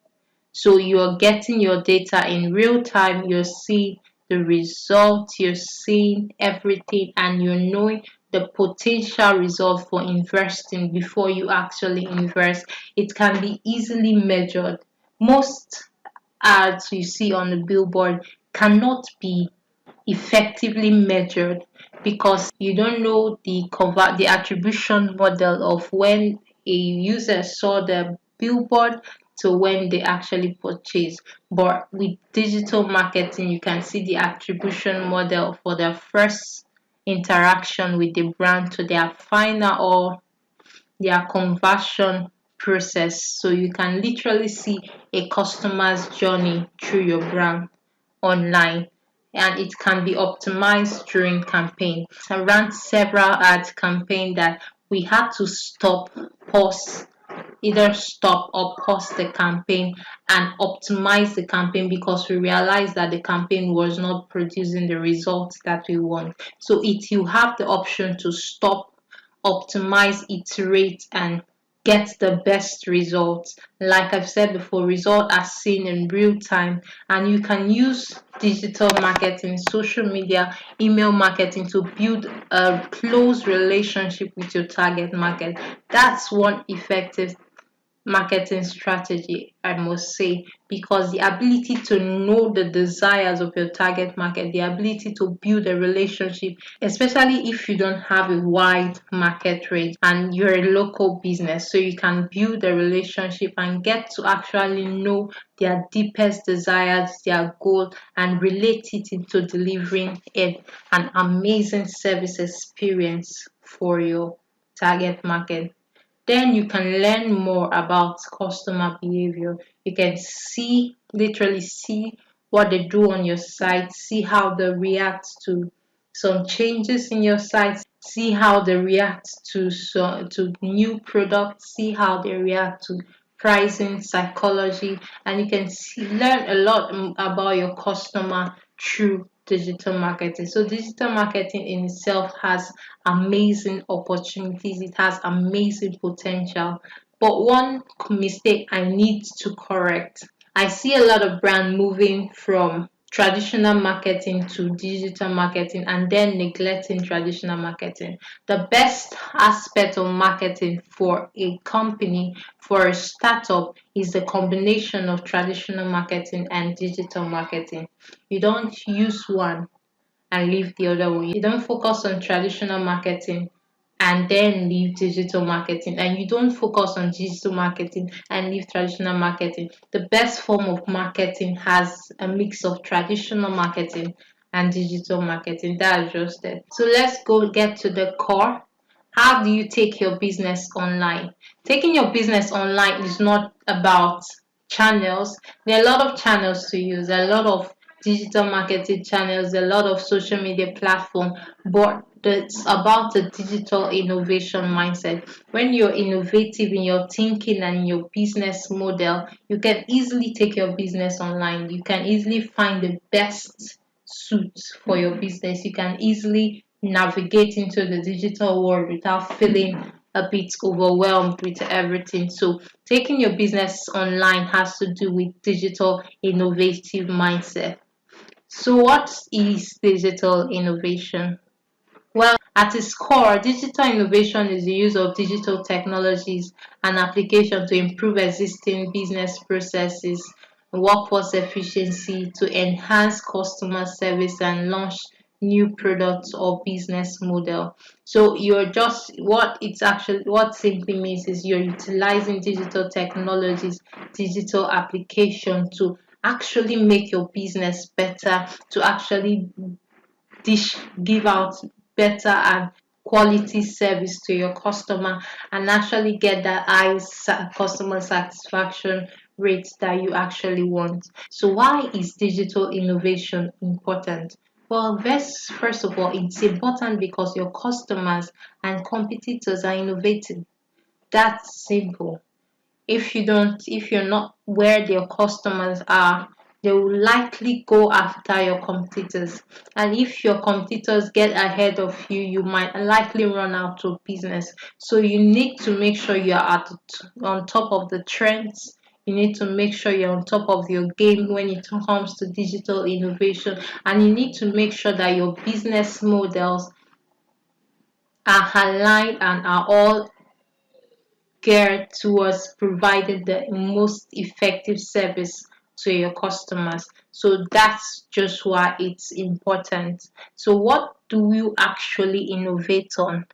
Speaker 7: So you're getting your data in real time, you're seeing the results, you're seeing everything, and you're knowing the potential result for investing before you actually invest. It can be easily measured. Most ads you see on the billboard cannot be effectively measured because you don't know the attribution model of when a user saw the billboard to when they actually purchase. But with digital marketing, you can see the attribution model for their first interaction with the brand to their final or their conversion process. So you can literally see a customer's journey through your brand online, and it can be optimized during campaign. I ran several ad campaign that we had to either stop or pause the campaign and optimize the campaign because we realized that the campaign was not producing the results that we want. So you have the option to stop, optimize, iterate, and get the best results. Like I've said before, results are seen in real time, and you can use digital marketing, social media, email marketing to build a close relationship with your target market. That's one effective marketing strategy, I must say, because the ability to know the desires of your target market, the ability to build a relationship, especially if you don't have a wide market range and you're a local business, so you can build a relationship and get to actually know their deepest desires, their goal, and relate it into delivering an amazing service experience for your target market. Then you can learn more about customer behavior. You can literally see what they do on your site, see how they react to some changes in your site, see how they react to new products, see how they react to pricing, psychology, and you can learn a lot about your customer through digital marketing. So digital marketing in itself has amazing opportunities, it has amazing potential. But one mistake I need to correct. I see a lot of brand moving from traditional marketing to digital marketing and then neglecting traditional marketing. The best aspect of marketing for a company, for a startup, is the combination of traditional marketing and digital marketing. You don't use one and leave the other one. You don't focus on traditional marketing and then leave digital marketing, and you don't focus on digital marketing and leave traditional marketing. The best form of marketing has a mix of traditional marketing and digital marketing. That's just it. So let's go get to the core. How do you take your business online? Taking your business online is not about channels. There are a lot of channels to use. There are a lot of digital marketing channels, a lot of social media platform, but it's about the digital innovation mindset. When you're innovative in your thinking and in your business model, you can easily take your business online. You can easily find the best suits for your business. You can easily navigate into the digital world without feeling a bit overwhelmed with everything. So taking your business online has to do with digital innovative mindset. So what is digital innovation? Well, at its core, digital innovation is the use of digital technologies and applications to improve existing business processes, workforce efficiency, to enhance customer service and launch new products or business model. So you're just what simply means is you're utilizing digital technologies, digital application to actually make your business better, to actually give out better and quality service to your customer and actually get that customer satisfaction rate that you actually want. So why is digital innovation important? Well, first of all, it's important because your customers and competitors are innovating. That's simple. If you're not where your customers are, they will likely go after your competitors, and if your competitors get ahead of you, you might likely run out of business. So you need to make sure you're on top of the trends. You need to make sure you're on top of your game when it comes to digital innovation, and you need to make sure that your business models are aligned and are all geared towards providing the most effective service to your customers. So that's just why it's important. So what do you actually innovate on?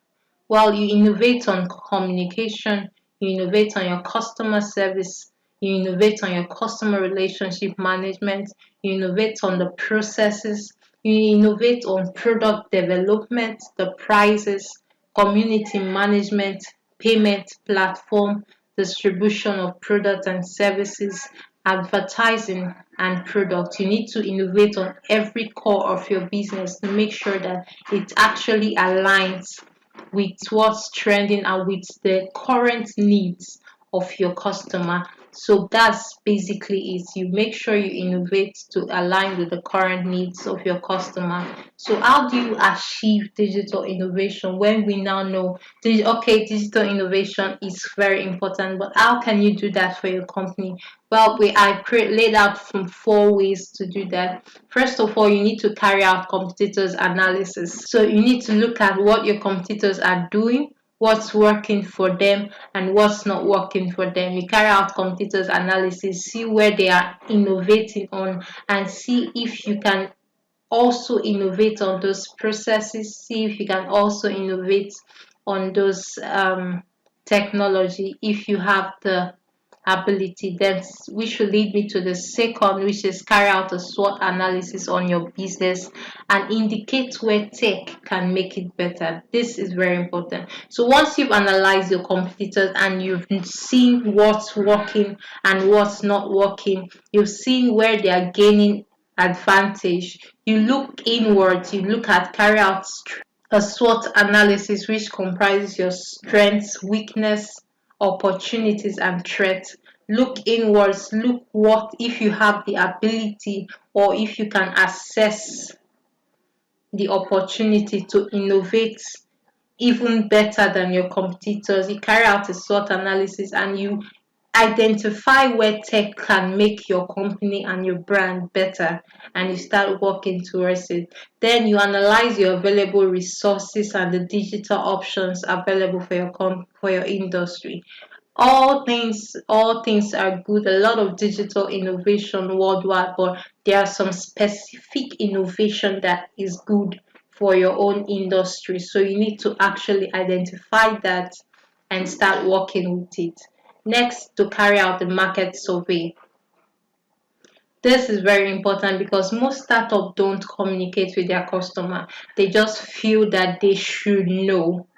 Speaker 7: Well, you innovate on communication, you innovate on your customer service, you innovate on your customer relationship management, you innovate on the processes, you innovate on product development, the prices, community management, payment platform, distribution of products and services, advertising, and product. You need to innovate on every core of your business to make sure that it actually aligns with what's trending and with the current needs of your customer. So that's basically it. You make sure you innovate to align with the current needs of your customer. So how do you achieve digital innovation when we now know okay, digital innovation is very important, but how can you do that for your company? Well, laid out from 4 ways to do that. First of all, you need to carry out competitors analysis. So you need to look at what your competitors are doing, what's working for them, and what's not working for them. You carry out competitors analysis, see where they are innovating on, and see if you can also innovate on those processes, see if you can also innovate on those technology if you have the ability. Then which will lead me to the second, which is carry out a SWOT analysis on your business and indicate where tech can make it better. This is very important. So once you've analyzed your competitors and you've seen what's working and what's not working, you've seen where they are gaining advantage, you look inwards, you look at carry out a SWOT analysis which comprises your strengths, weakness, opportunities, and threats. Look inwards, look what if you have the ability or if you can assess the opportunity to innovate even better than your competitors. You carry out a SWOT analysis and you identify where tech can make your company and your brand better, and you start working towards it. Then you analyze your available resources and the digital options available for your industry. All things are good. A lot of digital innovation worldwide, but there are some specific innovation that is good for your own industry. So you need to actually identify that and start working with it. Next, to carry out the market survey. This is very important because most startups don't communicate with their customer. They just feel that they should know.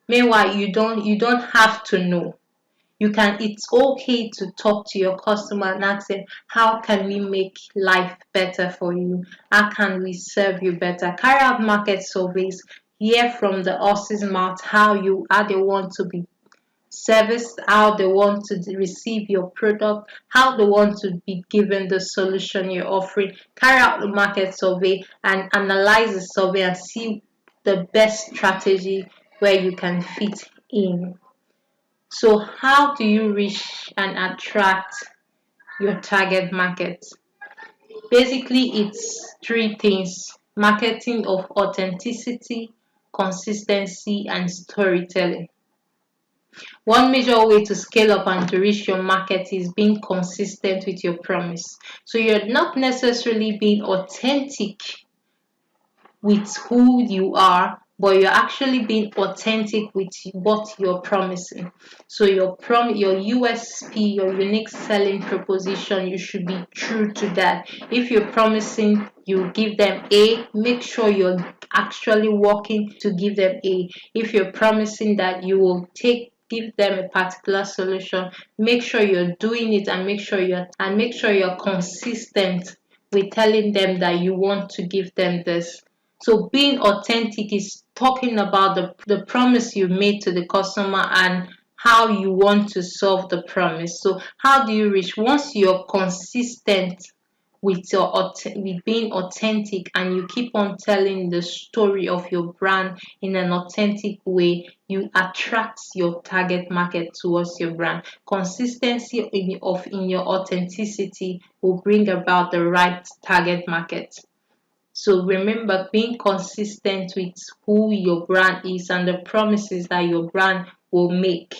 Speaker 7: Meanwhile, you don't have to know. It's okay to talk to your customer and ask them, how can we make life better for you? How can we serve you better? Carry out market surveys, hear from the horse's mouth how they want to be serviced, how they want to receive your product, how they want to be given the solution you're offering. Carry out the market survey and analyze the survey and see the best strategy where you can fit in. So, how do you reach and attract your target market? Basically, it's three things: marketing of authenticity, consistency, and storytelling. One major way to scale up and to reach your market is being consistent with your promise. So, you're not necessarily being authentic with who you are, but you're actually being authentic with what you're promising. So your USP, your unique selling proposition, you should be true to that. If you're promising you give them A, make sure you're actually working to give them A. If you're promising that you will give them a particular solution, make sure you're doing it, and make sure you're consistent with telling them that you want to give them this. So being authentic is talking about the promise you made to the customer and how you want to solve the promise. So how do you reach? Once you're consistent with being authentic and you keep on telling the story of your brand in an authentic way, you attract your target market towards your brand. Consistency in your authenticity will bring about the right target market. So remember, being consistent with who your brand is and the promises that your brand will make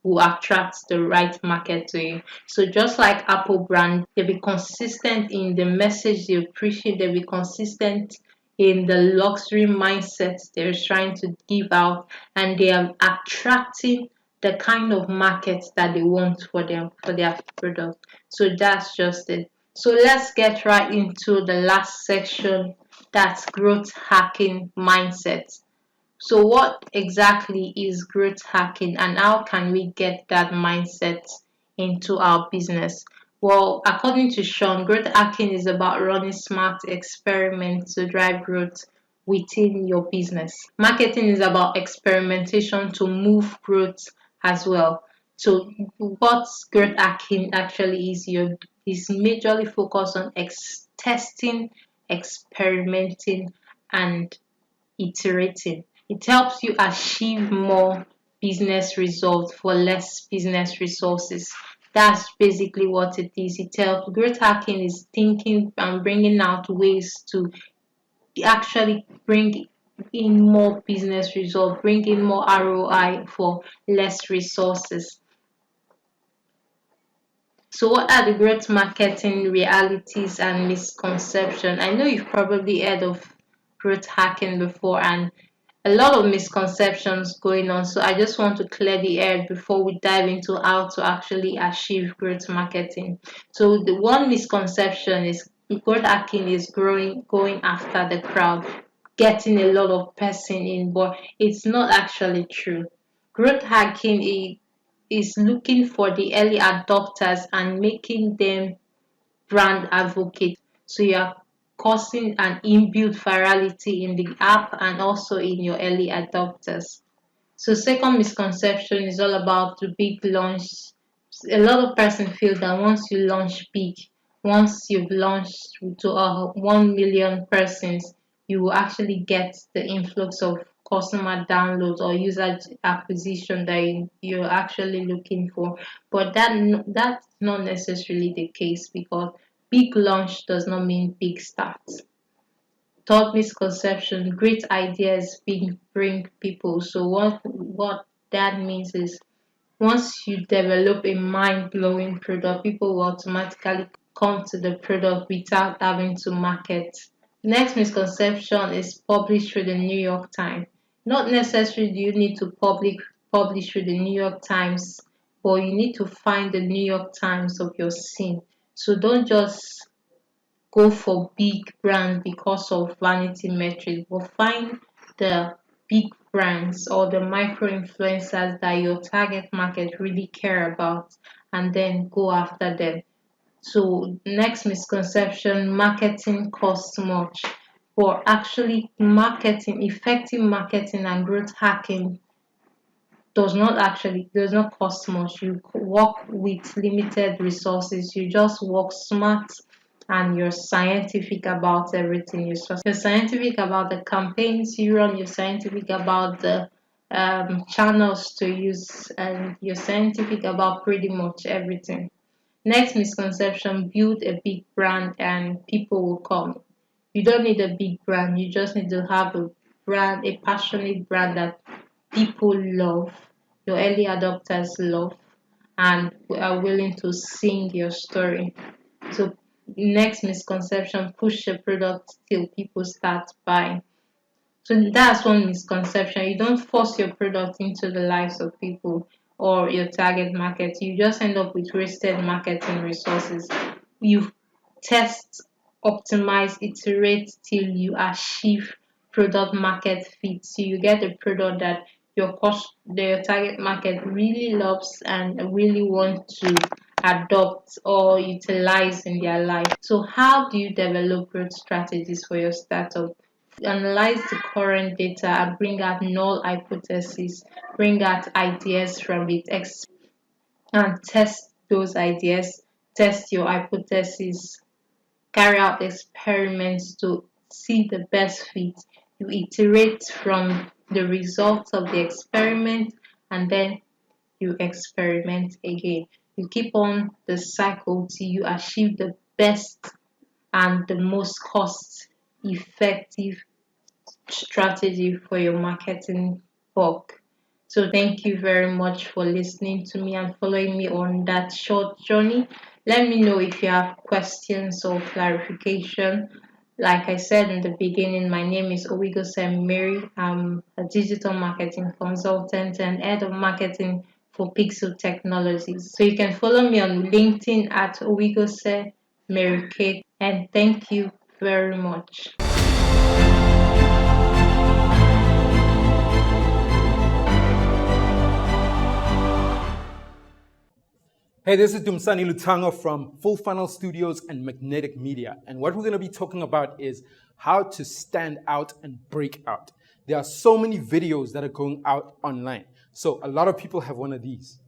Speaker 7: will attract the right market to you. So just like Apple brand, they be consistent in the message they appreciate, they be consistent in the luxury mindset they're trying to give out, and they are attracting the kind of market that they want for their product. So that's just it. So let's get right into the last section, that's growth hacking mindset. So what exactly is growth hacking and how can we get that mindset into our business? Well, according to Sean, growth hacking is about running smart experiments to drive growth within your business. Marketing is about experimentation to move growth as well. So what growth hacking actually is majorly focused on testing, experimenting, and iterating. It helps you achieve more business results for less business resources. That's basically what it is. It helps. Growth hacking is thinking and bringing out ways to actually bring in more business results, bring in more ROI for less resources. So, what are the growth marketing realities and misconceptions? I know you've probably heard of growth hacking before, and a lot of misconceptions going on. So I just want to clear the air before we dive into how to actually achieve growth marketing. So the one misconception is growth hacking is going after the crowd, getting a lot of person in, but it's not actually true. Growth hacking is looking for the early adopters and making them brand advocate. So you are causing an inbuilt virality in the app and also in your early adopters. So second misconception is all about the big launch. A lot of person feel that once you launch big, once you've launched to 1 million persons, you will actually get the influx of customer downloads or user acquisition that you're actually looking for. But that's not necessarily the case, because big launch does not mean big start. Third misconception: great ideas bring people. So what that means is, once you develop a mind-blowing product, people will automatically come to the product without having to market. Next misconception is publish through the New York Times. Not necessarily do you need to publish through the New York Times, but you need to find the New York Times of your scene. So don't just go for big brands because of vanity metrics, but find the big brands or the micro influencers that your target market really care about, and then go after them. So next misconception: marketing costs much. But actually, effective marketing and growth hacking does not cost much. You work with limited resources. You just work smart, and you're scientific about everything. You're scientific about the campaigns you run. You're scientific about the channels to use, and you're scientific about pretty much everything. Next misconception: build a big brand and people will come. You don't need a big brand. You just need to have a passionate brand that people love, your early adopters love, and are willing to sing your story. So next misconception: push a product till people start buying. So that's one misconception. You don't force your product into the lives of people or your target market. You just end up with wasted marketing resources. You test, optimize, iterate till you achieve product market fit. So you get a product that your target market really loves and really want to adopt or utilize in their life. So how do you develop growth strategies for your startup? Analyze the current data and bring out null hypotheses, bring out ideas from it, and test those ideas, test your hypotheses, carry out experiments to see the best fit. You iterate from the results of the experiment, and then you experiment again. You keep on the cycle till you achieve the best and the most cost effective strategy for your marketing work. So thank you very much for listening to me and following me on that short journey. Let me know if you have questions or clarification. Like I said in the beginning, my name is Owigosem Mary. I'm a digital marketing consultant and head of marketing for Pixel Technologies. So you can follow me on LinkedIn at Owigose Mary Kate. And thank you very much.
Speaker 8: Hey, this is Dumsani Lutanga from Full Funnel Studios and Magnetic Media. And what we're going to be talking about is how to stand out and break out. There are so many videos that are going out online. So a lot of people have one of these,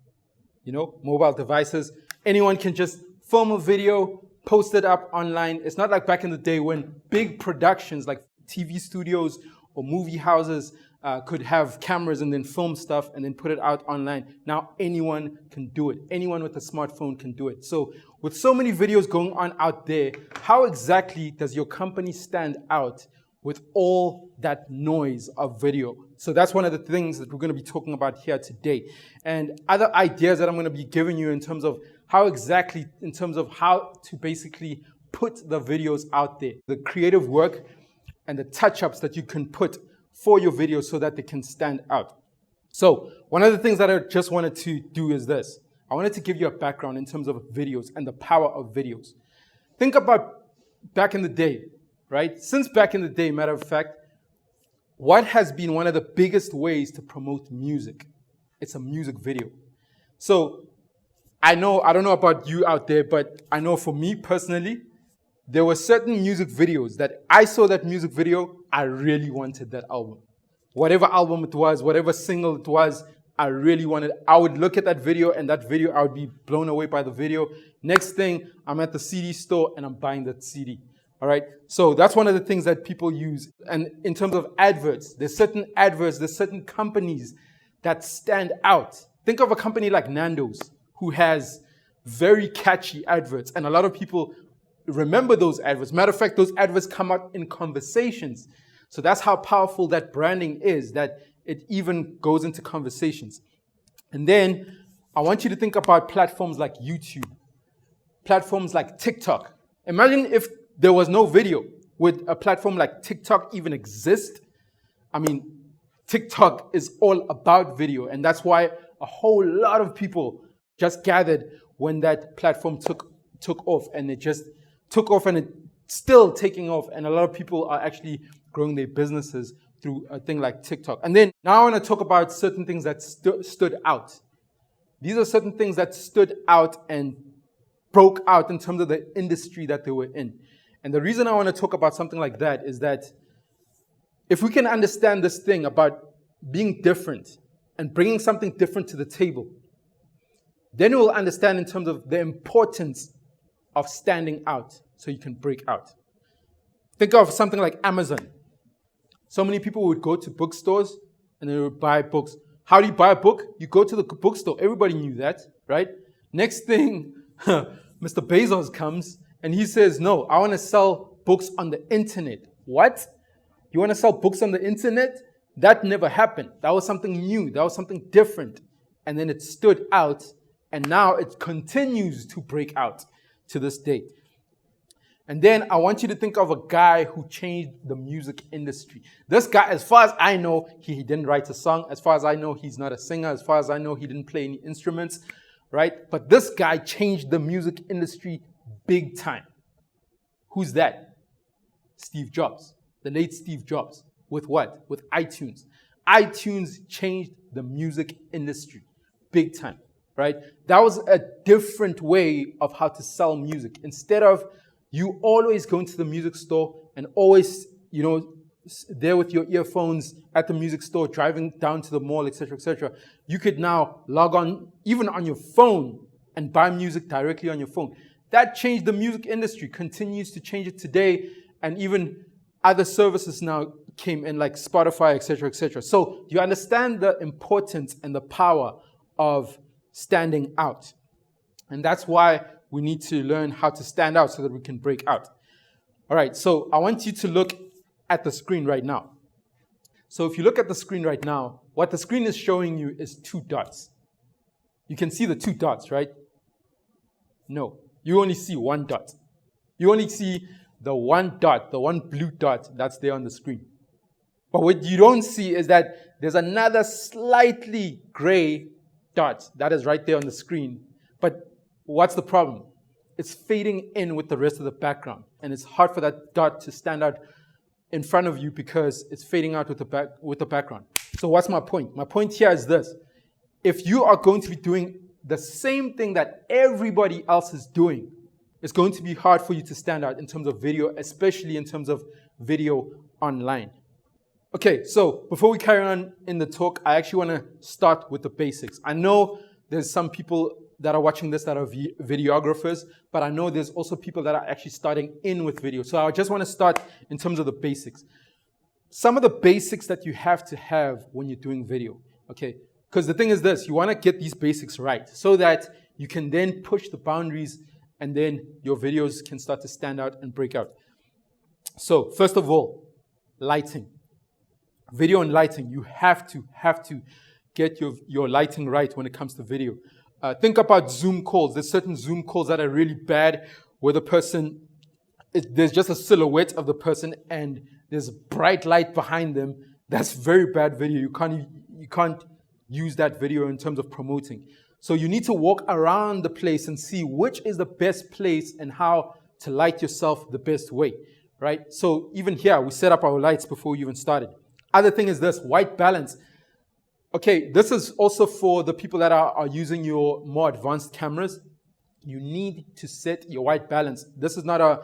Speaker 8: mobile devices. Anyone can just film a video, post it up online. It's not like back in the day when big productions like TV studios or movie houses could have cameras and then film stuff and then put it out online. Now anyone can do it. Anyone with a smartphone can do it. So with so many videos going on out there, how exactly does your company stand out with all that noise of video? So that's one of the things that we're going to be talking about here today. And other ideas that I'm going to be giving you in terms of how to basically put the videos out there, the creative work and the touch-ups that you can put for your videos so that they can stand out. So one of the things that I just wanted to do is this. I wanted to give you a background in terms of videos and the power of videos. Think about back in the day, right? Since back in the day, matter of fact, what has been one of the biggest ways to promote music? It's a music video. So I don't know about you out there, but I know for me personally, there were certain music videos that I saw that music video, I really wanted that album. Whatever album it was, whatever single it was, I really wanted. I would look at that video and that video, I would be blown away by the video. Next thing, I'm at the CD store and I'm buying that CD. All right. So that's one of the things that people use. And in terms of adverts, there's certain companies that stand out. Think of a company like Nando's, who has very catchy adverts. And a lot of people remember those adverts. Matter of fact, those adverts come out in conversations. So that's how powerful that branding is, that it even goes into conversations. And then I want you to think about platforms like YouTube, platforms like TikTok. Imagine if there was no video. Would a platform like TikTok even exist? I mean, TikTok is all about video, and that's why a whole lot of people just gathered when that platform took off, and it just took off, and it's still taking off, and a lot of people are actually growing their businesses through a thing like TikTok. And then now I want to talk about certain things that stood out. These are certain things that stood out and broke out in terms of the industry that they were in. And the reason I want to talk about something like that is that if we can understand this thing about being different and bringing something different to the table, then we'll understand in terms of the importance of standing out so you can break out. Think of something like Amazon. So many people would go to bookstores and they would buy books. How do you buy a book? You go to the bookstore. Everybody knew that, right? Next thing, Mr. Bezos comes and he says, no, I want to sell books on the internet. What? You want to sell books on the internet? That never happened. That was something new. That was something different. And then it stood out, and now it continues to break out to this day. And then I want you to think of a guy who changed the music industry. This guy, as far as I know, he didn't write a song. As far as I know, he's not a singer. As far as I know, he didn't play any instruments, right? But this guy changed the music industry big time. Who's that? Steve Jobs, the late Steve Jobs. With what? With iTunes. iTunes changed the music industry big time, right? That was a different way of how to sell music. Instead of you always going to the music store and always, there with your earphones at the music store, driving down to the mall, etc., you could now log on, even on your phone, and buy music directly on your phone. That changed the music industry, continues to change it today, and even other services now came in like Spotify, etc. So you understand the importance and the power of standing out. And that's why we need to learn how to stand out so that we can break out. All right, so I want you to look at the screen right now. So if you look at the screen right now, what the screen is showing you is 2 dots. You can see the 2 dots, right? No, you only see 1 dot. You only see the 1 dot, the 1 blue dot that's there on the screen. But what you don't see is that there's another slightly gray dot that is right there on the screen. But what's the problem? It's fading in with the rest of the background. And it's hard for that dot to stand out in front of you because it's fading out with the background. So what's my point? My point here is this. If you are going to be doing the same thing that everybody else is doing, it's going to be hard for you to stand out in terms of video, especially in terms of video online. Okay, so before we carry on in the talk, I actually want to start with the basics. I know there's some people that are watching this that are videographers, but I know there's also people that are actually starting in with video. So I just want to start in terms of the basics. Some of the basics that you have to have when you're doing video, okay? Because the thing is this, you want to get these basics right so that you can then push the boundaries and then your videos can start to stand out and break out. So first of all, lighting. Video and lighting, you have to get your lighting right when it comes to video. Think about Zoom calls. There's certain Zoom calls that are really bad where the person, there's just a silhouette of the person and there's bright light behind them. That's very bad video. You can't use that video in terms of promoting. So you need to walk around the place and see which is the best place and how to light yourself the best way, right? So even here, we set up our lights before we even started. Other thing is this, white balance. Okay, this is also for the people that are using your more advanced cameras. You need to set your white balance. This is not a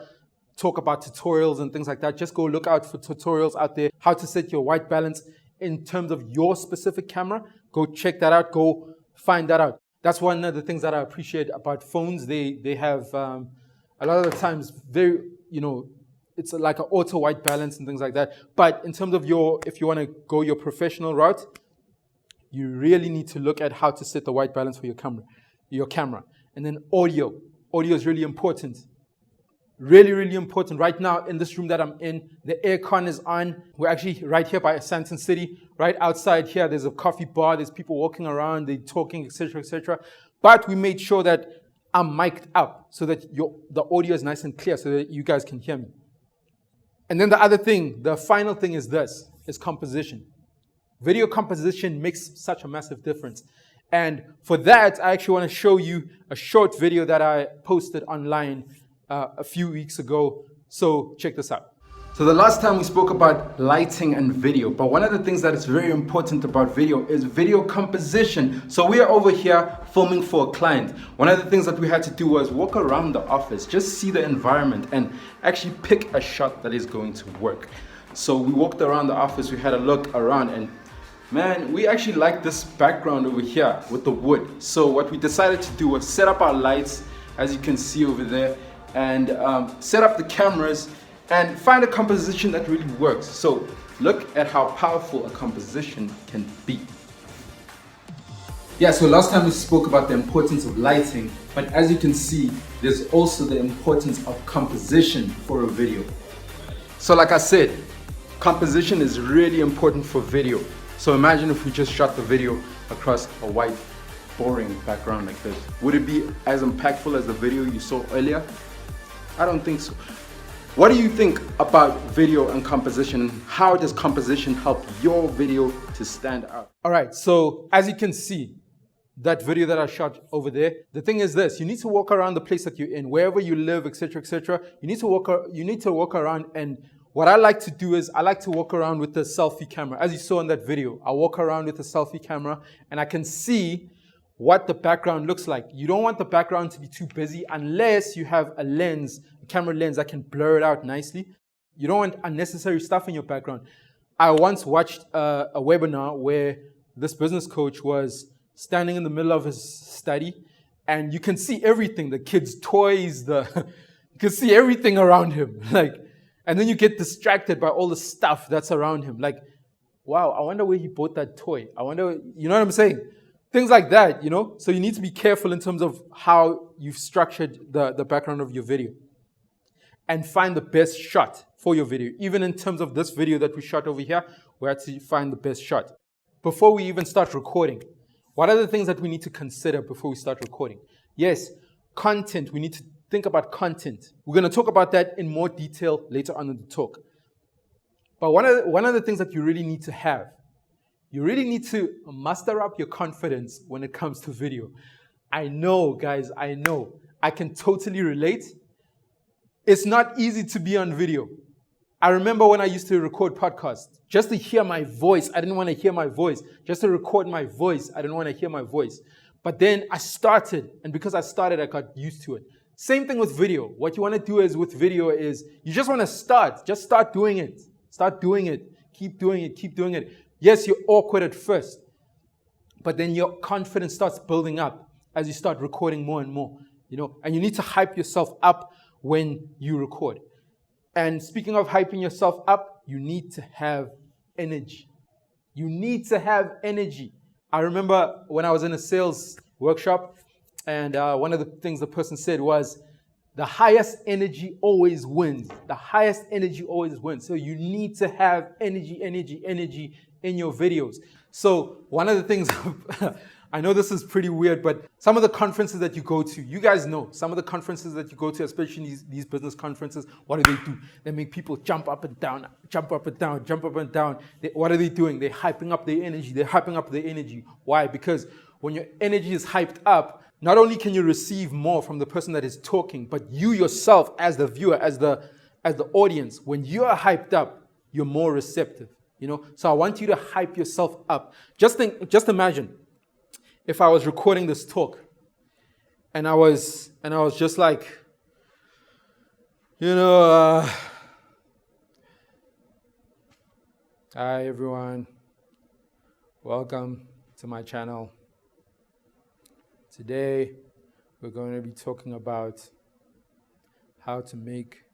Speaker 8: talk about tutorials and things like that. Just go look out for tutorials out there, how to set your white balance in terms of your specific camera. Go check that out. Go find that out. That's one of the things that I appreciate about phones. They have a lot of the times very, it's like an auto white balance and things like that. But in terms of if you want to go your professional route, you really need to look at how to set the white balance for your camera. And then audio. Audio is really important. Really, really important. Right now, in this room that I'm in, the aircon is on. We're actually right here by Santon City. Right outside here, there's a coffee bar. There's people walking around. They're talking, etc., etc. But we made sure that I'm mic'd up so that the audio is nice and clear so that you guys can hear me. And then the other thing, the final thing is composition. Video composition makes such a massive difference. And for that, I actually want to show you a short video that I posted online a few weeks ago. So check this out. So the last time we spoke about lighting and video, but one of the things that is very important about video is video composition. So we are over here filming for a client. One of the things that we had to do was walk around the office, just see the environment and actually pick a shot that is going to work. So we walked around the office, we had a look around, and man, we actually like this background over here with the wood. So what we decided to do was set up our lights, as you can see over there, and set up the cameras and find a composition that really works. So look at how powerful a composition can be. Yeah, so last time we spoke about the importance of lighting, but as you can see, there's also the importance of composition for a video. So like I said, composition is really important for video. So imagine if we just shot the video across a white, boring background like this. Would it be as impactful as the video you saw earlier? I don't think so. What do you think about video and composition? How does composition help your video to stand out? All right, so as you can see, that video that I shot over there, the thing is this: you need to walk around the place that you're in, wherever you live, etc., etc. You need to walk around, and what I like to do is I like to walk around with the selfie camera. As you saw in that video, I walk around with the selfie camera, and I can see what the background looks like. You don't want the background to be too busy unless you have a lens, a camera lens that can blur it out nicely. You don't want unnecessary stuff in your background. I once watched a webinar where this business coach was standing in the middle of his study, and you can see everything, the kids' toys, you can see everything around him. And then you get distracted by all the stuff that's around him. Like, wow, I wonder where he bought that toy. I wonder, you know what I'm saying? Things like that, you know? So you need to be careful in terms of how you've structured the background of your video. And find the best shot for your video. Even in terms of this video that we shot over here, we had to find the best shot. Before we even start recording, what are the things that we need to consider before we start recording? Yes, content. We need to think about content. We're going to talk about that in more detail later on in the talk. But one of the things that you really need to have, you really need to muster up your confidence when it comes to video. I know, guys, I know. I can totally relate. It's not easy to be on video. I remember when I used to record podcasts, just to hear my voice, I didn't want to hear my voice. Just to record my voice, I didn't want to hear my voice. But then I started, and because I started, I got used to it. Same thing with video. What you want to do is with video is you just want to start. Just start doing it. Start doing it. Keep doing it. Keep doing it. Yes, you're awkward at first, but then your confidence starts building up as you start recording more and more, you know, and you need to hype yourself up when you record. And speaking of hyping yourself up, you need to have energy. You need to have energy. I remember when I was in a sales workshop, and one of the things the person said was, the highest energy always wins. The highest energy always wins. So you need to have energy in your videos. So one of the things, I know this is pretty weird, but some of the conferences that you go to, you guys know, some of the conferences that you go to, especially these business conferences, what do? They make people jump up and down, jump up and down, jump up and down. What are they doing? They're hyping up their energy. They're hyping up their energy. Why? Because when your energy is hyped up, not only can you receive more from the person that is talking, but you yourself as the viewer, as the audience, when you are hyped up, you're more receptive. You know, so I want you to hype yourself up. Just imagine if I was recording this talk, and I was just like, you know, hi everyone, welcome to my channel. Today we're going to be talking about how to make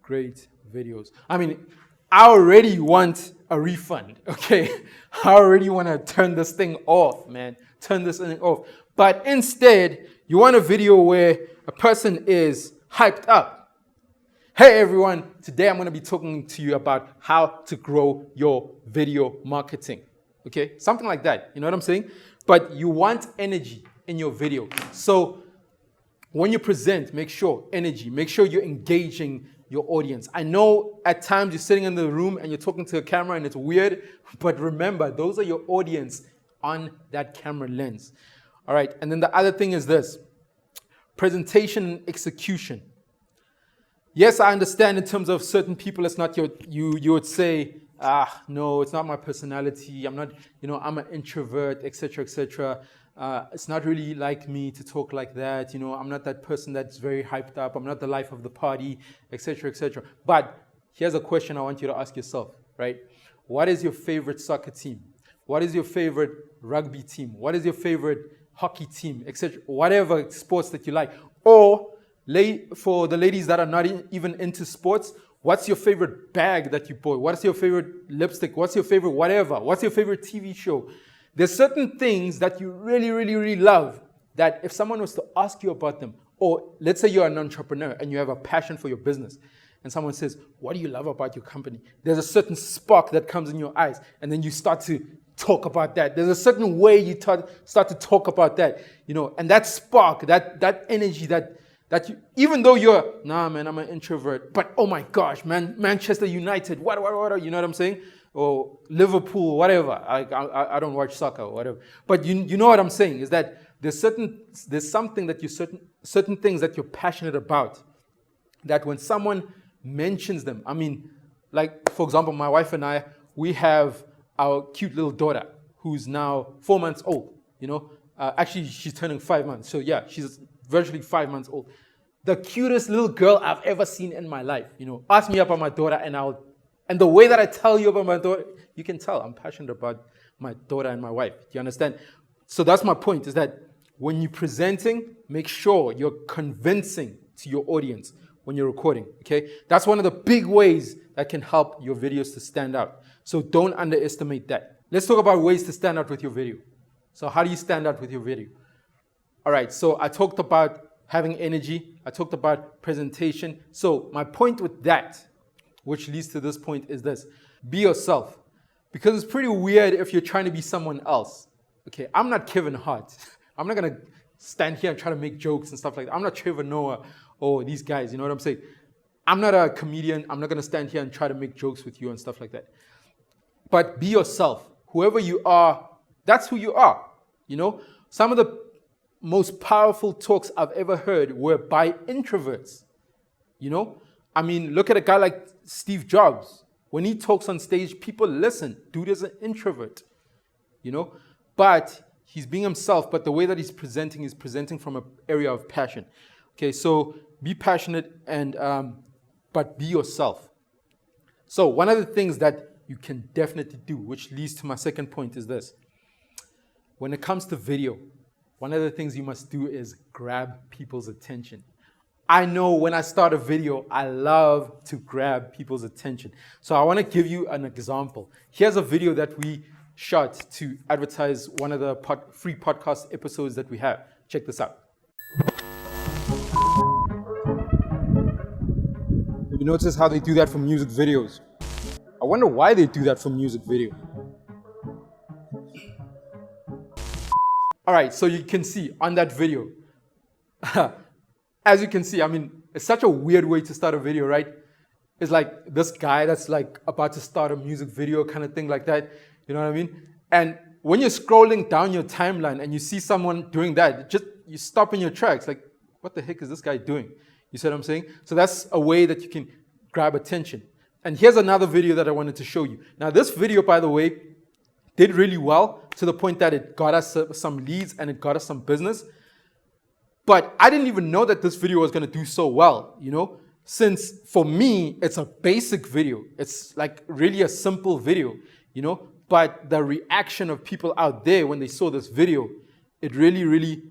Speaker 8: great videos. I mean, I already want a refund, okay? I already want to turn this thing off, man. Turn this thing off. But instead, you want a video where a person is hyped up. Hey everyone, today I'm going to be talking to you about how to grow your video marketing. Okay, something like that. You know what I'm saying? But you want energy in your video. So when you present, make sure energy, make sure you're engaging your audience. I know at times you're sitting in the room and you're talking to a camera and it's weird, but remember, those are your audience on that camera lens. All right, and then the other thing is this, presentation and execution. Yes, I understand in terms of certain people, it's not you would say, no, it's not my personality. I'm not, I'm an introvert, etc., etc. It's not really like me to talk like that. I'm not that person that's very hyped up. I'm not the life of the party, etc., etc. But here's a question I want you to ask yourself, right? What is your favorite soccer team? What is your favorite rugby team? What is your favorite hockey team, etc.? Whatever sports that you like. Or for the ladies that are not even into sports, what's your favorite bag that you bought? What's your favorite lipstick? What's your favorite whatever? What's your favorite TV show? There's certain things that you really, really, really love that if someone was to ask you about them, or let's say you're an entrepreneur and you have a passion for your business, and someone says, what do you love about your company? There's a certain spark that comes in your eyes, and then you start to talk about that. There's a certain way you start to talk about that, and that spark, that energy, that you, even though you're, nah, man, I'm an introvert, but oh my gosh, man, Manchester United, what, you know what I'm saying? Or Liverpool, whatever. I don't watch soccer or whatever. But you know what I'm saying is that there's something that certain things that you're passionate about, that when someone mentions them, I mean, like, for example, my wife and I, we have our cute little daughter who's now 4 months old, actually she's turning 5 months. So yeah, she's virtually 5 months old. The cutest little girl I've ever seen in my life. Ask me about my daughter and the way that I tell you about my daughter, you can tell I'm passionate about my daughter and my wife. Do you understand? So that's my point, is that when you're presenting, make sure you're convincing to your audience when you're recording, okay? That's one of the big ways that can help your videos to stand out. So don't underestimate that. Let's talk about ways to stand out with your video. So how do you stand out with your video? All right, so I talked about having energy. I talked about presentation. So my point with that, which leads to this point, is this. Be yourself. Because it's pretty weird if you're trying to be someone else. Okay, I'm not Kevin Hart. I'm not going to stand here and try to make jokes and stuff like that. I'm not Trevor Noah or these guys, you know what I'm saying? I'm not a comedian. I'm not going to stand here and try to make jokes with you and stuff like that. But be yourself. Whoever you are, that's who you are. Some of the most powerful talks I've ever heard were by introverts. I mean, look at a guy like Steve Jobs. When he talks on stage, people listen. Dude is an introvert, but he's being himself, but the way that he's presenting from an area of passion. Okay, so be passionate but be yourself. So one of the things that you can definitely do, which leads to my second point, is this. When it comes to video, one of the things you must do is grab people's attention. I know when I start a video, I love to grab people's attention. So I want to give you an example. Here's a video that we shot to advertise one of the free podcast episodes that we have. Check this out. You notice how they do that for music videos? I wonder why they do that for music video. All right, so you can see on that video, as you can see, I mean, it's such a weird way to start a video, right? It's like this guy that's like about to start a music video kind of thing like that. You know what I mean? And when you're scrolling down your timeline and you see someone doing that, you stop in your tracks. Like, what the heck is this guy doing? You see what I'm saying? So that's a way that you can grab attention. And here's another video that I wanted to show you. Now, this video, by the way, did really well to the point that it got us some leads and it got us some business. But I didn't even know that this video was going to do so well, since for me, it's a basic video. It's like really a simple video, but the reaction of people out there when they saw this video, it really, really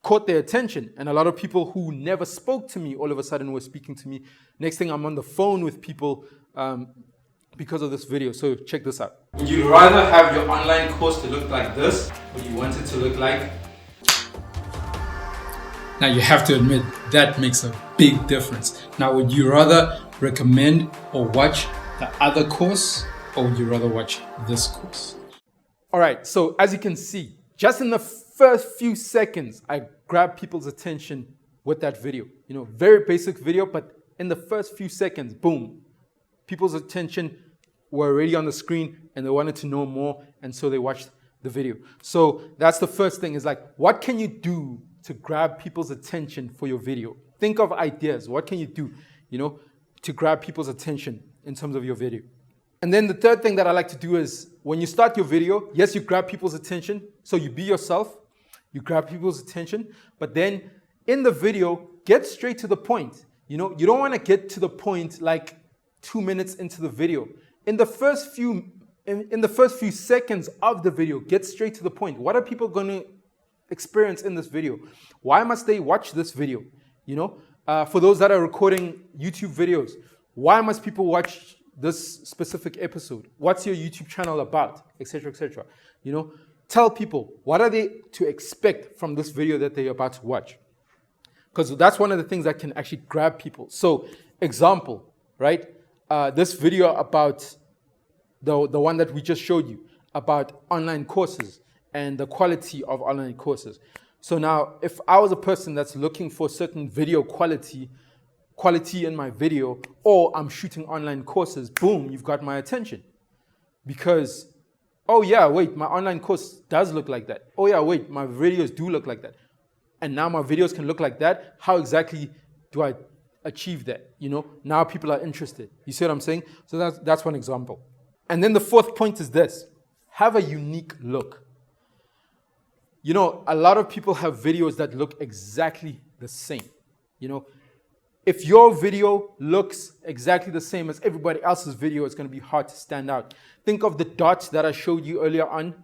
Speaker 8: caught their attention. And a lot of people who never spoke to me all of a sudden were speaking to me. Next thing, I'm on the phone with people because of this video. So check this out. Would you rather have your online course to look like this, or you want it to look like...
Speaker 9: Now you have to admit that makes a big difference. Now, would you rather recommend or watch the other course, or would you rather watch this course?
Speaker 8: All right, so as you can see, just in the first few seconds, I grabbed people's attention with that video. You know, very basic video, but in the first few seconds, boom, people's attention were already on the screen and they wanted to know more, and so they watched the video. So that's the first thing, is like, what can you do to grab people's attention for your video? Think of ideas. What can you do, you know, to grab people's attention in terms of your video? And then the third thing that I like to do is, when you start your video, yes, you grab people's attention. So you be yourself, you grab people's attention, but then in the video, get straight to the point. You know, you don't want to get to the point like 2 minutes into the video. In the first few seconds of the video, get straight to the point. What are people going to experience in this video? Why must they watch this video? You know, for those that are recording YouTube videos, why must people watch this specific episode? What's your YouTube channel about? Etc., etc. You know, tell people what are they to expect from this video that they're about to watch, because that's one of the things that can actually grab people. So, example, right? This video about the one that we just showed you about online courses and the quality of online courses. So now, if I was a person that's looking for certain video quality in my video, or I'm shooting online courses, boom, you've got my attention. Because, oh yeah, wait, my online course does look like that. Oh yeah, wait, my videos do look like that. And now my videos can look like that. How exactly do I achieve that? You know, now people are interested. You see what I'm saying? So that's one example. And then the fourth point is this: have a unique look. You know, a lot of people have videos that look exactly the same. You know, if your video looks exactly the same as everybody else's video, it's going to be hard to stand out. Think of the dots that I showed you earlier on.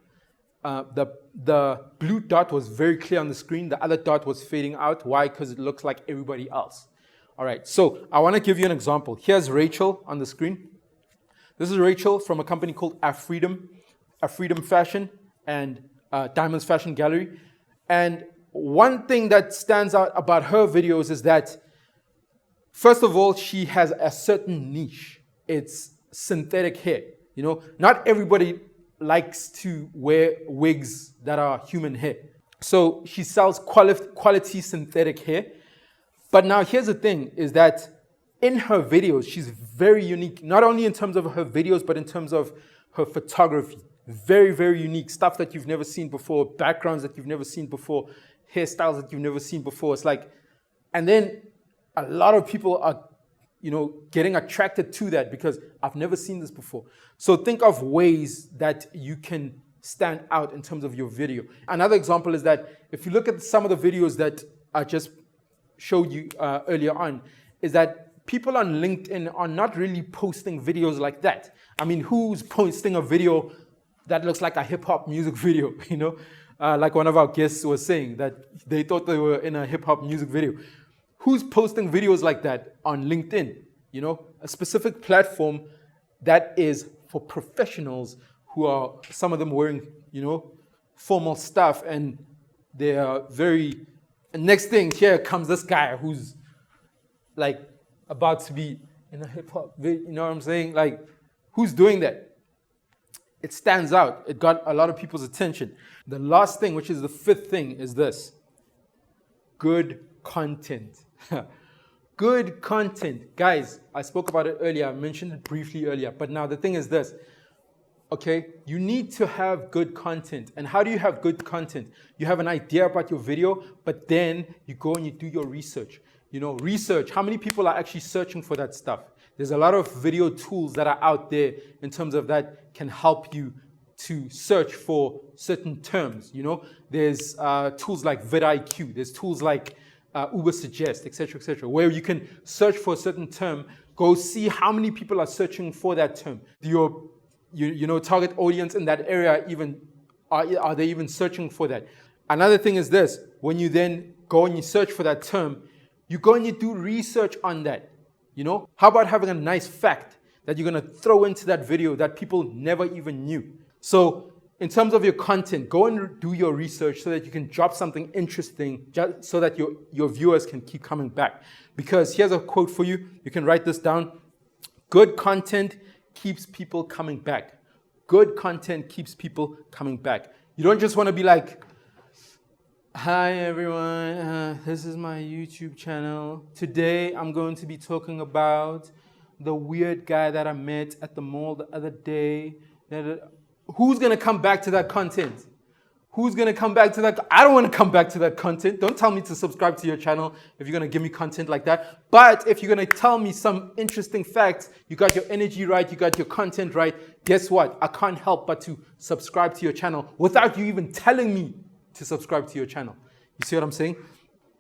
Speaker 8: The blue dot was very clear on the screen. The other dot was fading out. Why? Because it looks like everybody else. All right, so I want to give you an example. Here's Rachel on the screen. This is Rachel from a company called Afreedom Fashion and Diamonds Fashion Gallery. And one thing that stands out about her videos is that, first of all, she has a certain niche. It's synthetic hair. You know, not everybody likes to wear wigs that are human hair. So she sells quality synthetic hair. But now here's the thing, is that in her videos, she's very unique, not only in terms of her videos, but in terms of her photography. Very, very unique. Stuff that you've never seen before, backgrounds that you've never seen before, hairstyles that you've never seen before. It's like, and then a lot of people are, you know, getting attracted to that because I've never seen this before. So think of ways that you can stand out in terms of your video. Another example is that if you look at some of the videos that I just showed you earlier on, is that people on LinkedIn are not really posting videos like that. I mean, who's posting a video that looks like a hip-hop music video, you know? Like one of our guests was saying, that they thought they were in a hip-hop music video. Who's posting videos like that on LinkedIn? You know, a specific platform that is for professionals who are, some of them wearing, you know, formal stuff, and they are very, and next thing, here comes this guy who's like about to be in a hip-hop video, you know what I'm saying? Like, who's doing that? It stands out. It got a lot of people's attention. The last thing, which is the fifth thing, is this: good content. Good content. Guys, I spoke about it earlier. I mentioned it briefly earlier. But now the thing is this. Okay, you need to have good content. And how do you have good content? You have an idea about your video, but then you go and you do your research. You know, research. How many people are actually searching for that stuff? There's a lot of video tools that are out there in terms of that can help you to search for certain terms. You know, there's tools like vidIQ. There's tools like Ubersuggest, etc., where you can search for a certain term, go see how many people are searching for that term. Do your target audience in that area even are they even searching for that? Another thing is this, when you then go and you search for that term, you go and you do research on that. How about having a nice fact that you're going to throw into that video that people never even knew? So in terms of your content, go and do your research so that you can drop something interesting, just so that your viewers can keep coming back. Because here's a quote for you. You can write this down. Good content keeps people coming back. Good content keeps people coming back. You don't just want to be like, hi everyone, this is my YouTube channel. Today I'm going to be talking about the weird guy that I met at the mall the other day. Who's going to come back to that content? Who's going to come back to that? I don't want to come back to that content. Don't tell me to subscribe to your channel if you're going to give me content like that. But if you're going to tell me some interesting facts, you got your energy right, you got your content right, guess what? I can't help but to subscribe to your channel without you even telling me to subscribe to your channel. You see what I'm saying?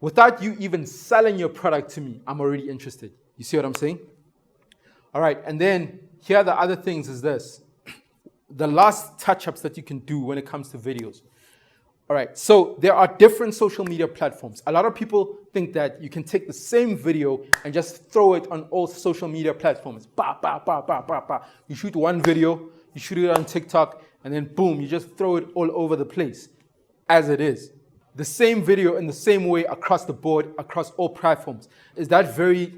Speaker 8: Without you even selling your product to me, I'm already interested. You see what I'm saying? All right, and then here are the other things is this. The last touch-ups that you can do when it comes to videos. All right, so there are different social media platforms. A lot of people think that you can take the same video and just throw it on all social media platforms. Bah, bah, bah, bah, bah, bah. You shoot one video, you shoot it on TikTok, and then boom, you just throw it all over the place as it is. The same video in the same way across the board, across all platforms. Is that very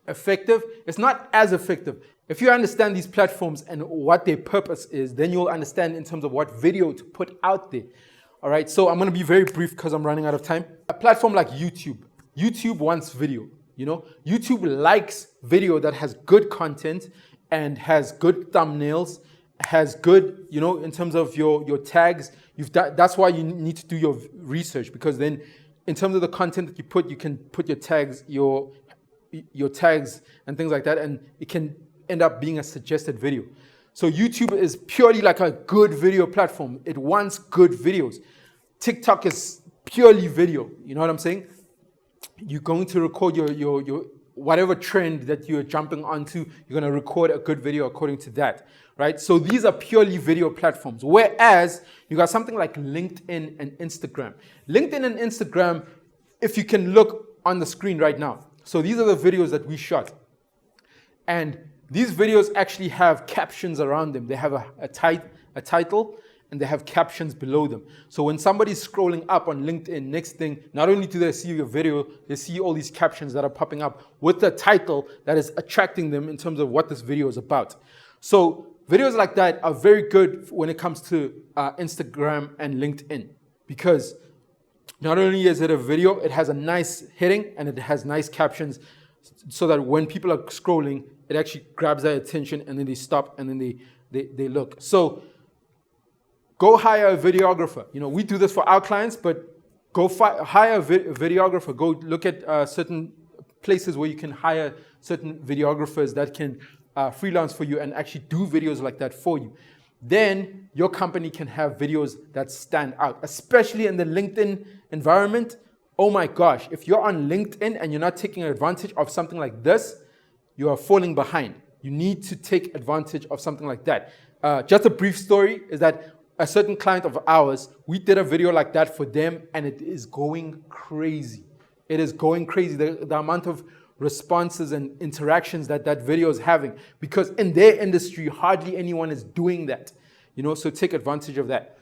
Speaker 8: effective? It's not as effective. If you understand these platforms and what their purpose is, then you'll understand in terms of what video to put out there. All right, so I'm going to be very brief because I'm running out of time. A platform like YouTube. YouTube wants video, YouTube likes video that has good content and has good thumbnails, has good, in terms of your tags. That's why you need to do your research, because then in terms of the content that you put, you can put your tags, your tags and things like that, and it can end up being a suggested video. So YouTube is purely like a good video platform. It wants good videos. TikTok is purely video. You know what I'm saying? You're going to record your whatever trend that you're jumping onto, you're going to record a good video according to that, right? So these are purely video platforms. Whereas you got something like LinkedIn and Instagram. LinkedIn and Instagram, if you can look on the screen right now. So these are the videos that we shot. And these videos actually have captions around them. They have a title and they have captions below them. So when somebody's scrolling up on LinkedIn, next thing, not only do they see your video, they see all these captions that are popping up with the title that is attracting them in terms of what this video is about. So videos like that are very good when it comes to Instagram and LinkedIn, because not only is it a video, it has a nice heading and it has nice captions, so that when people are scrolling, it actually grabs their attention and then they stop and then they look. So go hire a videographer. We do this for our clients, but go hire a videographer. Go look at certain places where you can hire certain videographers that can freelance for you and actually do videos like that for you. Then your company can have videos that stand out, especially in the LinkedIn environment. Oh my gosh, if you're on LinkedIn and you're not taking advantage of something like this, you are falling behind. You need to take advantage of something like that. Just a brief story is that a certain client of ours, we did a video like that for them, and it is going crazy. It is going crazy, the amount of responses and interactions that video is having, because in their industry, hardly anyone is doing that. So take advantage of that.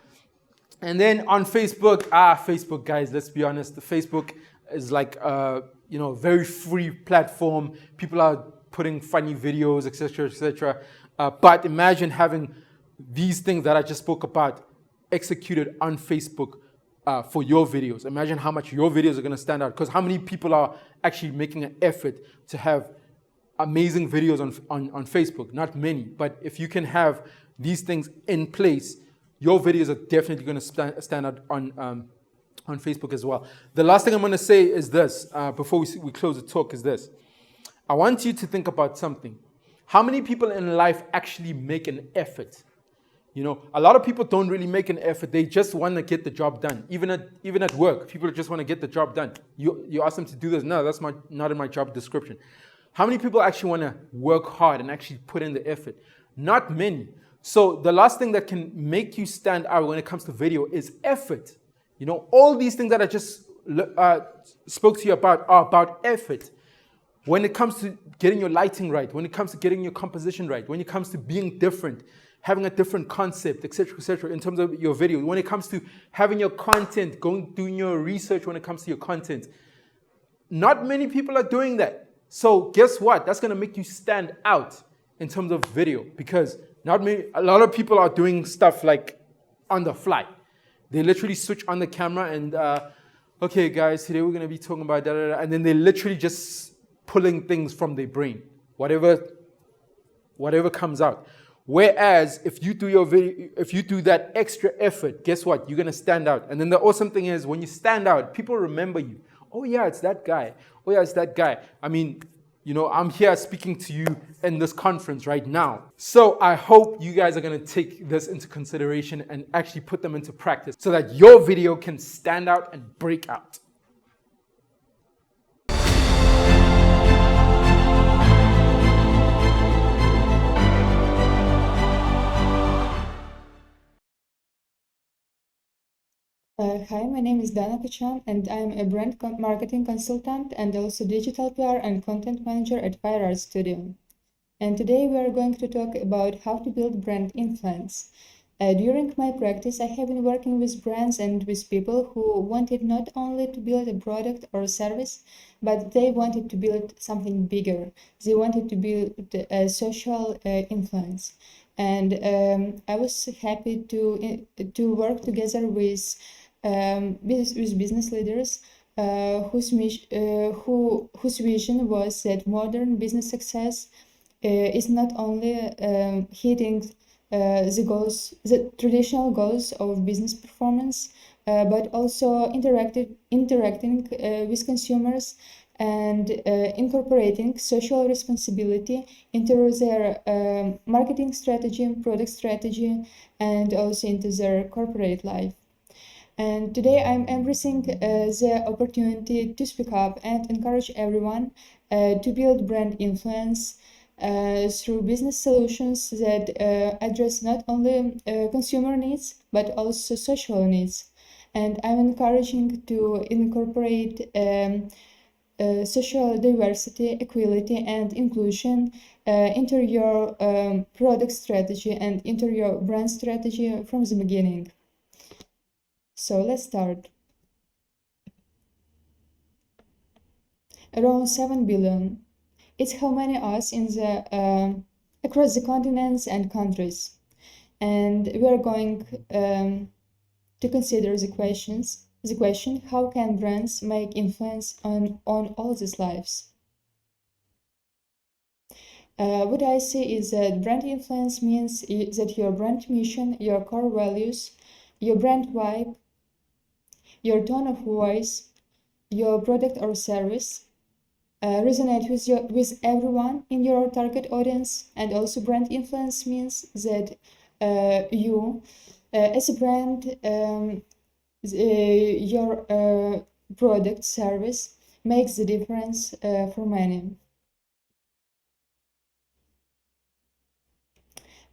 Speaker 8: And then on Facebook, Facebook, guys, let's be honest, Facebook is like a very free platform. People are putting funny videos, etc., etc. But imagine having these things that I just spoke about executed on Facebook for your videos. Imagine how much your videos are going to stand out, because how many people are actually making an effort to have amazing videos on Facebook? Not many. But if you can have these things in place, your videos are definitely going to stand out on Facebook as well. The last thing I'm going to say is this, before we close the talk, is this. I want you to think about something. How many people in life actually make an effort? A lot of people don't really make an effort. They just want to get the job done. Even at work, people just want to get the job done. You ask them to do this. No, that's not in my job description. How many people actually want to work hard and actually put in the effort? Not many. So the last thing that can make you stand out when it comes to video is effort. You know, all these things that I just spoke to you about are about effort. When it comes to getting your lighting right, when it comes to getting your composition right, when it comes to being different, having a different concept, etc., in terms of your video, when it comes to having your content, doing your research when it comes to your content, not many people are doing that. So guess what? That's going to make you stand out in terms of video, because a lot of people are doing stuff like on the fly. They literally switch on the camera and, okay, guys, today we're going to be talking about da-da-da, and then they're literally just pulling things from their brain, whatever comes out. Whereas if you do your video, if you do that extra effort, guess what? You're going to stand out. And then the awesome thing is when you stand out, people remember you. Oh yeah, it's that guy. Oh yeah, it's that guy. I mean, you know, I'm here speaking to you in this conference right now. So I hope you guys are going to take this into consideration and actually put them into practice so that your video can stand out and break out.
Speaker 10: Hi, my name is Dana Kachan, and I'm a brand marketing consultant and also digital PR and content manager at Fire Art Studio. And today we are going to talk about how to build brand influence. During my practice, I have been working with brands and with people who wanted not only to build a product or a service, but they wanted to build something bigger. They wanted to build a social influence. And I was happy to work together with business leaders whose vision was that modern business success is not only hitting the traditional goals of business performance, but also interacting with consumers and incorporating social responsibility into their marketing strategy, product strategy, and also into their corporate life. And today I'm embracing the opportunity to speak up and encourage everyone to build brand influence through business solutions that address not only consumer needs, but also social needs. And I'm encouraging to incorporate social diversity, equality, and inclusion into your product strategy and into your brand strategy from the beginning. So let's start. Around 7 billion. It's how many us in the across the continents and countries. And we are going to consider the question, how can brands make influence on all these lives? What I see is that brand influence means that your brand mission, your core values, your brand vibe, your tone of voice, your product or service resonate with everyone in your target audience. And also brand influence means that you as a brand, your product service makes the difference for many.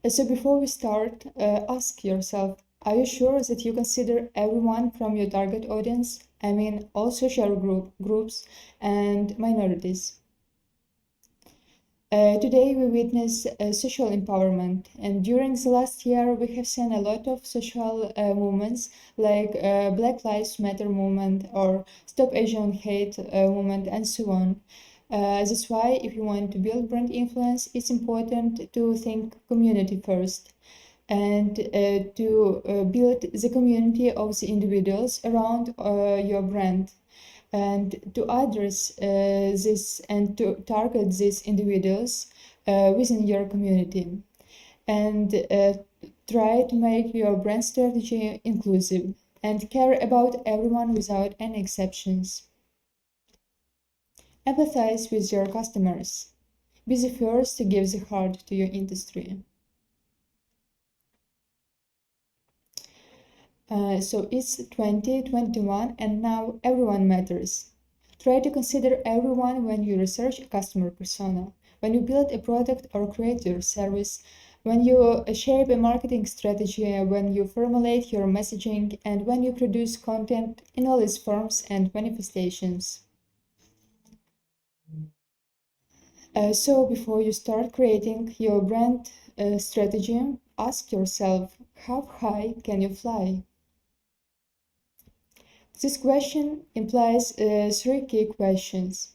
Speaker 10: So before we start, ask yourself, are you sure that you consider everyone from your target audience? I mean, all social groups and minorities. Today we witness social empowerment, and during the last year we have seen a lot of social movements like Black Lives Matter movement or Stop Asian Hate movement and so on. That's why if you want to build brand influence, it's important to think community first and to build the community of the individuals around your brand, and to address this and to target these individuals within your community, and try to make your brand strategy inclusive and care about everyone without any exceptions. Empathize with your customers. Be the first to give the heart to your industry. So it's 2021 and now everyone matters. Try to consider everyone when you research a customer persona. When you build a product or create your service, when you shape a marketing strategy, when you formulate your messaging, and when you produce content in all its forms and manifestations. So before you start creating your brand strategy, ask yourself, how high can you fly? This question implies three key questions.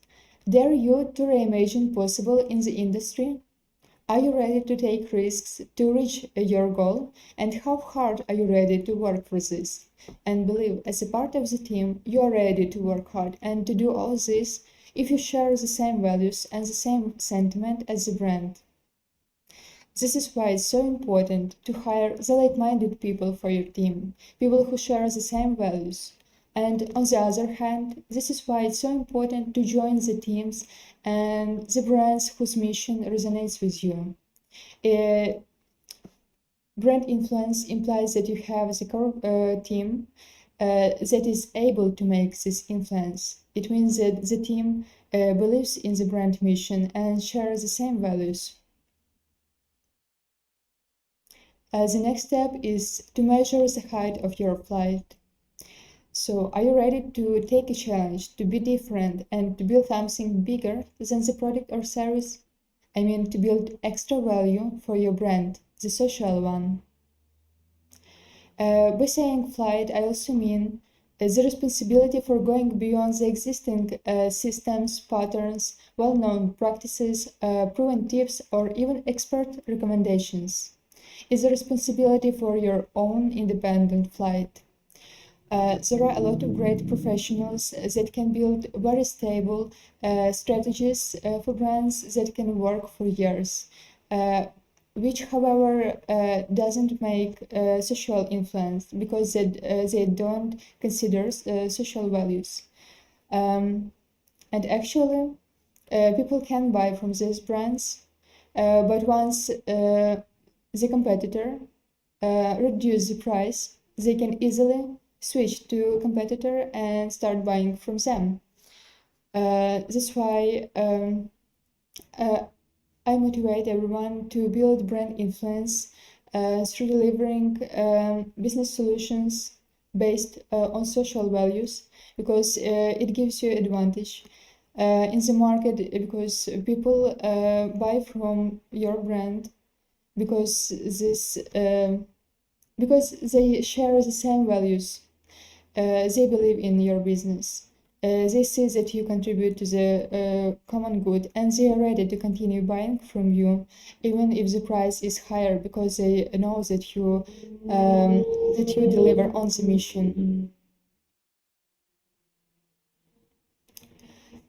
Speaker 10: Dare you to reimagine possible in the industry? Are you ready to take risks to reach your goal? And how hard are you ready to work for this? And believe, as a part of the team, you are ready to work hard and to do all this if you share the same values and the same sentiment as the brand. This is why it's so important to hire the like-minded people for your team, people who share the same values. And on the other hand, this is why it's so important to join the teams and the brands whose mission resonates with you. Brand influence implies that you have the core team that is able to make this influence. It means that the team believes in the brand mission and shares the same values. The next step is to measure the height of your flight. So, are you ready to take a challenge, to be different, and to build something bigger than the product or service? I mean, to build extra value for your brand, the social one. By saying flight, I also mean the responsibility for going beyond the existing systems, patterns, well-known practices, proven tips, or even expert recommendations. It's a responsibility for your own independent flight. There are a lot of great professionals that can build very stable strategies for brands that can work for years, which, however, doesn't make social influence because they don't consider social values. And actually, people can buy from these brands, but once the competitor reduces the price, they can easily switch to a competitor and start buying from them. That's why I motivate everyone to build brand influence through delivering business solutions based on social values, because it gives you advantage in the market, because people buy from your brand because they share the same values. They believe in your business. They see that you contribute to the common good, and they are ready to continue buying from you, even if the price is higher, because they know that you deliver on the mission.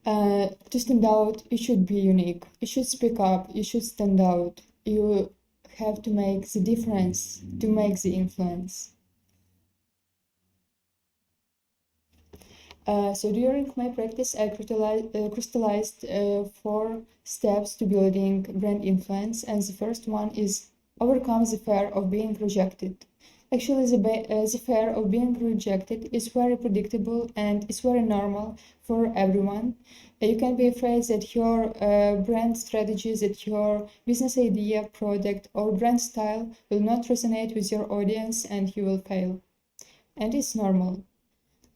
Speaker 10: To stand out, you should be unique. You should speak up. You should stand out. You have to make the difference to make the influence. So during my practice, I crystallized 4 steps to building brand influence, and the first one is overcome the fear of being rejected. Actually, the fear of being rejected is very predictable and it's very normal for everyone. You can be afraid that your brand strategy, that your business idea, product, or brand style will not resonate with your audience and you will fail. And it's normal.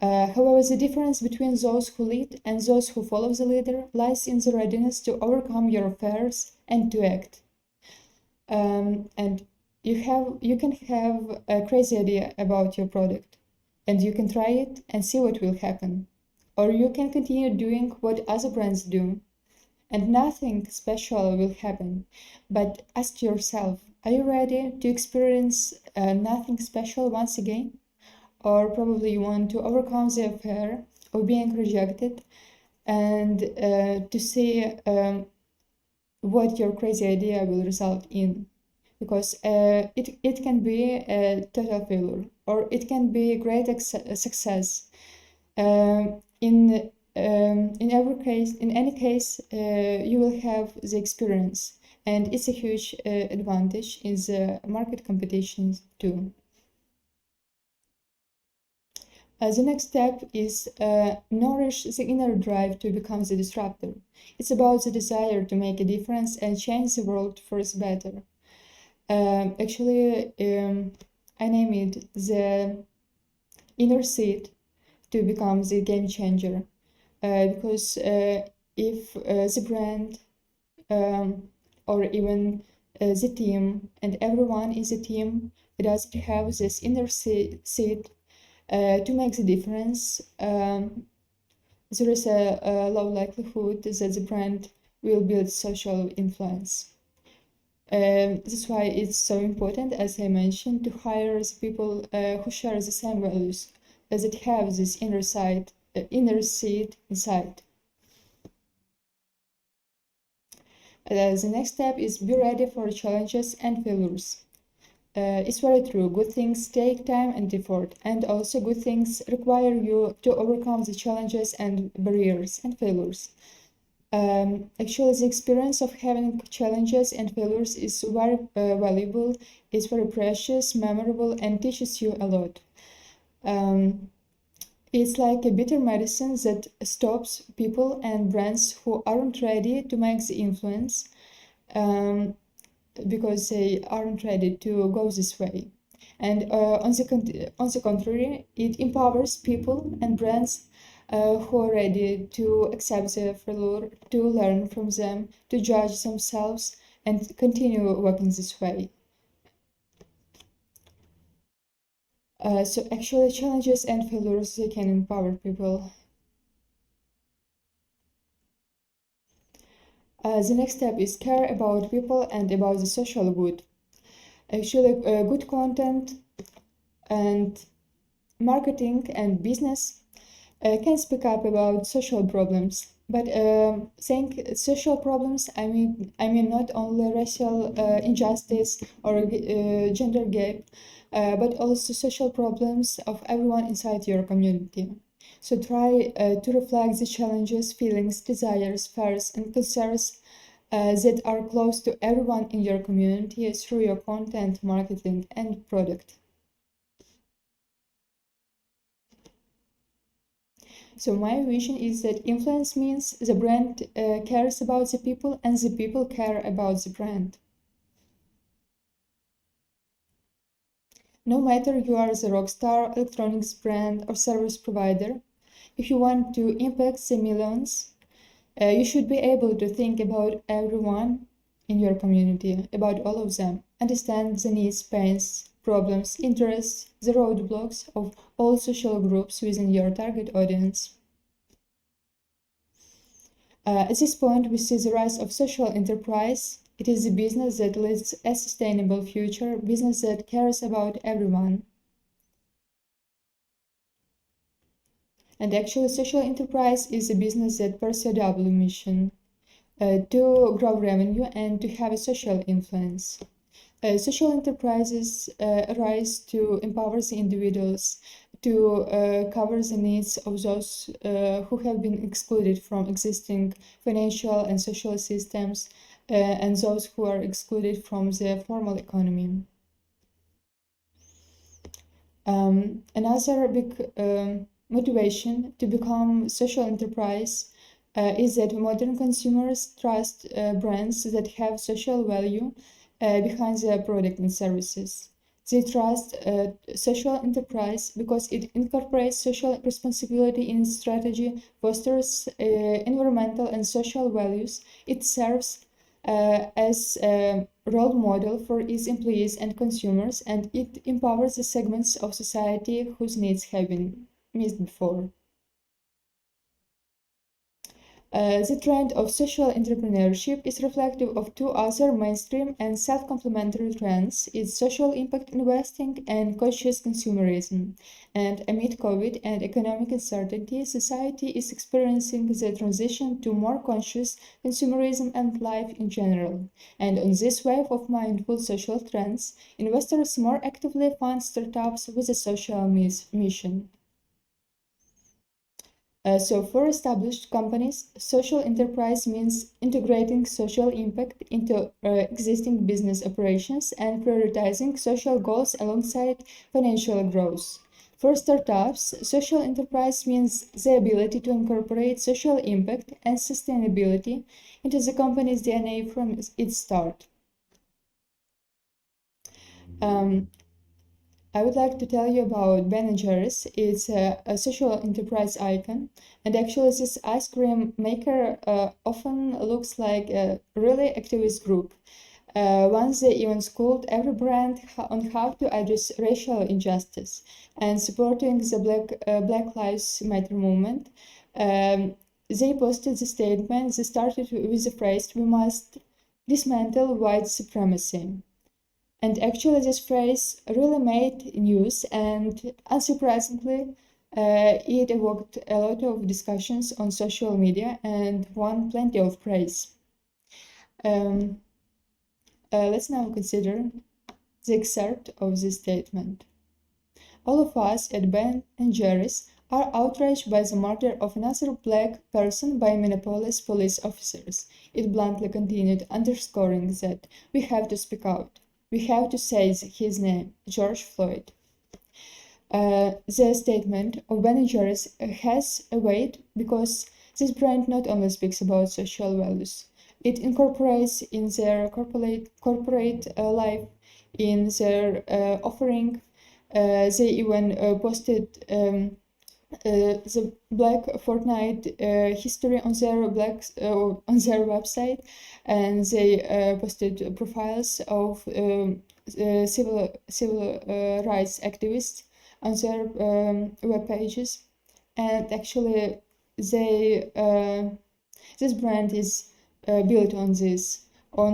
Speaker 10: However, the difference between those who lead and those who follow the leader lies in the readiness to overcome your fears and to act. And you can have a crazy idea about your product, and you can try it and see what will happen. Or you can continue doing what other brands do, and nothing special will happen. But ask yourself, are you ready to experience nothing special once again? Or probably you want to overcome the fear of being rejected and to see what your crazy idea will result in. Because it can be a total failure, or it can be a great success. In any case, you will have the experience, and it's a huge advantage in the market competitions too. The next step is nourish the inner drive to become the disruptor. It's about the desire to make a difference and change the world for the better. Actually, I name it the inner seed to become the game changer, because if the brand or even the team and everyone in the team doesn't have this inner seed to make the difference, there is a low likelihood that the brand will build social influence. That's why it's so important, as I mentioned, to hire the people who share the same values, that have this inner seed inside. The next step is be ready for challenges and failures. It's very true. Good things take time and effort, and also good things require you to overcome the challenges and barriers and failures. Actually, the experience of having challenges and failures is very valuable, it's very precious, memorable, and teaches you a lot. It's like a bitter medicine that stops people and brands who aren't ready to make the influence, because they aren't ready to go this way. And on the contrary, it empowers people and brands who are ready to accept their failure, to learn from them, to judge themselves, and continue working this way. So actually, challenges and failures, they can empower people. The next step is care about people and about the social good. Actually, good content and marketing and business can speak up about social problems. But saying social problems, I mean not only racial injustice or gender gap, but also social problems of everyone inside your community. So try to reflect the challenges, feelings, desires, fears, and concerns that are close to everyone in your community through your content, marketing, and product. So my vision is that influence means the brand cares about the people and the people care about the brand. No matter you are the rockstar, electronics brand, or service provider, if you want to impact the millions, you should be able to think about everyone in your community, about all of them, understand the needs, pains, problems, interests, the roadblocks of all social groups within your target audience. At this point, we see the rise of social enterprise. It is a business that leads a sustainable future, business that cares about everyone. And actually, social enterprise is a business that pursues a double mission, to grow revenue and to have a social influence. Social enterprises arise to empower the individuals, to cover the needs of those who have been excluded from existing financial and social systems, and those who are excluded from the formal economy. Another big motivation to become social enterprise is that modern consumers trust brands that have social value behind their product and services. They trust social enterprise because it incorporates social responsibility in its strategy, fosters environmental and social values. It serves as a role model for its employees and consumers, and it empowers the segments of society whose needs have been missed before. The trend of social entrepreneurship is reflective of two other mainstream and self-complementary trends: it's social impact investing and conscious consumerism. And amid COVID and economic uncertainty, society is experiencing the transition to more conscious consumerism and life in general. And on this wave of mindful social trends, investors more actively fund startups with a social mission. So for established companies, social enterprise means integrating social impact into existing business operations and prioritizing social goals alongside financial growth. For startups, social enterprise means the ability to incorporate social impact and sustainability into the company's DNA from its start. I would like to tell you about Ben & Jerry's. It's a social enterprise icon, and actually this ice cream maker often looks like a really activist group. Once they even schooled every brand on how to address racial injustice and supporting the Black Lives Matter movement. They posted the statement. They started with the phrase, "We must dismantle white supremacy." And actually, this phrase really made news, and unsurprisingly, it evoked a lot of discussions on social media and won plenty of praise. Let's now consider the excerpt of this statement. All of us at Ben & Jerry's are outraged by the murder of another black person by Minneapolis police officers. It bluntly continued, underscoring that we have to speak out. We have to say his name, George Floyd. The statement of Ben & Jerry's has a weight because this brand not only speaks about social values, it incorporates in their corporate life, in their offering. They even posted the Black Fortnite history on their website, and they posted profiles of civil rights activists on their web pages. And actually, this brand is built on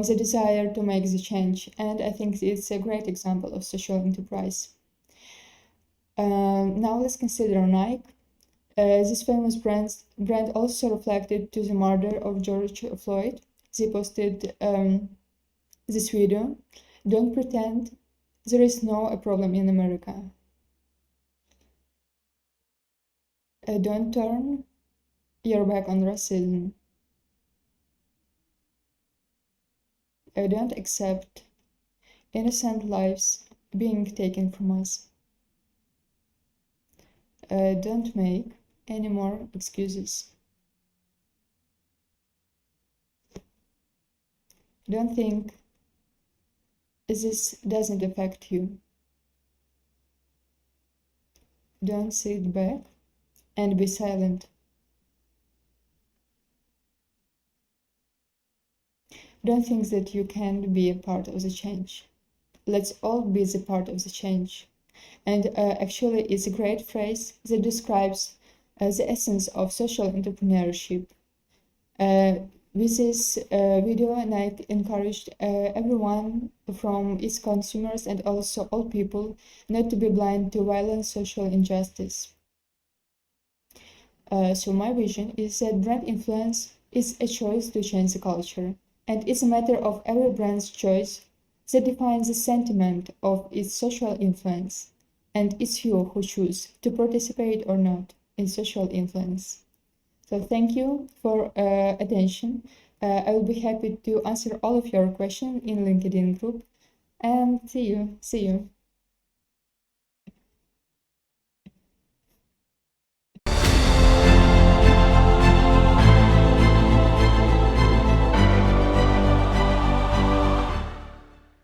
Speaker 10: the desire to make the change, and I think it's a great example of social enterprise. Now let's consider Nike. This famous brand also reflected to the murder of George Floyd. They posted this video. Don't pretend there is no problem in America. Don't turn your back on racism. Don't accept innocent lives being taken from us. Don't make any more excuses. Don't think this doesn't affect you. Don't sit back and be silent. Don't think that you can't be a part of the change. Let's all be the part of the change. And actually, it's a great phrase that describes the essence of social entrepreneurship. With this video, Nike encouraged everyone from its consumers and also all people not to be blind to violent social injustice. So my vision is that brand influence is a choice to change the culture, and it's a matter of every brand's choice that defines the sentiment of its social influence, and it's you who choose to participate or not in social influence. So thank you for attention. I will be happy to answer all of your questions in LinkedIn group, and see you.